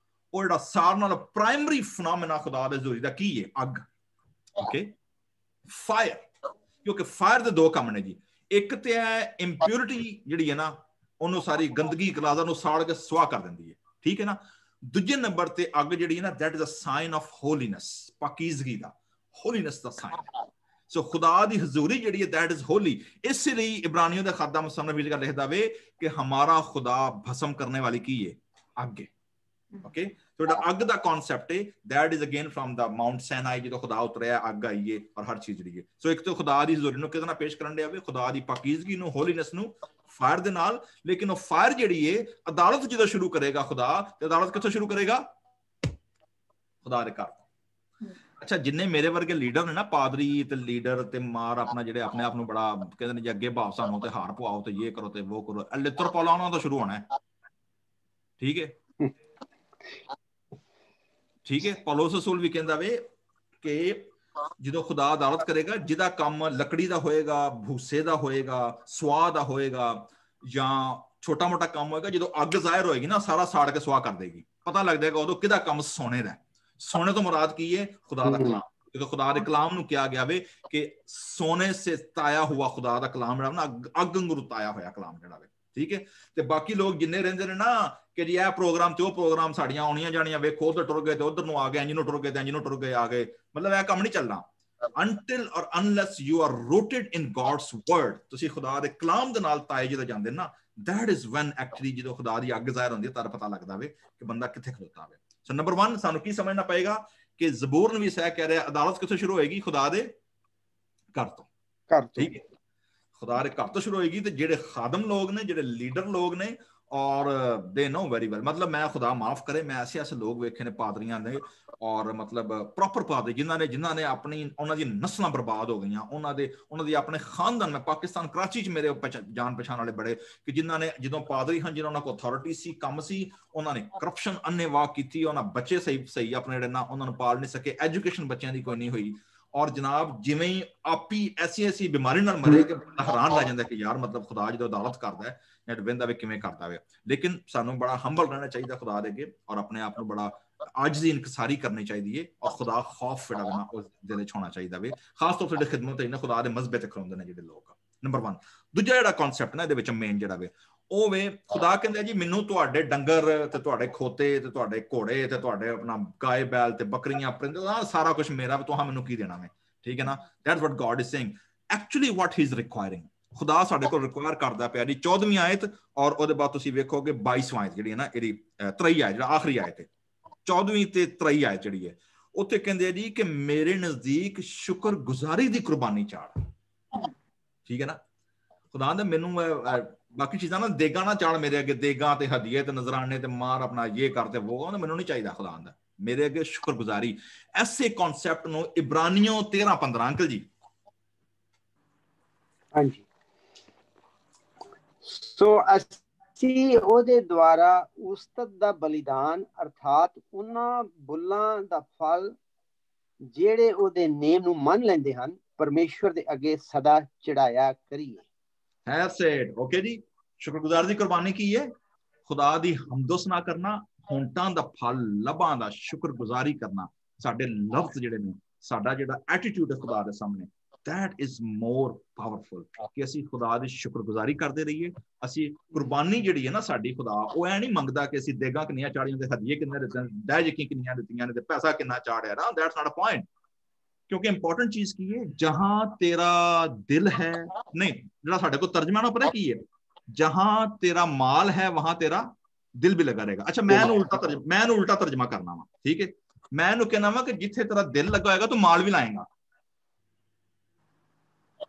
ਉਹ ਜਿਹੜਾ ਸਾਰਿਆਂ ਨਾਲ ਪ੍ਰਾਇਮਰੀ ਫਿਨੋਮੇਨਾ ਖੁਦਾ ਦੀ ਹਜ਼ੂਰੀ ਦਾ ਕੀ ਹੈ? ਅੱਗ। Okay fire. ਕਿਉਂਕਿ ਫਾਇਰ ਦੇ ਦੋ ਕੰਮ ਨੇ ਜੀ, ਇੱਕ ਤੇ ਹੈ ਇੰਪਿਉਰਿਟੀ ਜਿਹੜੀ ਹੈ ਨਾ ਉਹਨੂੰ ਸਾਰੀ ਗੰਦਗੀ ਕਲਾਜ਼ਾਂ ਨੂੰ ਸਾੜ ਕੇ ਸੁਆਹ ਕਰ ਦਿੰਦੀ ਹੈ, ਠੀਕ ਹੈ ਨਾ। ਦੂਜੇ ਨੰਬਰ ਤੇ ਅੱਗ ਜਿਹੜੀ ਹੈ ਨਾ that is a sign of holiness, ਪਾਕੀਜ਼ਗੀ ਦਾ, ਹੋਲੀਨੈਸ ਦਾ ਸਾਈਨ। ਸੋ ਖੁਦਾ ਦੀ ਹਜ਼ੂਰੀ ਜਿਹੜੀ ਹੈ ਦੈਟ ਇਜ਼ ਹੋਲੀ। ਇਸ ਲਈ ਇਬਰਾਨੀਓ ਦਾ ਖਾਦਾ ਮੁਸੰਨਫ ਵਿੱਚ ਲਿਖਦਾ ਵੇ ਕਿ ਹਮਾਰਾ ਖੁਦਾ ਭਸਮ ਕਰਨੇ ਵਾਲੀ ਕੀ ਹੈ? ਅੱਗ ਹੈ। ਓਕੇ ਸੋ ਜਿਹੜਾ ਅੱਗ ਦਾ ਕਨਸੈਪਟ ਹੈ that is again from the mount Sinai, ਜਦੋਂ ਖੁਦਾ ਉਤਰਿਆ ਅੱਗ ਆਈ ਹੈ ਔਰ ਹਰ ਚੀਜ਼ ਜਿਹੜੀ ਹੈ। ਸੋ ਇੱਕ ਤਾਂ ਖੁਦਾ ਦੀ ਹਜ਼ੂਰੀ ਨੂੰ ਕਿਹਦੇ ਨਾਲ ਪੇਸ਼ ਕਰਨ ਡਿਆ ਵੇ? ਖੁਦਾ ਦੀ ਪਾਕੀਜ਼ਗੀ ਨੂੰ, ਹੋਲੀਨੈਸ ਨੂੰ ਫਾਇਰ ਦੇ ਨਾਲ। ਲੇਕਿਨ ਉਹ ਫਾਇਰ ਜਿਹੜੀ ਹੈ ਅਦਾਲਤ ਜਦੋਂ ਸ਼ੁਰੂ ਕਰੇਗਾ ਖੁਦਾ, ਤੇ ਅਦਾਲਤ ਕਿੱਥੋਂ ਸ਼ੁਰੂ ਕਰੇਗਾ? ਖੁਦਾ ਦੇ ਘਰ। ਅੱਛਾ ਜਿੰਨੇ ਮੇਰੇ ਵਰਗੇ ਲੀਡਰ ਨੇ ਨਾ, ਪਾਦਰੀ ਤੇ ਲੀਡਰ ਤੇ ਮਾਰ ਆਪਣਾ ਜਿਹੜੇ ਆਪਣੇ ਆਪ ਨੂੰ ਬੜਾ ਕਹਿੰਦੇ ਨੇ ਜੀ ਅੱਗੇ ਭਾਵ ਸਾਨੂੰ ਤੇ ਹਾਰ ਪਵਾਓ ਤੇ ਇਹ ਕਰੋ ਤੇ ਉਹ ਕਰੋ, ਲਿੱਤਰ ਪੌਲਾ ਉਹਨਾਂ ਤੋਂ ਸ਼ੁਰੂ ਹੋਣਾ ਹੈ, ਠੀਕ ਹੈ ਠੀਕ ਹੈ। ਪੌਲਸ ਰਸੂਲ ਵੀ ਕਹਿੰਦਾ ਵੇ ਕਿ ਜਦੋਂ ਖੁਦਾ ਅਦਾਲਤ ਕਰੇਗਾ, ਜਿਹਦਾ ਕੰਮ ਲੱਕੜੀ ਦਾ ਹੋਏਗਾ, ਭੂਸੇ ਦਾ ਹੋਏਗਾ, ਸੁਆਹ ਦਾ ਹੋਏਗਾ ਜਾਂ ਛੋਟਾ ਮੋਟਾ ਕੰਮ ਹੋਏਗਾ, ਜਦੋਂ ਅੱਗ ਜ਼ਾਹਿਰ ਹੋਏਗੀ ਨਾ ਸਾਰਾ ਸਾੜ ਕੇ ਸੁਆਹ ਕਰ ਦੇਗੀ। ਪਤਾ ਲੱਗ ਜਾਏਗਾ ਉਦੋਂ ਕਿਹਦਾ ਕੰਮ ਸੋਨੇ ਦਾ। सोने तो मुराद की है? खुदा दा कलाम। क्योंकि खुदा दे कलाम नूं क्या गया वे कि सोने से ताया हुआ खुदा दा कलाम जिहड़ा ना अग वांगू ताया होया कलाम जिहड़ा वे, ठीक है। ते बाकी लोग जिन्ने रहिंदे ने ना कि जी ਇਹ प्रोग्राम ते ਉਹ प्रोग्राम साड़ियां आउणियां जाणियां, वेखो उधर टुर गए ते उधर नूं आ गए, इंज नूं टुर गए ते इंज नूं टुर गए आ गए, मतलब ਇਹ ਕੰਮ नहीं चलना until or unless you are rooted in God's word। ਤੁਸੀਂ ਖੁਦਾ ਦੇ ਕਲਾਮ ਦੇ ਨਾਲ ਤਾਏ ਜਦੋਂ ਜਾਂਦੇ ਨਾ, that is when actually ਜਦੋਂ ਖੁਦਾ ਦੀ ਅੱਗ ਜ਼ਾਹਿਰ ਹੁੰਦੀ ਹੈ ਤਾਂ ਪਤਾ ਲੱਗਦਾ ਵੇ ਕਿ ਬੰਦਾ ਕਿੱਥੇ ਖਲੋਤਾ ਵੇ। ਸੋ ਨੰਬਰ 1 ਸਾਨੂੰ ਕੀ ਸਮਝਣਾ ਪਏਗਾ ਕਿ ਜ਼ਬੂਰ ਨਵੀ ਸਾਹਿਬ ਕਹਿ ਰਿਹਾ ਅਦਾਲਤ ਕਿੱਥੋਂ ਸ਼ੁਰੂ ਹੋਏਗੀ? ਖੁਦਾ ਦੇ ਘਰ ਤੋਂ, ਠੀਕ ਹੈ। ਖੁਦਾ ਦੇ ਘਰ ਤੋਂ ਸ਼ੁਰੂ ਹੋਏਗੀ ਤੇ ਜਿਹੜੇ ਖਾਦਮ ਲੋਕ ਨੇ, ਜਿਹੜੇ ਲੀਡਰ ਲੋਕ ਨੇ, ਔਰ ਦੇ ਨੋ ਵੈਰੀ ਵੈਲ, मतलब मैं खुदा माफ करे मैं ऐसे ऐसे लोग वेखे ने पादरियां ने और मतलब प्रॉपर पादरी जिन्हां ने अपनी उन्हां दी नस्लां बर्बाद हो गईयां, उन्हां दी अपने खानदान में पाकिस्तान कराची च मेरे जान पहचान वाले बड़े कि जिन्हां ने जदों पादरी हन, जिन्हां को अथॉरिटी सी काम सी, उन्हां ने करप्शन अन्नेवाह कीती, उन्हां बच्चे सही अपने ਜਿਹੜੇ ਨਾ ਉਹਨਾਂ ਨੂੰ ਪਾਲ ਨਹੀਂ ਸਕੇ, ਐਜੂਕੇਸ਼ਨ ਬੱਚਿਆਂ ਦੀ ਕੋਈ ਨਹੀਂ ਹੋਈ। ਔਰ ਜਨਾਬ ਜਿਵੇਂ ਹੀ ਆਪੀ ਐਸੀ ਬਿਮਾਰੀ ਨਾਲ ਮਰੇ ਕਿ ਹੈਰਾਨ ਰਹਿ ਜਾਂਦਾ ਕਿ ਯਾਰ ਮਤਲਬ ਖੁਦਾ ਜਦੋਂ ਅਦਾਲਤ ਕਰਦਾ ਹੈ ਜਾਂ ਵੇਂਦਾ ਵੇ ਕਿਵੇਂ ਕਰਦਾ ਵੇ। ਲੇਕਿਨ ਸਾਨੂੰ ਬੜਾ ਹੰਬਲ ਰਹਿਣਾ ਚਾਹੀਦਾ ਖੁਦਾ ਦੇ ਅੱਗੇ ਔਰ ਆਪਣੇ ਆਪ ਨੂੰ ਬੜਾ ਆਜਜ਼ੀ ਇਨਕਸਾਰੀ ਕਰਨੀ ਚਾਹੀਦੀ ਹੈ ਔਰ ਖੁਦਾ ਖੌਫ ਜਿਹੜਾ ਨਾ ਉਸ ਦਿਲ ਵਿੱਚ ਹੋਣਾ ਚਾਹੀਦਾ ਵੇ, ਖਾਸ ਤੌਰ ਤੇ ਖਿਦਮਤ ਹੈ ਨਾ ਖੁਦਾ ਦੇ ਮਜ਼ਬੇ ਤੇ ਖਲੋਂਦੇ ਨੇ ਜਿਹੜੇ ਲੋਕ। ਨੰਬਰ 1 ਦੂਜਾ ਜਿਹੜਾ ਕਨਸੈਪਟ ਨਾ ਇਹਦੇ ਵਿੱਚ ਮੇਨ ਜਿਹੜਾ ਵੇ ਉਹ ਵੇ ਖੁਦਾ ਕਹਿੰਦਾ ਜੀ ਮੈਨੂੰ ਤੁਹਾਡੇ ਡੰਗਰ ਤੇ ਤੁਹਾਡੇ ਖੋਤੇ ਤੇ ਤੁਹਾਡੇ ਘੋੜੇ ਤੇ ਤੁਹਾਡੇ ਆਪਣਾ ਗਾਏ ਬੈਲ ਤੇ ਬੱਕਰੀਆਂ ਪਰਿੰਦੇ ਸਾਰਾ ਕੁਝ ਮੇਰਾ ਵੇ, ਤੁਹਾਂ ਮੈਨੂੰ ਕੀ ਦੇਣਾ ਵੇ, ਠੀਕ ਹੈ ਨਾ। That's what God is saying actually what he is requiring. ਖੁਦਾ ਸਾਡੇ ਕੋਲ ਰਿਕੁਆਇਰ ਕਰਦਾ ਪਿਆ ਜੀ 14ਵੀਂ ਆਇਤ ਔਰ ਉਹਦੇ ਬਾਅਦ ਤੁਸੀਂ ਵੇਖੋਗੇ 22ਵੀਂ ਆਇਤ ਜਿਹੜੀ ਹੈ ਨਾ ਇਹਦੀ 23 ਆਇਤ ਜਿਹੜਾ ਆਖਰੀ ਆਇਤ ਹੈ 14ਵੀਂ ਤੇ 23 ਆਇਤ ਜਿਹੜੀ ਹੈ ਉੱਥੇ ਕਹਿੰਦੇ ਆ ਜੀ ਕਿ ਮੇਰੇ ਨਜ਼ਦੀਕ ਸ਼ੁਕਰਗੁਜ਼ਾਰੀ ਦੀ ਕੁਰਬਾਨੀ ਚਾੜ, ਠੀਕ ਹੈ ਨਾ। ਖੁਦਾ ਨੇ ਮੈਨੂੰ ਬਾਕੀ ਚੀਜ਼ਾਂ ਨਾ ਦੇਗਾ ਨਾ ਚਾੜ ਮੇਰੇ ਅੱਗੇ, ਦੇਗਾ ਤੇ ਹਦੀਏ ਤੇ ਨਜ਼ਰਾਨੇ ਤੇ ਮਾਰ ਆਪਣਾ ਇਹ ਕਰਤੇ ਉਹ ਮੈਨੂੰ ਨਹੀਂ ਚਾਹੀਦਾ ਖੁਦਾ ਦਾ, ਮੇਰੇ ਅੱਗੇ ਸ਼ੁਕਰਗੁਜ਼ਾਰੀ। ਐਸੇ ਕਨਸੈਪਟ ਨੂੰ ਇਬਰਾਨੀਓ 13-15 ਅੰਕਲ ਜੀ। ਹਾਂਜੀ ਸੋ ਅਸੀਂ ਉਹਦੇ ਦੁਆਰਾ ਉਸਤਤ ਦਾ ਬਲੀਦਾਨ ਅਰਥਾਤ ਉਹਨਾਂ ਬੁੱਲਾਂ ਦਾ ਫਲ ਜਿਹੜੇ ਉਹਦੇ ਨੇਮ ਨੂੰ ਮੰਨ ਲੈਂਦੇ ਹਨ ਪਰਮੇਸ਼ਵਰ ਦੇ ਅੱਗੇ ਸਦਾ ਚੜਾਇਆ ਕਰੀਏ। ਹੈ ਸੇਡ ਓਕੇ ਜੀ। ਸ਼ੁਕਰਗੁਜ਼ਾਰ ਦੀ ਕੁਰਬਾਨੀ ਕੀ ਹੈ? ਖੁਦਾ ਦੀ ਹਮਦੋਸਨਾ ਕਰਨਾ, ਹੋਂਟਾਂ ਦਾ ਫਲ ਲਬਾਂ ਦਾ ਸ਼ੁਕਰਗੁਜ਼ਾਰੀ ਕਰਨਾ। ਸਾਡੇ ਲਫ਼ਜ਼ ਜਿਹੜੇ ਨੇ, ਸਾਡਾ ਜਿਹੜਾ ਐਟੀਟਿਊਡ ਹੈ ਖੁਦਾ ਦੇ ਸਾਹਮਣੇ that is more powerful ਕਿ ਅਸੀਂ ਖੁਦਾ ਦੀ ਸ਼ੁਕਰਗੁਜ਼ਾਰੀ ਕਰਦੇ ਰਹੀਏ। ਅਸੀਂ ਕੁਰਬਾਨੀ ਜਿਹੜੀ ਹੈ ਨਾ ਸਾਡੀ ਖੁਦਾ ਉਹ ਐ ਨਹੀਂ ਮੰਗਦਾ ਕਿ ਅਸੀਂ ਦੇਗਾਂ ਕਿੰਨੀਆਂ ਚਾੜੀਆਂ ਤੇ ਹਦੀਏ ਕਿੰਨੇ ਦਿੱਤੇ ਦਹਿਜਕੀ ਕਿੰਨੀਆਂ ਦਿੱਤੀਆਂ ਨੇ ਤੇ ਪੈਸਾ ਕਿੰਨਾ ਚਾੜਿਆ ਨਾ, that's not a point। क्योंकि इंपॉर्टेंट चीज की है जहां तेरा दिल है, नहीं जरा साढ़े को तर्जमा ना पता की है, जहां तेरा माल है वहां तेरा दिल भी लगा रहेगा। अच्छा मैं उल्टा तर्जमा करना वा, ठीक है, मैं कहना वा कि जिथे तेरा दिल लगा होगा तो माल भी लाएगा।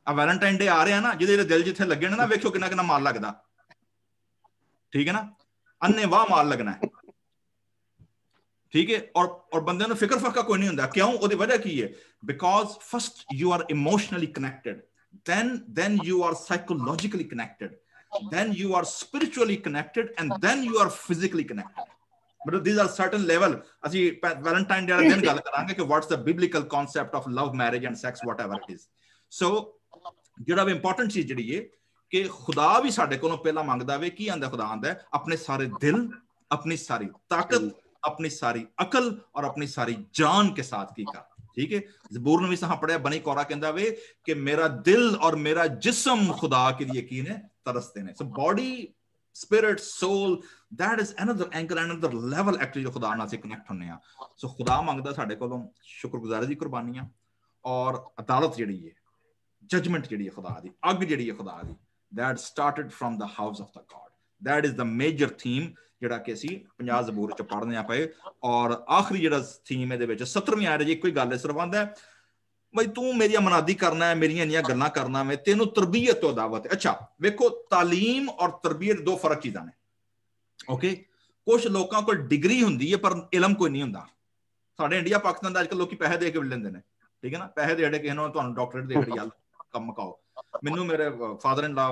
अब वैलेंटाइन डे आ रहा है ना, जिहदे दिल जिथे लगे ने ना वेखो कितना कितना माल लगता, ठीक है ना, अन्ने वाह माल लगना है, ठीक है। और बंदे ਨੂੰ ਫਿਕਰ ਫਾਕਾ ਕੋਈ ਨਹੀਂ ਹੁੰਦਾ। ਕਿਉਂ? ਉਹਦੀ ਵਜ੍ਹਾ ਕੀ ਹੈ? Because first you are emotionally connected, then you are psychologically connected, then you are spiritually connected, and then you are physically connected। But these are certain level। ਅਸੀਂ ਵੈਲੈਂਟਾਈਨ ਡੇ ਵਾਲੇ ਦਿਨ ਗੱਲ ਕਰਾਂਗੇ ਕਿ what's the biblical concept of love, marriage and sex, whatever it is। so ਜਿਹੜਾ ਵੀ important ਚੀਜ਼ ਜਿਹੜੀ ਹੈ ਕਿ ਖੁਦਾ ਵੀ ਸਾਡੇ ਕੋਲੋਂ ਪਹਿਲਾਂ ਮੰਗਦਾ ਵੇ, ਕੀ ਆਂਦਾ ਖੁਦਾ ਆਂਦਾ ਆਪਣੇ ਸਾਰੇ ਦਿਲ, अपनी सारी ताकत, अपनी सारी अकल और अपनी सारी जान के साथ की कर, ठीक है। ज़बूर में भी सहा पढ़ा बनी कोरा कहता वे कि मेरा दिल और मेरा जिस्म खुदा के लिए यकीन है तरसते ने। So body, spirit, soul, that is another angle, another level actually जो खुदा नाल से कनेक्ट होने आ। सो खुदा मंगदा साडे कोलों शुक्रगुजारी दी कुर्बानियां और अदालत जिहड़ी है, जजमेंट जिहड़ी है खुदा दी, अग जिहड़ी है खुदा दी, that started from the house of the God. That is the major theme ਜਿਹੜਾ ਕਿ ਅਸੀਂ 50 ਜ਼ਬੂਰ ਚ ਪੜ੍ਹਨੇ ਆ ਪਏ। ਔਰ ਆਖਰੀ ਜਿਹੜਾ ਥੀਮ ਇਹਦੇ ਵਿੱਚ 17ਵੀਂ ਆਇਤ ਇੱਕੋ ਹੀ ਗੱਲ ਇਸ ਸਰਬੰਧ ਹੈ, ਬਈ ਤੂੰ ਮੇਰੀ ਮਨਾਦੀ ਕਰਨਾ ਹੈ, ਮੇਰੀਆਂ ਇੰਨੀਆਂ ਗੱਲਾਂ ਕਰਨਾ ਵੇ, ਤੈਨੂੰ ਤਰਬੀਅਤ ਤੋਂ ਦਾਵਤ ਹੈ। ਅੱਛਾ ਵੇਖੋ, ਤਾਲੀਮ ਔਰ ਤਰਬੀਅਤ ਦੋ ਫਰਕ ਚੀਜ਼ਾਂ ਨੇ, ਓਕੇ। ਕੁਝ ਲੋਕਾਂ ਕੋਲ ਡਿਗਰੀ ਹੁੰਦੀ ਹੈ ਪਰ ਇਲਮ ਕੋਈ ਨਹੀਂ ਹੁੰਦਾ। ਸਾਡੇ ਇੰਡੀਆ ਪਾਕਿਸਤਾਨ ਦਾ ਅੱਜ ਕੱਲ੍ਹ ਲੋਕੀ ਪੈਸੇ ਦੇ ਕੇ ਲੈਂਦੇ ਨੇ, ਠੀਕ ਹੈ ਨਾ, ਪੈਸੇ ਦੇ ਕਿਸੇ ਨੂੰ ਤੁਹਾਨੂੰ ਡਾਕਟਰੇਟ ਦੇ ਕੇ ਕੰਮ ਮਕਾਓ। ਮੈਨੂੰ ਮੇਰੇ ਫਾਦਰ ਇਨ ਲਾ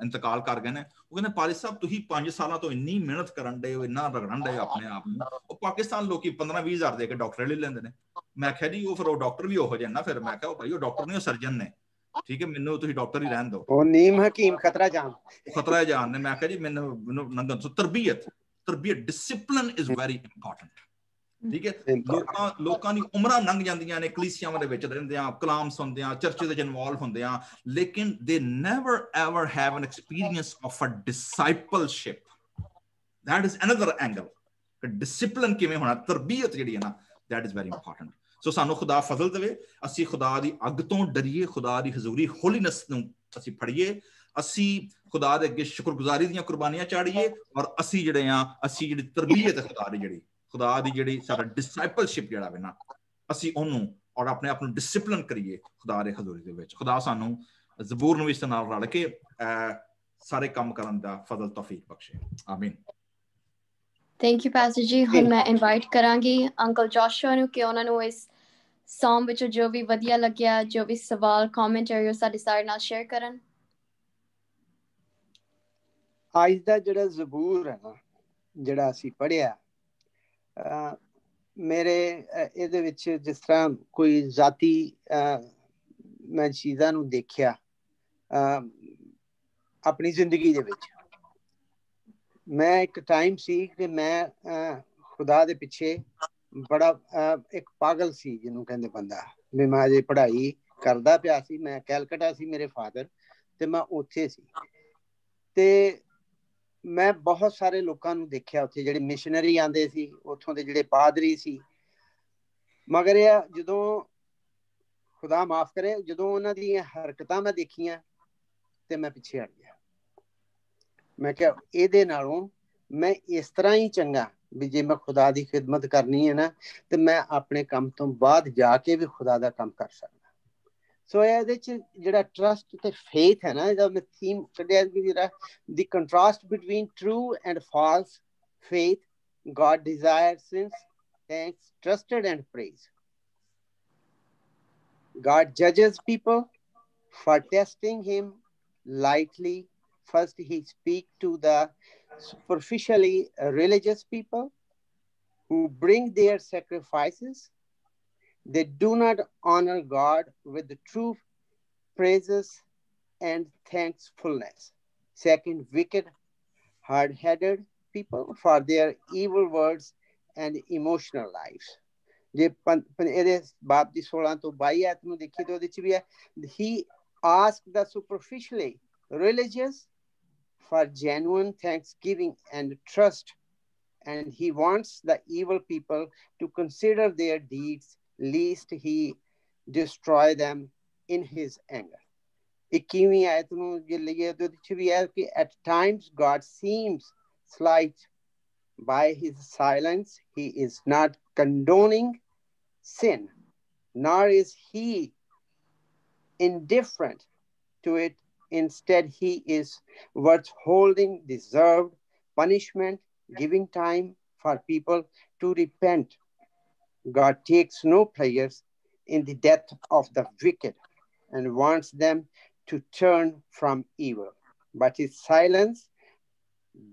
ਇੰਤਕਾਲ ਕਰ ਗਏ ਨੇ, ਉਹ ਕਹਿੰਦੇ ਪਾਲੀ ਸਾਹਿਬ ਤੁਸੀਂ 5 ਸਾਲਾਂ ਤੋਂ ਇੰਨੀ ਮਿਹਨਤ ਕਰਨ ਦੇ ਹੋ, ਇੰਨਾ ਰਗੜਨ ਦੇ ਆਪਣੇ ਆਪ ਨੂੰ, ਉਹ ਪਾਕਿਸਤਾਨ ਲੋਕੀ 15-20 ਹਜ਼ਾਰ ਦੇ ਕੇ ਡਾਕਟਰ ਲੈ ਲੈਂਦੇ ਨੇ। ਮੈਂ ਕਿਹਾ ਜੀ ਉਹ ਫਿਰ ਉਹ ਡਾਕਟਰ ਵੀ ਉਹੋ ਜਿਹੇ ਨਾ, ਫਿਰ ਮੈਂ ਕਿਹਾ ਭਾਈ ਉਹ ਡਾਕਟਰ ਨਹੀਂ, ਉਹ ਸਰਜਨ ਨੇ, ਠੀਕ ਹੈ, ਮੈਨੂੰ ਤੁਸੀਂ ਡਾਕਟਰ ਹੀ ਰਹਿਣ ਦਿਓ। ਉਹ ਨੀਮ ਹਕੀਮ ਖਤਰਾ ਜਾਨ ਨੇ। ਮੈਂ ਕਿਹਾ ਜੀ ਮੈਨੂੰ ਨੰਗਨ। ਸੋ ਤਰਬੀਅਤ ਡਿਸਪਲਿਨ ਇਜ਼ ਵੈਰੀ ਇੰਪੋਰਟੈਂਟ, ਠੀਕ ਹੈ। ਲੋਕਾਂ ਦੀ ਉਮਰਾਂ ਲੰਘ ਜਾਂਦੀਆਂ ਨੇ, ਕਲੀਸਿਆਵਾਂ ਦੇ ਵਿੱਚ ਰਹਿੰਦੇ ਆ, ਕਲਾਮ ਸੁਣਦੇ ਆ, ਚਰਚ ਦੇ ਵਿੱਚ ਇਨਵੋਲਵ ਹੁੰਦੇ ਆ, ਲੇਕਿਨ they never ever have an experience of a discipleship. That is another angle ਕਿ ਡਿਸਪਲਿਨ ਕਿਵੇਂ ਹੋਣਾ, ਤਰਬੀਅਤ ਜਿਹੜੀ ਹੈ ਨਾ, that is very important. So ਸਾਨੂੰ ਖੁਦਾ ਫਜ਼ਲ ਦੇਵੇ, ਅਸੀਂ ਖੁਦਾ ਦੀ ਅੱਗ ਤੋਂ ਡਰੀਏ, ਖੁਦਾ ਦੀ ਹਜ਼ੂਰੀ ਹੋਲੀਨੈਸ ਨੂੰ ਅਸੀਂ ਫੜੀਏ, ਅਸੀਂ ਖੁਦਾ ਦੇ ਅੱਗੇ ਸ਼ੁਕਰਗੁਜ਼ਾਰੀ ਦੀਆਂ ਕੁਰਬਾਨੀਆਂ ਚਾੜੀਏ, ਔਰ ਅਸੀਂ ਜਿਹੜੇ ਆ, ਅਸੀਂ ਜਿਹੜੀ ਤਰਬੀਅਤ ਹੈ ਖੁਦਾ ਦੀ, ਜਿਹੜੀ ਖੁਦਾ ਦੀ ਜਿਹੜੀ ਸਾਡਾ ਡਿਸਾਈਪਲਸ਼ਿਪ ਜਿਹੜਾ ਵੇ ਨਾ, ਅਸੀਂ ਉਹਨੂੰ ਔਰ ਆਪਣੇ ਆਪ ਨੂੰ ਡਿਸਪਲਿਨ ਕਰੀਏ ਖੁਦਾ ਦੇ ਹਜ਼ੂਰੀ ਦੇ ਵਿੱਚ। ਖੁਦਾ ਸਾਨੂੰ ਜ਼ਬੂਰ ਨੂੰ ਇਸ ਨਾਲ ਰਲ ਕੇ ਸਾਰੇ ਕੰਮ ਕਰਨ ਦਾ ਫਜ਼ਲ ਤੌਫੀਕ ਬਖਸ਼ੇ। ਆਮੀਨ। ਥੈਂਕ ਯੂ ਪਾਸਟਰ ਜੀ। ਹੁਣ ਮੈਂ ਇਨਵਾਈਟ ਕਰਾਂਗੀ ਅੰਕਲ ਜੋਸ਼ੂਆ ਨੂੰ ਕਿ ਉਹਨਾਂ ਨੂੰ ਇਸ ਸੌਂਗ ਵਿੱਚੋਂ ਜੋ ਵੀ ਵਧੀਆ ਲੱਗਿਆ, ਜੋ ਵੀ ਸਵਾਲ ਕਮੈਂਟਰੀ ਉਹ ਸਾਡੇ ਸਾਰੇ ਨਾਲ ਸ਼ੇਅਰ ਕਰਨ। ਅੱਜ ਦਾ ਜਿਹੜਾ ਜ਼ਬੂਰ ਹੈ ਨਾ, ਜਿਹੜਾ ਅਸੀਂ ਪੜ੍ਹਿਆ, ਮੇਰੇ ਇਹਦੇ ਵਿੱਚ ਜਿਸ ਤਰ੍ਹਾਂ ਕੋਈ ਜ਼ਾਤੀ ਮੈਂ ਚੀਜ਼ਾਂ ਨੂੰ ਦੇਖਿਆ ਆਪਣੀ ਜ਼ਿੰਦਗੀ ਦੇ ਵਿੱਚ। ਮੈਂ ਇੱਕ ਟਾਈਮ ਸੀ ਕਿ ਮੈਂ ਖੁਦਾ ਦੇ ਪਿੱਛੇ ਬੜਾ ਇੱਕ ਪਾਗਲ ਸੀ, ਜਿਹਨੂੰ ਕਹਿੰਦੇ ਬੰਦਾ, ਵੀ ਮੈਂ ਅਜੇ ਪੜ੍ਹਾਈ ਕਰਦਾ ਪਿਆ ਸੀ। ਮੈਂ ਕੈਲਕਟਾ ਸੀ ਮੇਰੇ ਫਾਦਰ, ਤੇ ਮੈਂ ਉੱਥੇ ਸੀ, ਤੇ ਮੈਂ ਬਹੁਤ ਸਾਰੇ ਲੋਕਾਂ ਨੂੰ ਦੇਖਿਆ ਉੱਥੇ, ਜਿਹੜੇ ਮਿਸ਼ਨਰੀ ਆਉਂਦੇ ਸੀ, ਉੱਥੋਂ ਦੇ ਜਿਹੜੇ ਪਾਦਰੀ ਸੀ। ਮਗਰ ਇਹ ਜਦੋਂ ਖੁਦਾ ਮਾਫ ਕਰੇ, ਜਦੋਂ ਉਹਨਾਂ ਦੀਆਂ ਹਰਕਤਾਂ ਮੈਂ ਦੇਖੀਆਂ ਤੇ ਮੈਂ ਪਿੱਛੇ ਹਟ ਗਿਆ। ਮੈਂ ਕਿਹਾ ਇਹਦੇ ਨਾਲੋਂ ਮੈਂ ਇਸ ਤਰ੍ਹਾਂ ਹੀ ਚੰਗਾ ਵੀ ਜੇ ਮੈਂ ਖੁਦਾ ਦੀ ਖਿਦਮਤ ਕਰਨੀ ਹੈ ਨਾ, ਤੇ ਮੈਂ ਆਪਣੇ ਕੰਮ ਤੋਂ ਬਾਅਦ ਜਾ ਕੇ ਵੀ ਖੁਦਾ ਦਾ ਕੰਮ ਕਰ ਸਕਦਾ। ਸੋ ਇਹਦੇ ਚ ਜਿਹੜਾ ਟਰਸਟ ਤੇ ਫੇਥ ਹੈ ਨਾ, ਇਹਦਾ ਮੈਂ ਥੀਮ ਕੱਢਿਆ ਕਿ ਜਿਹੜਾ the contrast between true and false faith God desires, since thanks, trusted and praise. God judges people for testing him lightly. First he speaks to the superficially religious people who bring their sacrifices. They do not honor God with the true praises and thankfulness. Second, wicked, hard-headed people for their evil words and emotional lives. ਜੇ ਇਹਦੇ ਬਾਪ ਦੀ 16 ਤੋਂ 22 ਆਇਤ ਨੂੰ ਦੇਖੀਏ ਤਾਂ ਉਹਦੇ ਚ ਵੀ ਹੈ, he asked the superficially religious for genuine thanksgiving and trust, and he wants the evil people to consider their deeds lest he destroy them in his anger. 21ਵੀਂ ਆਇਤ ਨੂੰ ਜੇ ਲਈਏ ਤਾਂ ਉਹਦੇ ਚ ਵੀ ਹੈ ਕਿ at times God seems slight by his silence. He is not condoning sin, nor is he indifferent to it. Instead, he is withholding deserved punishment, giving time for people to repent. God takes no pleasure in the death of the wicked and wants them to turn from evil. But his silence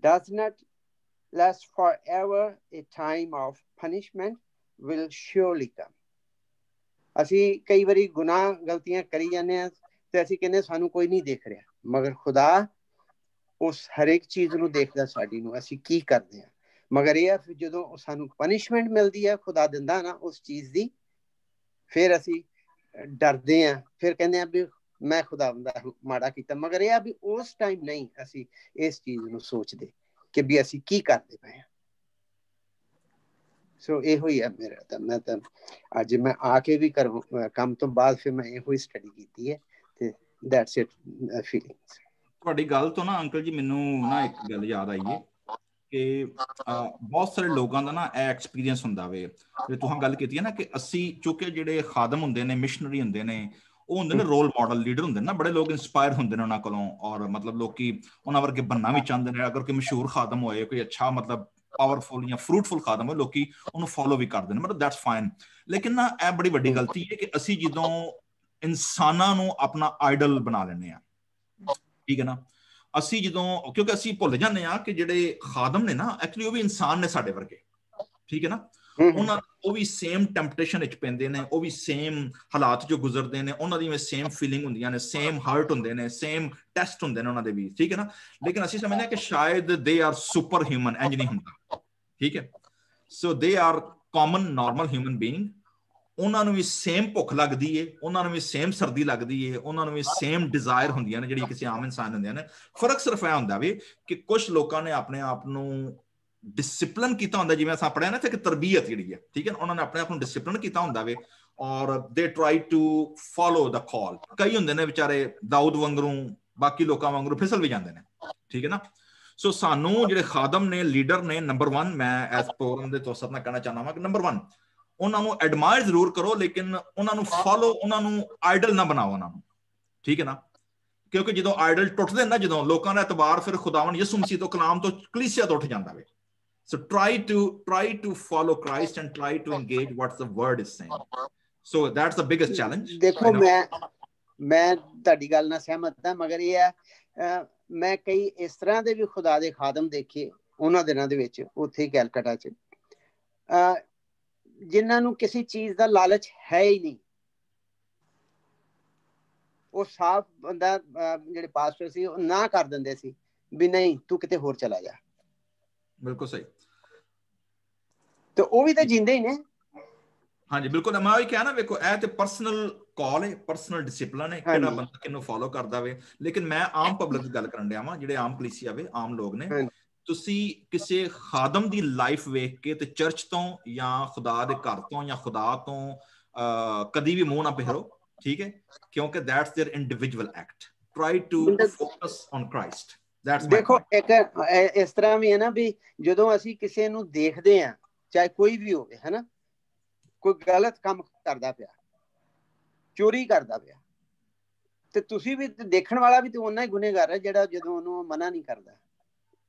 does not last forever. A time of punishment will surely come. ਅਸੀਂ ਕਈ ਵਾਰੀ ਗੁਨਾਹ ਗਲਤੀਆਂ ਕਰੀ ਜਾਂਦੇ ਹਾਂ ਤੇ ਅਸੀਂ ਕਹਿੰਦੇ ਸਾਨੂੰ ਕੋਈ ਨਹੀਂ ਦੇਖ ਰਿਹਾ, ਮਗਰ ਖੁਦਾ ਉਸ ਹਰੇਕ ਚੀਜ਼ ਨੂੰ ਦੇਖਦਾ ਸਾਡੀ ਨੂੰ, ਅਸੀਂ ਕੀ ਕਰਦੇ ਹਾਂ। ਮਗਰ ਇਹ ਹੈ ਜਦੋਂ ਸਾਨੂੰ ਪਨਿਸ਼ਮੈਂਟ ਮਿਲਦੀ ਹੈ ਖੁਦਾ ਦਿੰਦਾ ਨਾ ਉਸ ਚੀਜ਼ ਦੀ, ਫਿਰ ਅਸੀਂ ਡਰਦੇ ਹਾਂ, ਫਿਰ ਕਹਿੰਦੇ ਹਾਂ ਵੀ ਮੈਂ ਖੁਦਾ ਦਾ ਮਾੜਾ ਕੀਤਾ। ਮਗਰ ਇਹ ਆ ਵੀ ਉਸ ਟਾਈਮ ਨਹੀਂ ਅਸੀਂ ਇਸ ਚੀਜ਼ ਨੂੰ ਸੋਚਦੇ ਕਿ ਵੀ ਅਸੀਂ ਕੀ ਕਰਦੇ ਪਏ ਹਾਂ। ਸੋ ਇਹੋ ਹੀ ਹੈ ਮੇਰਾ ਤਾਂ, ਮੈਂ ਤਾਂ ਅੱਜ ਮੈਂ ਆ ਕੇ ਵੀ ਕੰਮ ਤੋਂ ਬਾਅਦ ਫਿਰ ਮੈਂ ਇਹੋ ਹੀ ਸਟੱਡੀ ਕੀਤੀ ਹੈ ਤੇ ਦੈਟਸ ਇਟ ਫੀਲਿੰਗਸ। ਤੁਹਾਡੀ ਗੱਲ ਤੋਂ ਨਾ ਅੰਕਲ ਜੀ ਮੈਨੂੰ ਨਾ ਇੱਕ ਗੱਲ ਯਾਦ ਆਈ ਹੈ ਕਿ ਬਹੁਤ ਸਾਰੇ ਲੋਕਾਂ ਦਾ ਨਾ ਇਹ ਐਕਸਪੀਰੀਅੰਸ ਹੁੰਦਾ ਵੇ, ਜੇ ਤੁਸੀਂ ਗੱਲ ਕੀਤੀ ਹੈ ਨਾ ਕਿ ਅਸੀਂ ਚੁੱਕੇ ਜਿਹੜੇ ਖਾਦਮ ਹੁੰਦੇ ਨੇ, ਮਿਸ਼ਨਰੀ ਹੁੰਦੇ ਨੇ, ਉਹ ਹੁੰਦੇ ਨੇ ਰੋਲ ਮਾਡਲ ਲੀਡਰ ਹੁੰਦੇ ਨੇ ਨਾ, ਬੜੇ ਲੋਕ ਇੰਸਪਾਇਰ ਹੁੰਦੇ ਨੇ ਉਹਨਾਂ ਕੋਲੋਂ, ਔਰ ਮਤਲਬ ਲੋਕੀ ਉਹਨਾਂ ਵਰਗੇ ਬਣਨਾ ਵੀ ਚਾਹੁੰਦੇ ਨੇ। ਅਗਰ ਕੋਈ ਮਸ਼ਹੂਰ ਖਾਦਮ ਹੋਏ, ਕੋਈ ਅੱਛਾ ਮਤਲਬ ਪਾਵਰਫੁਲ ਜਾਂ ਫਰੂਟਫੁਲ ਖਾਦਮ ਹੋਏ, ਲੋਕੀ ਉਹਨੂੰ ਫੋਲੋ ਵੀ ਕਰਦੇ ਨੇ, ਮਤਲਬ ਦੈਟਸ ਫਾਈਨ। ਲੇਕਿਨ ਨਾ ਇਹ ਬੜੀ ਵੱਡੀ ਗਲਤੀ ਹੈ ਕਿ ਅਸੀਂ ਜਦੋਂ ਇਨਸਾਨਾਂ ਨੂੰ ਆਪਣਾ ਆਈਡਲ ਬਣਾ ਲੈਂਦੇ ਹਾਂ, ਠੀਕ ਹੈ ਨਾ, ਅਸੀਂ ਜਦੋਂ, ਕਿਉਂਕਿ ਅਸੀਂ ਭੁੱਲ ਜਾਂਦੇ ਹਾਂ ਕਿ ਜਿਹੜੇ ਖਾਦਮ ਨੇ ਨਾ ਐਕਚੁਅਲੀ ਉਹ ਵੀ ਇਨਸਾਨ ਨੇ ਸਾਡੇ ਵਰਗੇ, ਠੀਕ ਹੈ ਨਾ, ਉਹ ਵੀ ਸੇਮ ਟੈਂਪਟੇਸ਼ਨ ਵਿੱਚ ਪੈਂਦੇ ਨੇ, ਉਹ ਵੀ ਸੇਮ ਹਾਲਾਤ ਜੋ ਗੁਜ਼ਰਦੇ ਨੇ, ਉਹਨਾਂ ਦੀ ਸੇਮ ਫੀਲਿੰਗ ਹੁੰਦੀਆਂ ਨੇ, ਸੇਮ ਹਾਰਟ ਹੁੰਦੇ ਨੇ, ਸੇਮ ਟੈਸਟ ਹੁੰਦੇ ਨੇ ਉਹਨਾਂ ਦੇ ਵੀ, ਠੀਕ ਹੈ ਨਾ। ਲੇਕਿਨ ਅਸੀਂ ਸਮਝਦੇ ਹਾਂ ਕਿ ਸ਼ਾਇਦ ਦੇ ਆਰ ਸੁਪਰ ਹਿਊਮਨ, ਇੰਜ ਨਹੀਂ ਹੁੰਦਾ, ਠੀਕ ਹੈ। So they are common normal human being, ਉਹਨਾਂ ਨੂੰ ਵੀ ਸੇਮ ਭੁੱਖ ਲੱਗਦੀ ਏ, ਉਹਨਾਂ ਨੂੰ ਵੀ ਸੇਮ ਸਰਦੀ ਲੱਗਦੀ ਏ, ਉਹਨਾਂ ਨੂੰ ਵੀ ਸੇਮ ਡਿਜ਼ਾਇਰ ਹੁੰਦੀਆਂ ਨੇ ਜਿਹੜੀ ਕਿਸੇ ਆਮ ਇਨਸਾਨ ਹੁੰਦੀਆਂ ਨੇ। ਫਰਕ ਸਿਰਫ ਇਹ ਹੁੰਦਾ ਵੀ ਕਿ ਕੁਝ ਲੋਕਾਂ ਨੇ ਆਪਣੇ ਆਪ ਨੂੰ ਡਿਸਿਪਲਿਨ ਕੀਤਾ ਹੁੰਦਾ, ਜਿਵੇਂ ਅਸਾਂ ਪੜ੍ਹਿਆ ਨਾ ਕਿ ਤਰਬੀਅਤ ਜਿਹੜੀ ਹੈ, ਠੀਕ ਹੈ, ਉਹਨਾਂ ਨੇ ਆਪਣੇ ਆਪ ਨੂੰ ਡਿਸਿਪਲਿਨ ਕੀਤਾ ਹੁੰਦਾ ਵੇ, ਔਰ ਦੇ ਟਰਾਈ ਟੂ ਫੋਲੋ ਦਾ ਕਾਲ। ਕਈ ਹੁੰਦੇ ਨੇ ਵਿਚਾਰੇ ਦਾਊਦ ਵਾਂਗਰੂ, ਬਾਕੀ ਲੋਕਾਂ ਵਾਂਗਰੂ ਫਿਸਲ ਵੀ ਜਾਂਦੇ ਨੇ, ਠੀਕ ਹੈ ਨਾ। ਸੋ ਸਾਨੂੰ ਜਿਹੜੇ ਖਾਦਮ ਨੇ, ਲੀਡਰ ਨੇ, ਨੰਬਰ 1 ਮੈਂ ਐਸ ਪ੍ਰੋਗਰਾਮ ਦੇ ਤੌਰ ਨਾਲ ਕਹਿਣਾ ਚਾਹੁੰਦਾ ਹਾਂ ਕਿ ਨੰਬਰ 1 ਉਹਨਾਂ ਨੂੰ ਐਡਮਾਇਰ ਜ਼ਰੂਰ ਕਰੋ, ਲੇਕਿਨ ਉਹਨਾਂ ਨੂੰ ਫੋਲੋ, ਉਹਨਾਂ ਨੂੰ ਆਈਡਲ ਨਾ ਬਣਾਓ ਉਹਨਾਂ ਨੂੰ, ਠੀਕ ਹੈ ਨਾ। ਕਿਉਂਕਿ ਜਦੋਂ ਆਈਡਲ ਟੁੱਟਦੇ ਨਾ, ਜਦੋਂ ਲੋਕਾਂ ਦਾ ਇਤਬਾਰ ਫਿਰ ਖੁਦਾਵੰਦ ਯਿਸੂ ਮਸੀਹ ਤੋਂ, ਕਲਾਮ ਤੋਂ, ਕਲੀਸਿਆ ਤੋਂ ਉੱਠ ਜਾਂਦਾ ਵੇ। So try to follow Christ and try to engage what the word is saying. So that's the biggest challenge. ਦੇਖੋ ਮੈਂ ਤੁਹਾਡੀ ਗੱਲ ਨਾਲ ਸਹਿਮਤ ਹਾਂ, ਮਗਰ ਇਹ ਹੈ ਮੈਂ ਕਈ ਇਸ ਤਰ੍ਹਾਂ ਦੇ ਵੀ ਖੁਦਾ ਦੇ ਖਾਦਮ ਦੇਖੇ ਉਹਨਾਂ ਦਿਨਾਂ ਦੇ ਵਿੱਚ ਉੱਥੇ ਹੀ ਕੈਲਕਟਾ 'ਚ, ਜਿਨ੍ਹਾਂ ਨੂੰ ਕਿਸੇ ਚੀਜ਼ ਦਾ ਲਾਲਚ ਹੈ ਹੀ ਨਹੀਂ। ਉਹ ਸਾਫ਼ ਬੰਦਾ, ਜਿਹੜੇ ਪਾਸਟਰ ਸੀ ਉਹ ਨਾ ਕਰ ਦਿੰਦੇ ਸੀ ਵੀ ਨਹੀਂ ਤੂੰ ਕਿਤੇ ਹੋਰ ਚਲਾ ਜਾ। ਬਿਲਕੁਲ ਸਹੀ। ਤੇ ਉਹ ਵੀ ਤਾਂ ਜਿੰਦੇ ਹੀ ਨੇ। ਹਾਂਜੀ ਬਿਲਕੁਲ, ਮੈਂ ਉਹੀ ਕਿਹਾ ਨਾ, ਵੇਖੋ ਇਹ ਤੇ ਪਰਸਨਲ ਕਾਲ ਹੈ, ਪਰਸਨਲ ਡਿਸਿਪਲਿਨ ਹੈ, ਕਿਹੜਾ ਬੰਦਾ ਕਿਹਨੂੰ ਫੋਲੋ ਕਰਦਾ ਵੇ। ਲੇਕਿਨ ਮੈਂ ਆਮ ਪਬਲਿਕ ਦੀ ਗੱਲ ਕਰਨ ਡਿਆ ਵਾਂ, ਜਿਹੜੇ ਆਮ ਕਲੀਸਿਆ ਵੇ, ਆਮ ਲੋਕ ਨੇ। ਤੁਸੀਂ ਕਿਸੇ ਖਾਦਮ ਦੀ ਲਾਈਫ ਵੇਖ ਕੇ ਤੇ ਚਰਚ ਤੋਂ ਜਾਂ ਖੁਦਾ ਦੇ ਘਰ ਤੋਂ ਜਾਂ ਖੁਦਾ ਤੋਂ ਕਦੀ ਵੀ ਮੂੰਹ ਨਾ ਪਹਿਰੋ, ਠੀਕ ਹੈ, ਕਿਉਂਕਿ that's their individual act. Try to focus on Christ. That's my ਦੇਖੋ point. ਇੱਕ ਇਸ ਤਰ੍ਹਾਂ ਵੀ ਹੈ ਨਾ ਵੀ ਜਦੋਂ ਅਸੀਂ ਕਿਸੇ ਨੂੰ ਦੇਖਦੇ ਹਾਂ, ਚਾਹੇ ਕੋਈ ਵੀ ਹੋਵੇ, ਹੈ ਨਾ, ਕੋਈ ਗਲਤ ਕੰਮ ਕਰਦਾ ਪਿਆ, ਚੋਰੀ ਕਰਦਾ ਪਿਆ, ਤੇ ਤੁਸੀਂ ਵੀ ਦੇਖਣ ਵਾਲਾ ਵੀ ਤੇ ਉਹਨਾਂ ਹੀ ਗੁਨੇਗਾਰ ਹੈ ਜਿਹੜਾ ਜਦੋਂ ਉਹਨੂੰ ਮਨਾ ਨਹੀਂ ਕਰਦਾ।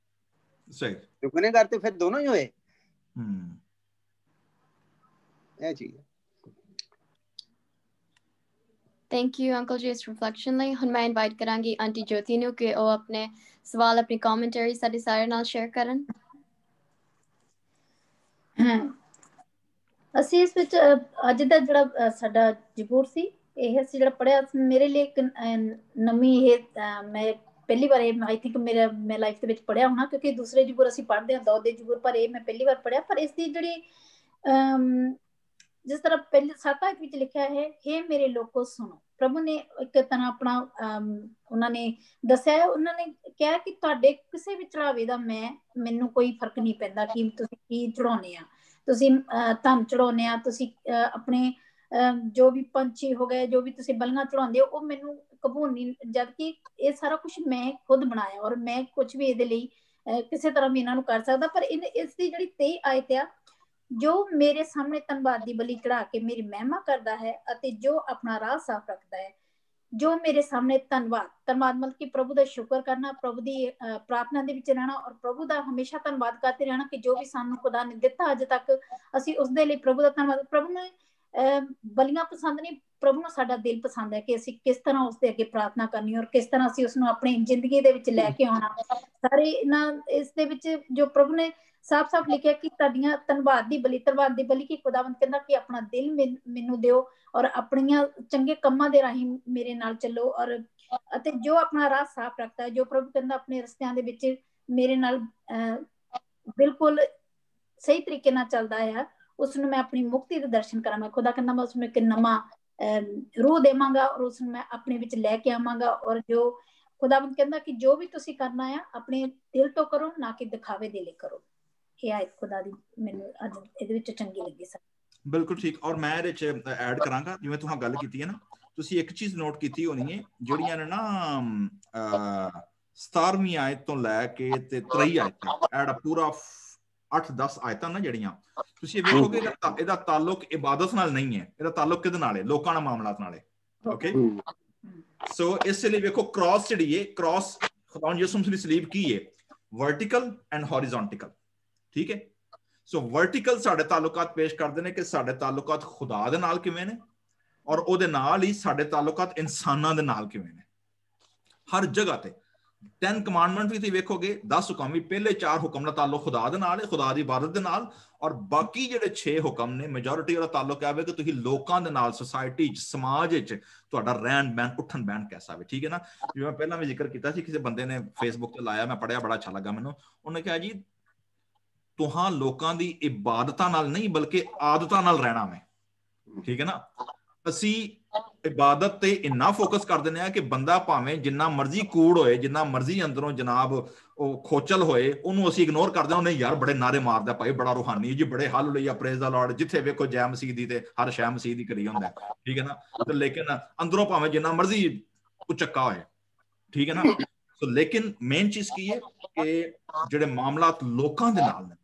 ਸਹੀ। ਗੁਨੇਗਾਰ ਤੇ ਫਿਰ ਦੋਨੋਂ ਹੀ ਹੋਏ। ਇਹ ਚੀਜ਼। ਥੈਂਕ ਯੂ ਅੰਕਲ ਜੀ ਇਸ ਰਿਫਲੈਕਸ਼ਨ ਲਈ। ਹੁਣ ਮੈਂ ਇਨਵਾਈਟ ਕਰਾਂਗੀ ਆਂਟੀ ਜੋਤੀ ਨੂੰ ਕਿ ਉਹ ਆਪਣੇ ਸਵਾਲ, ਆਪਣੀ ਕਮੈਂਟਰੀ ਸਾਡੇ ਸਾਰਿਆਂ ਨਾਲ ਸ਼ੇਅਰ ਕਰਨ। ਅਸੀਂ ਇਸ ਵਿੱਚ ਅੱਜ ਦਾ ਜਿਹੜਾ ਸਾਡਾ ਜ਼ਬੂਰ ਸੀ, ਇਹ ਅਸੀਂ ਜਿਹੜਾ ਪੜ੍ਹਿਆ, ਮੇਰੇ ਲਈ ਇੱਕ ਨਵੀਂ, ਇਹ ਮੈਂ ਪਹਿਲੀ ਵਾਰ, ਇਹ ਆਈ ਥਿੰਕ ਮੈਂ ਲਾਈਫ ਦੇ ਵਿੱਚ ਪੜ੍ਹਿਆ ਹੋਣਾ, ਕਿਉਂਕਿ ਦੂਸਰੇ ਜ਼ਬੂਰ ਅਸੀਂ ਪੜ੍ਹਦੇ ਹਾਂ, ਦਾਊਦ ਦੇ ਜ਼ਬੂਰ, ਪਰ ਇਹ ਮੈਂ ਪਹਿਲੀ ਵਾਰ ਪੜ੍ਹਿਆ। ਪਰ ਇਸ ਦੀ ਜਿਹੜੀ जिस तरह पहले 7 आयत ਵਿੱਚ ਲਿਖਿਆ ਹੈ, हे मेरे लोगों सुनो। प्रभु ने एक तरह अपना ਉਹਨਾਂ ਨੇ ਦੱਸਿਆ, ਉਹਨਾਂ ਨੇ ਕਿਹਾ ਕਿ ਤੁਹਾਡੇ ਕਿਸੇ ਵੀ ਚੜਾਵੇ ਦਾ ਮੈਨੂੰ ਕੋਈ ਫਰਕ ਨਹੀਂ ਪੈਂਦਾ ਕਿ ਤੁਸੀਂ ਕੀ ਚੜਾਉਣੇ ਆ, ਤੁਸੀਂ ਧਨ ਚੜਾਉਣੇ ਆ, ਤੁਸੀਂ ਆਪਣੇ ਜੋ ਵੀ ਪੰਛੀ ਹੋ ਗਏ, ਜੋ ਵੀ ਤੁਸੀਂ ਬਲੀਆਂ ਚੜਾਉਂਦੇ ਹੋ, ਉਹ ਮੈਨੂੰ ਕਬੂਲ ਨਹੀਂ, ਜਦਕਿ ਇਹ ਸਾਰਾ ਕੁਝ ਮੈਂ ਖੁਦ ਬਣਾਇਆ ਔਰ ਮੈਂ ਕੁਝ ਵੀ ਇਹਦੇ ਲਈ ਕਿਸੇ ਤਰ੍ਹਾਂ ਵੀ ਇਹਨਾਂ ਨੂੰ ਕਰ ਸਕਦਾ। ਪਰ ਇਸ ਦੀ ਜਿਹੜੀ 23 ਆਇਤ ਆ, ਜੋ ਮੇਰੇ ਸਾਹਮਣੇ ਧੰਨਵਾਦ ਦੀ ਬਲੀ ਚੜਾ ਕੇ ਮੇਰੀ ਮਹਿਮਾ ਕਰਦਾ ਹੈ ਅਤੇ ਜੋ ਆਪਣਾ ਰਾਹ ਸਾਫ਼ ਰੱਖਦਾ ਹੈ, ਜੋ ਮੇਰੇ ਸਾਹਮਣੇ ਧੰਨਵਾਦ ਮਤਲਬ ਕਿ ਪ੍ਰਭੂ ਦਾ ਸ਼ੁਕਰ ਕਰਨਾ, ਪ੍ਰਭੂ ਦੀ ਪ੍ਰਾਰਥਨਾ ਦੇ ਵਿੱਚ ਰਹਿਣਾ ਔਰ ਪ੍ਰਭੂ ਦਾ ਹਮੇਸ਼ਾ ਧੰਨਵਾਦ ਕਰਦੇ ਰਹਿਣਾ ਕਿ ਜੋ ਵੀ ਸਾਨੂੰ ਖੁਦਾ ਨੇ ਦਿੱਤਾ ਅੱਜ ਤੱਕ, ਅਸੀਂ ਉਸ ਦੇ ਲਈ ਪ੍ਰਭੂ ਦਾ ਧੰਨਵਾਦ। ਪ੍ਰਭੂ ਨੇ ਬਲੀਆਂ ਪਸੰਦ ਨਹੀਂ, ਪ੍ਰਭੂ ਨੂੰ ਸਾਡਾ ਦਿਲ ਪਸੰਦ ਹੈ ਕਿ ਅਸੀਂ ਕਿਸ ਤਰ੍ਹਾਂ ਉਸ ਦੇ ਅੱਗੇ ਪ੍ਰਾਰਥਨਾ ਕਰਨੀ ਔਰ ਕਿਸ ਤਰ੍ਹਾਂ ਅਸੀਂ ਉਸਨੂੰ ਆਪਣੀ ਜ਼ਿੰਦਗੀ ਦੇ ਵਿੱਚ ਲੈ ਕੇ ਆਉਣਾ। ਸਾਰੇ ਇਸ ਦੇ ਵਿੱਚ ਜੋ ਪ੍ਰਭੂ ਨੇ ਸਾਫ਼ ਲਿਖਿਆ ਕਿ ਤੁਹਾਡੀਆਂ ਧੰਨਵਾਦ ਦੀ ਬਲੀ ਕਿ ਖੁਦਾਵੰਦ ਕਹਿੰਦਾ ਕਿ ਆਪਣਾ ਦਿਲ ਮੈਨੂੰ ਦਿਓ ਔਰ ਆਪਣੀਆਂ ਚੰਗੇ ਕੰਮਾਂ ਦੇ ਰਾਹੀਂ ਮੇਰੇ ਨਾਲ ਚੱਲੋ ਔਰ ਅਤੇ ਜੋ ਆਪਣਾ ਰਾਹ ਸਾਫ਼ ਰੱਖਦਾ ਹੈ, ਜੋ ਪ੍ਰਭੂ ਕਹਿੰਦਾ ਆਪਣੇ ਰਸਤਿਆਂ ਦੇ ਵਿੱਚ ਮੇਰੇ ਨਾਲ ਬਿਲਕੁਲ ਸਹੀ ਤਰੀਕੇ ਨਾਲ ਚੱਲਦਾ ਹੈ, ਉਸਨੂੰ ਮੈਂ ਆਪਣੀ ਮੁਕਤੀ ਦੇ ਦਰਸ਼ਨ ਕਰਾਂਗਾ। ਖੁਦਾ ਕਹਿੰਦਾ ਮੈਂ ਉਸਨੂੰ ਇੱਕ ਨਵਾਂ ਰੂਹ ਦੇਵਾਂਗਾ ਔਰ ਉਸਨੂੰ ਮੈਂ ਆਪਣੇ ਵਿੱਚ ਲੈ ਕੇ ਆਵਾਂਗਾ। ਔਰ ਜੋ ਖੁਦਾਵੰਦ ਕਹਿੰਦਾ ਕਿ ਜੋ ਵੀ ਤੁਸੀਂ ਕਰਨਾ ਆ ਆਪਣੇ ਦਿਲ ਤੋਂ ਕਰੋ, ਨਾ ਕਿ ਦਿਖਾਵੇ ਦੇ ਲਈ ਕਰੋ। ਇਹ ਆਇਤ ਖੁਦਾ ਦੀ ਮੈਨੂੰ ਅੱਜ ਇਹਦੇ ਵਿੱਚ ਚੰਗੀ ਲੱਗੀ ਸਰ। ਬਿਲਕੁਲ ਠੀਕ। ਔਰ ਮੈਂ ਇਹਦੇ ਚ ਐਡ ਕਰਾਂਗਾ, ਜਿਵੇਂ ਤੁਸੀਂ ਗੱਲ ਕੀਤੀ ਹੈ ਨਾ, ਤੁਸੀਂ ਇੱਕ ਚੀਜ਼ ਨੋਟ ਕੀਤੀ ਹੋਣੀ ਹੈ, ਜਿਹੜੀਆਂ ਨੇ ਨਾ 17ਵੀਂ ਆਇਤ ਤੋਂ ਲੈ ਕੇ ਤੇ 23 ਆਇਤ ਤੱਕ ਐਡ ਪੂਰਾ 8-10 ਆਇਤਾਂ ਨਾ ਜਿਹੜੀਆਂ ਤੁਸੀਂ ਵੇਖੋਗੇ ਇਹਦਾ ਤਾਲੁਕ ਇਬਾਦਤ ਨਾਲ ਨਹੀਂ ਹੈ, ਇਹਦਾ ਤਾਲੁਕ ਕਿਹਦੇ ਨਾਲ ਹੈ? ਲੋਕਾਂ ਨਾਲ ਮਾਮਲਾਤ ਨਾਲ ਹੈ। ਓਕੇ, ਸੋ ਇਸ ਲਈ ਵੇਖੋ ਕ੍ਰਾਸ ਜਿਹੜੀ ਹੈ, ਕ੍ਰਾਸ ਖੁਦਾ ਯਿਸੂ ਮਸੀਹ ਦੀ ਸਲੀਬ ਕੀ ਹੈ? Vertical and horizontal. ਠੀਕ ਹੈ, ਸੋ ਵਰਟੀਕਲ ਸਾਡੇ ਤਾਲੁਕਾਤ ਪੇਸ਼ ਕਰਦੇ ਨੇ ਕਿ ਸਾਡੇ ਤਾਲੁਕਾਤ ਖੁਦਾ ਦੇ ਨਾਲ ਕਿਵੇਂ ਨੇ ਔਰ ਉਹਦੇ ਨਾਲ ਹੀ ਸਾਡੇ ਤਾਲੁਕਾਤ ਇਨਸਾਨਾਂ ਦੇ ਨਾਲ ਕਿਵੇਂ ਨੇ। ਹਰ ਜਗ੍ਹਾ ਤੇ 10 ਕਮਾਂਡਮੈਂਟ ਵੀ ਤੁਸੀਂ ਵੇਖੋਗੇ, 10 ਹੁਕਮ ਵੀ, ਪਹਿਲੇ 4 ਹੁਕਮ ਦਾ ਤਾਲੁਕ ਖੁਦਾ ਦੇ ਨਾਲ ਹੈ, ਖੁਦਾ ਦੀ ਇਬਾਦਤ ਦੇ ਨਾਲ, ਔਰ ਬਾਕੀ ਜਿਹੜੇ 6 ਹੁਕਮ ਨੇ ਮੈਜੋਰਿਟੀ ਦਾ ਤਾਲੁਕ ਆਵੇ ਕਿ ਤੁਸੀਂ ਲੋਕਾਂ ਦੇ ਨਾਲ, ਸੋਸਾਇਟੀ 'ਚ, ਸਮਾਜ 'ਚ ਤੁਹਾਡਾ ਰਹਿਣ ਬਹਿਣ, ਉੱਠਣ ਬਹਿਣ ਕੈਸਾ ਹੋਵੇ। ਠੀਕ ਹੈ ਨਾ, ਜਿਵੇਂ ਪਹਿਲਾਂ ਵੀ ਜ਼ਿਕਰ ਕੀਤਾ ਸੀ, ਕਿਸੇ ਬੰਦੇ ਨੇ ਫੇਸਬੁੱਕ ਤੇ ਲਾਇਆ, ਮੈਂ ਪੜ੍ਹਿਆ, ਬੜਾ ਅੱਛਾ ਲੱਗਾ ਮੈਨੂੰ। ਉਹਨੇ ਕਿਹਾ ਜੀ ਤੁਹਾਂ ਲੋਕਾਂ ਦੀ ਇਬਾਦਤਾਂ ਨਾਲ ਨਹੀਂ ਬਲਕਿ ਆਦਤਾਂ ਨਾਲ ਰਹਿਣਾ ਮੈਂ। ਠੀਕ ਹੈ ਨਾ, ਅਸੀਂ ਇਬਾਦਤ ਤੇ ਇੰਨਾ ਫੋਕਸ ਕਰ ਦਿੰਦੇ ਆ ਕਿ ਬੰਦਾ ਭਾਵੇਂ ਜਿੰਨਾ ਮਰਜ਼ੀ ਕੂੜ ਹੋਏ, ਜਿੰਨਾ ਮਰਜ਼ੀ ਅੰਦਰੋਂ ਜਨਾਬ ਉਹ ਖੋਚਲ ਹੋਏ, ਉਹਨੂੰ ਅਸੀਂ ਇਗਨੋਰ ਕਰਦੇ ਹਾਂ। ਉਹਨੇ ਯਾਰ ਬੜੇ ਨਾਰੇ ਮਾਰਦਾ ਭਾਈ, ਬੜਾ ਰੂਹਾਨੀ ਜੀ, ਬੜੇ ਹੱਲ ਲਈ ਆ, ਪ੍ਰੇਜ਼ ਦਾ ਲਾਰਡ, ਜਿੱਥੇ ਵੇਖੋ ਜੈ ਮਸੀਹ ਦੀ ਤੇ ਹਰ ਸ਼ੈ ਮਸੀਹ ਦੀ ਕਰੀ ਹੁੰਦਾ। ਠੀਕ ਹੈ ਨਾ, ਤੇ ਲੇਕਿਨ ਅੰਦਰੋਂ ਭਾਵੇਂ ਜਿੰਨਾ ਮਰਜ਼ੀ ਉਚੱਕਾ ਹੋਏ। ਠੀਕ ਹੈ ਨਾ, ਸੋ ਲੇਕਿਨ ਮੇਨ ਚੀਜ਼ ਕੀ ਹੈ ਕਿ ਜਿਹੜੇ ਮਾਮਲਾਤ ਲੋਕਾਂ ਦੇ ਨਾਲ ਨੇ,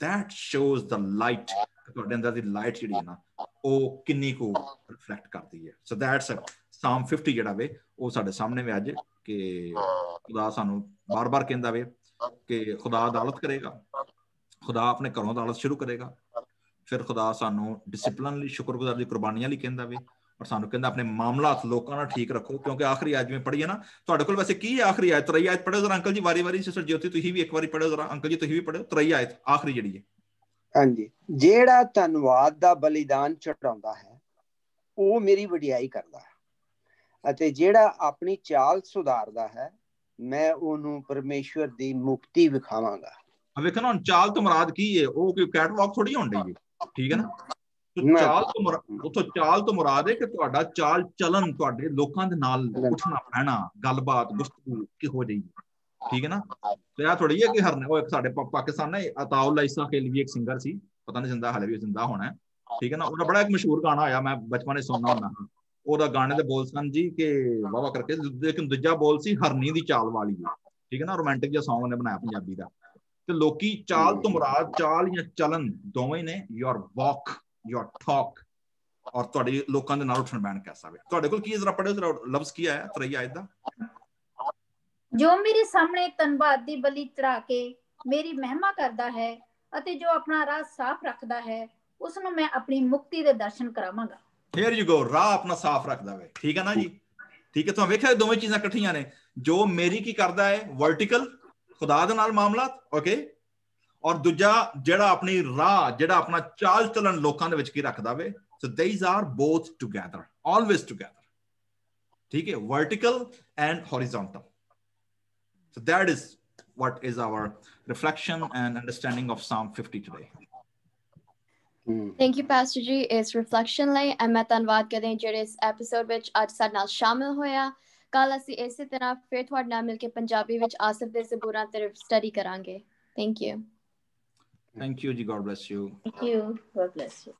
that shows the light, ਤੁਹਾਡੇ ਅੰਦਰ ਦੀ ਲਾਈਟ ਜਿਹੜੀ ਹੈ ਨਾ ਉਹ ਕਿੰਨੀ ਕੁ ਰਿਫਲੈਕਟ ਕਰਦੀ ਹੈ। ਸੋ ਦੈਟਸ ਸਾਮ 50 ਜਿਹੜਾ ਵੇ ਉਹ ਸਾਡੇ ਸਾਹਮਣੇ ਵੇ ਅੱਜ, ਕਿ ਖੁਦਾ ਸਾਨੂੰ ਬਾਰ-ਬਾਰ ਕਹਿੰਦਾ ਵੇ ਕਿ ਖੁਦਾ ਅਦਾਲਤ ਕਰੇਗਾ, ਖੁਦਾ ਆਪਣੇ ਘਰੋਂ ਅਦਾਲਤ ਸ਼ੁਰੂ ਕਰੇਗਾ, ਫਿਰ ਖੁਦਾ ਸਾਨੂੰ ਡਿਸਿਪਲਿਨ ਲਈ, ਸ਼ੁਕਰਗੁਜ਼ਾਰ ਦੀ ਕੁਰਬਾਨੀਆਂ ਲਈ ਕਹਿੰਦਾ ਵੇ, ਔਰ ਸਾਨੂੰ ਕਹਿੰਦਾ ਆਪਣੇ ਮਾਮਲਾਤ ਲੋਕਾਂ ਨਾਲ ਠੀਕ ਰੱਖੋ। ਕਿਉਂਕਿ ਆਖਰੀ ਆਇਤ ਜਿਵੇਂ ਪੜ੍ਹੀ ਹੈ ਨਾ, ਤੁਹਾਡੇ ਕੋਲ ਵੈਸੇ ਕੀ ਹੈ ਆਖਰੀ ਆਇਤ? 23 ਆਇਤ ਪੜ੍ਹੋ ਜ਼ਰਾ ਅੰਕਲ ਜੀ, ਵਾਰੀ ਸਿਸਟਰ ਜੋਤੀ ਤੁਸੀਂ ਵੀ ਇੱਕ ਵਾਰੀ ਪੜ੍ਹੋ ਜ਼ਰਾ, ਅੰਕਲ ਜੀ ਤੁਸੀਂ ਵੀ ਪੜ੍ਹੋ 23 ਆਇਤ ਆਖਰੀ ਜਿਹੜੀ ਹੈ। ਹਾਂਜੀ, ਜਿਹੜਾ ਧੰਨਵਾਦ ਦਾ ਬਲੀਦਾਨ ਚੜਾਉਂਦਾ ਹੈ ਉਹ ਮੇਰੀ ਵਡਿਆਈ ਕਰਦਾ ਹੈ, ਅਤੇ ਜਿਹੜਾ ਆਪਣੀ ਚਾਲ ਸੁਧਾਰਦਾ ਹੈ ਮੈਂ ਉਹਨੂੰ ਪਰਮੇਸ਼ਵਰ ਦੀ ਮੁਕਤੀ ਵਿਖਾਵਾਂਗਾ। ਵੇਖੋ ਨਾ, ਚਾਲ ਤੋਂ ਮੁਰਾਦ ਕੀ ਹੈ? ਉਹ ਕੋਈ ਕੈਟਵਾਕ ਥੋੜੀ ਹੋਣ ਡਈ ਹੈ। ਠੀਕ ਹੈ ਨਾ, ਚਾਲ ਤੋਂ ਮੁਰਾਦ ਹੈ ਕਿ ਤੁਹਾਡਾ ਚਾਲ ਚਲਨ, ਤੁਹਾਡੇ ਲੋਕਾਂ ਦੇ ਨਾਲ ਉੱਠਣਾ ਬਹਿਣਾ, ਗੱਲਬਾਤ, ਗੁਫ਼ਤਗੂ ਕਿਹੋ ਜਿਹੀ। ਠੀਕ ਹੈ ਨਾ, ਤੇ ਆ ਥੋੜੀ ਹੈ ਕਿ ਉਹ ਇੱਕ ਸਾਡੇ ਪਾਕਿਸਤਾਨ ਨਾ ਅਤਾਉੱਲਾ ਇਸਾ ਖੇਲ ਵੀ ਇੱਕ ਸਿੰਗਰ ਸੀ, ਪਤਾ ਨਹੀਂ ਜ਼ਿੰਦਾ, ਹਾਲੇ ਵੀ ਜ਼ਿੰਦਾ ਹੋਣਾ। ਠੀਕ ਹੈ ਨਾ, ਉਹਦਾ ਬੜਾ ਇੱਕ ਮਸ਼ਹੂਰ ਗਾਣਾ ਆਇਆ, ਮੈਂ ਬਚਪਨ 'ਚ ਸੁਣਨਾ ਹੁੰਦਾ ਹਾਂ। ਉਹਦਾ ਗਾਣੇ ਦੇ ਬੋਲ ਸਨ ਜੀ ਕਿ ਵਾਵਾ ਕਰਕੇ, ਲੇਕਿਨ ਦੂਜਾ ਬੋਲ ਸੀ ਹਰਨੀ ਦੀ ਚਾਲ ਵਾਲੀ। ਠੀਕ ਹੈ ਨਾ, ਰੋਮਾਂਟਿਕ ਜਿਹਾ ਸੌਂਗ ਉਹਨੇ ਬਣਾਇਆ ਪੰਜਾਬੀ ਦਾ। ਤੇ ਲੋਕੀ ਚਾਲ ਤੋਂ ਮੁਰਾਦ ਚਾਲ ਜਾਂ ਚਲਨ ਦੋਵੇਂ ਨੇ, ਯੋਰ ਵਾਕ, ਯੋਰ ਟਾਕ, ਔਰ ਤੁਹਾਡੀ ਲੋਕਾਂ ਦੇ ਨਾਲ ਉੱਠਣ ਬਹਿਣ ਕੈਸਾ ਵੇ। ਤੁਹਾਡੇ ਕੋਲ ਕੀ ਜ਼ਰਾ ਪੜ੍ਹੋ ਜ਼ਰਾ ਲਫ਼ਜ਼ ਕੀ ਆਇਆ 23 ਆਇਤ ਦਾ? ਜੋ ਮੇਰੇ ਸਾਹਮਣੇ ਧੰਨਵਾਦ ਦੀ ਬਲੀ ਚੜਾ ਕੇ ਮੇਰੀ ਮਹਿਮਾ ਕਰਦਾ ਹੈ ਅਤੇ ਜੋ ਆਪਣਾ ਰਾਹ ਸਾਫ਼ ਰੱਖਦਾ ਹੈ ਉਸ ਨੂੰ ਮੈਂ ਆਪਣੀ ਮੁਕਤੀ ਦੇ ਦਰਸ਼ਨ ਕਰਾਵਾਂਗਾ। Here you go, ਰਾਹ ਆਪਣਾ ਸਾਫ਼ ਰੱਖਦਾ ਵੇ। ਠੀਕ ਹੈ ਨਾ ਜੀ, ਠੀਕ ਹੈ। ਤੁਹਾਨੂੰ ਵੇਖਿਆ ਦੋਵੇਂ ਚੀਜ਼ਾਂ ਇਕੱਠੀਆਂ ਨੇ। ਜੋ ਮੇਰੀ ਕੀ ਕਰਦਾ ਹੈ, ਵਰਟੀਕਲ ਖੁਦਾ ਦੇ ਨਾਲ ਮਾਮਲਾਤ, ਓਕੇ, ਔਰ ਦੂਜਾ ਜਿਹੜਾ ਆਪਣੀ ਰਾਹ, ਜਿਹੜਾ ਆਪਣਾ ਚਾਲ ਚਲਨ ਲੋਕਾਂ ਦੇ ਵਿੱਚ ਕੀ ਰੱਖਦਾ ਵੇ। So these are both together, always together. ਠੀਕ ਹੈ, vertical and horizontal. So that is what is our reflection and understanding of Psalm 50 today. Thank you pastor ਜੀ ਇਸ ਰਿਫਲੈਕਸ਼ਨ ਲਈ ਐਂਡ ਮੈਂ ਧੰਨਵਾਦ ਕਰਦੀ ਹਾਂ ਜਿਹੜੇ ਇਸ ਐਪੀਸੋਡ ਵਿੱਚ ਅੱਜ ਸਾਡੇ ਨਾਲ ਸ਼ਾਮਿਲ ਹੋਇਆ। ਕੱਲ ਅਸੀਂ ਇਸੇ ਤਰ੍ਹਾਂ ਫਿਰ ਤੁਹਾਡੇ ਨਾਲ ਮਿਲ ਕੇ ਪੰਜਾਬੀ ਵਿੱਚ ਆਸਿਫ ਦੇ ਜ਼ਬੂਰਾਂ ਤੇ ਸਟੱਡੀ ਕਰਾਂਗੇ। Thank you. ਥੈਂਕ ਯੂ ਜੀ, God bless you. Thank you, God bless you.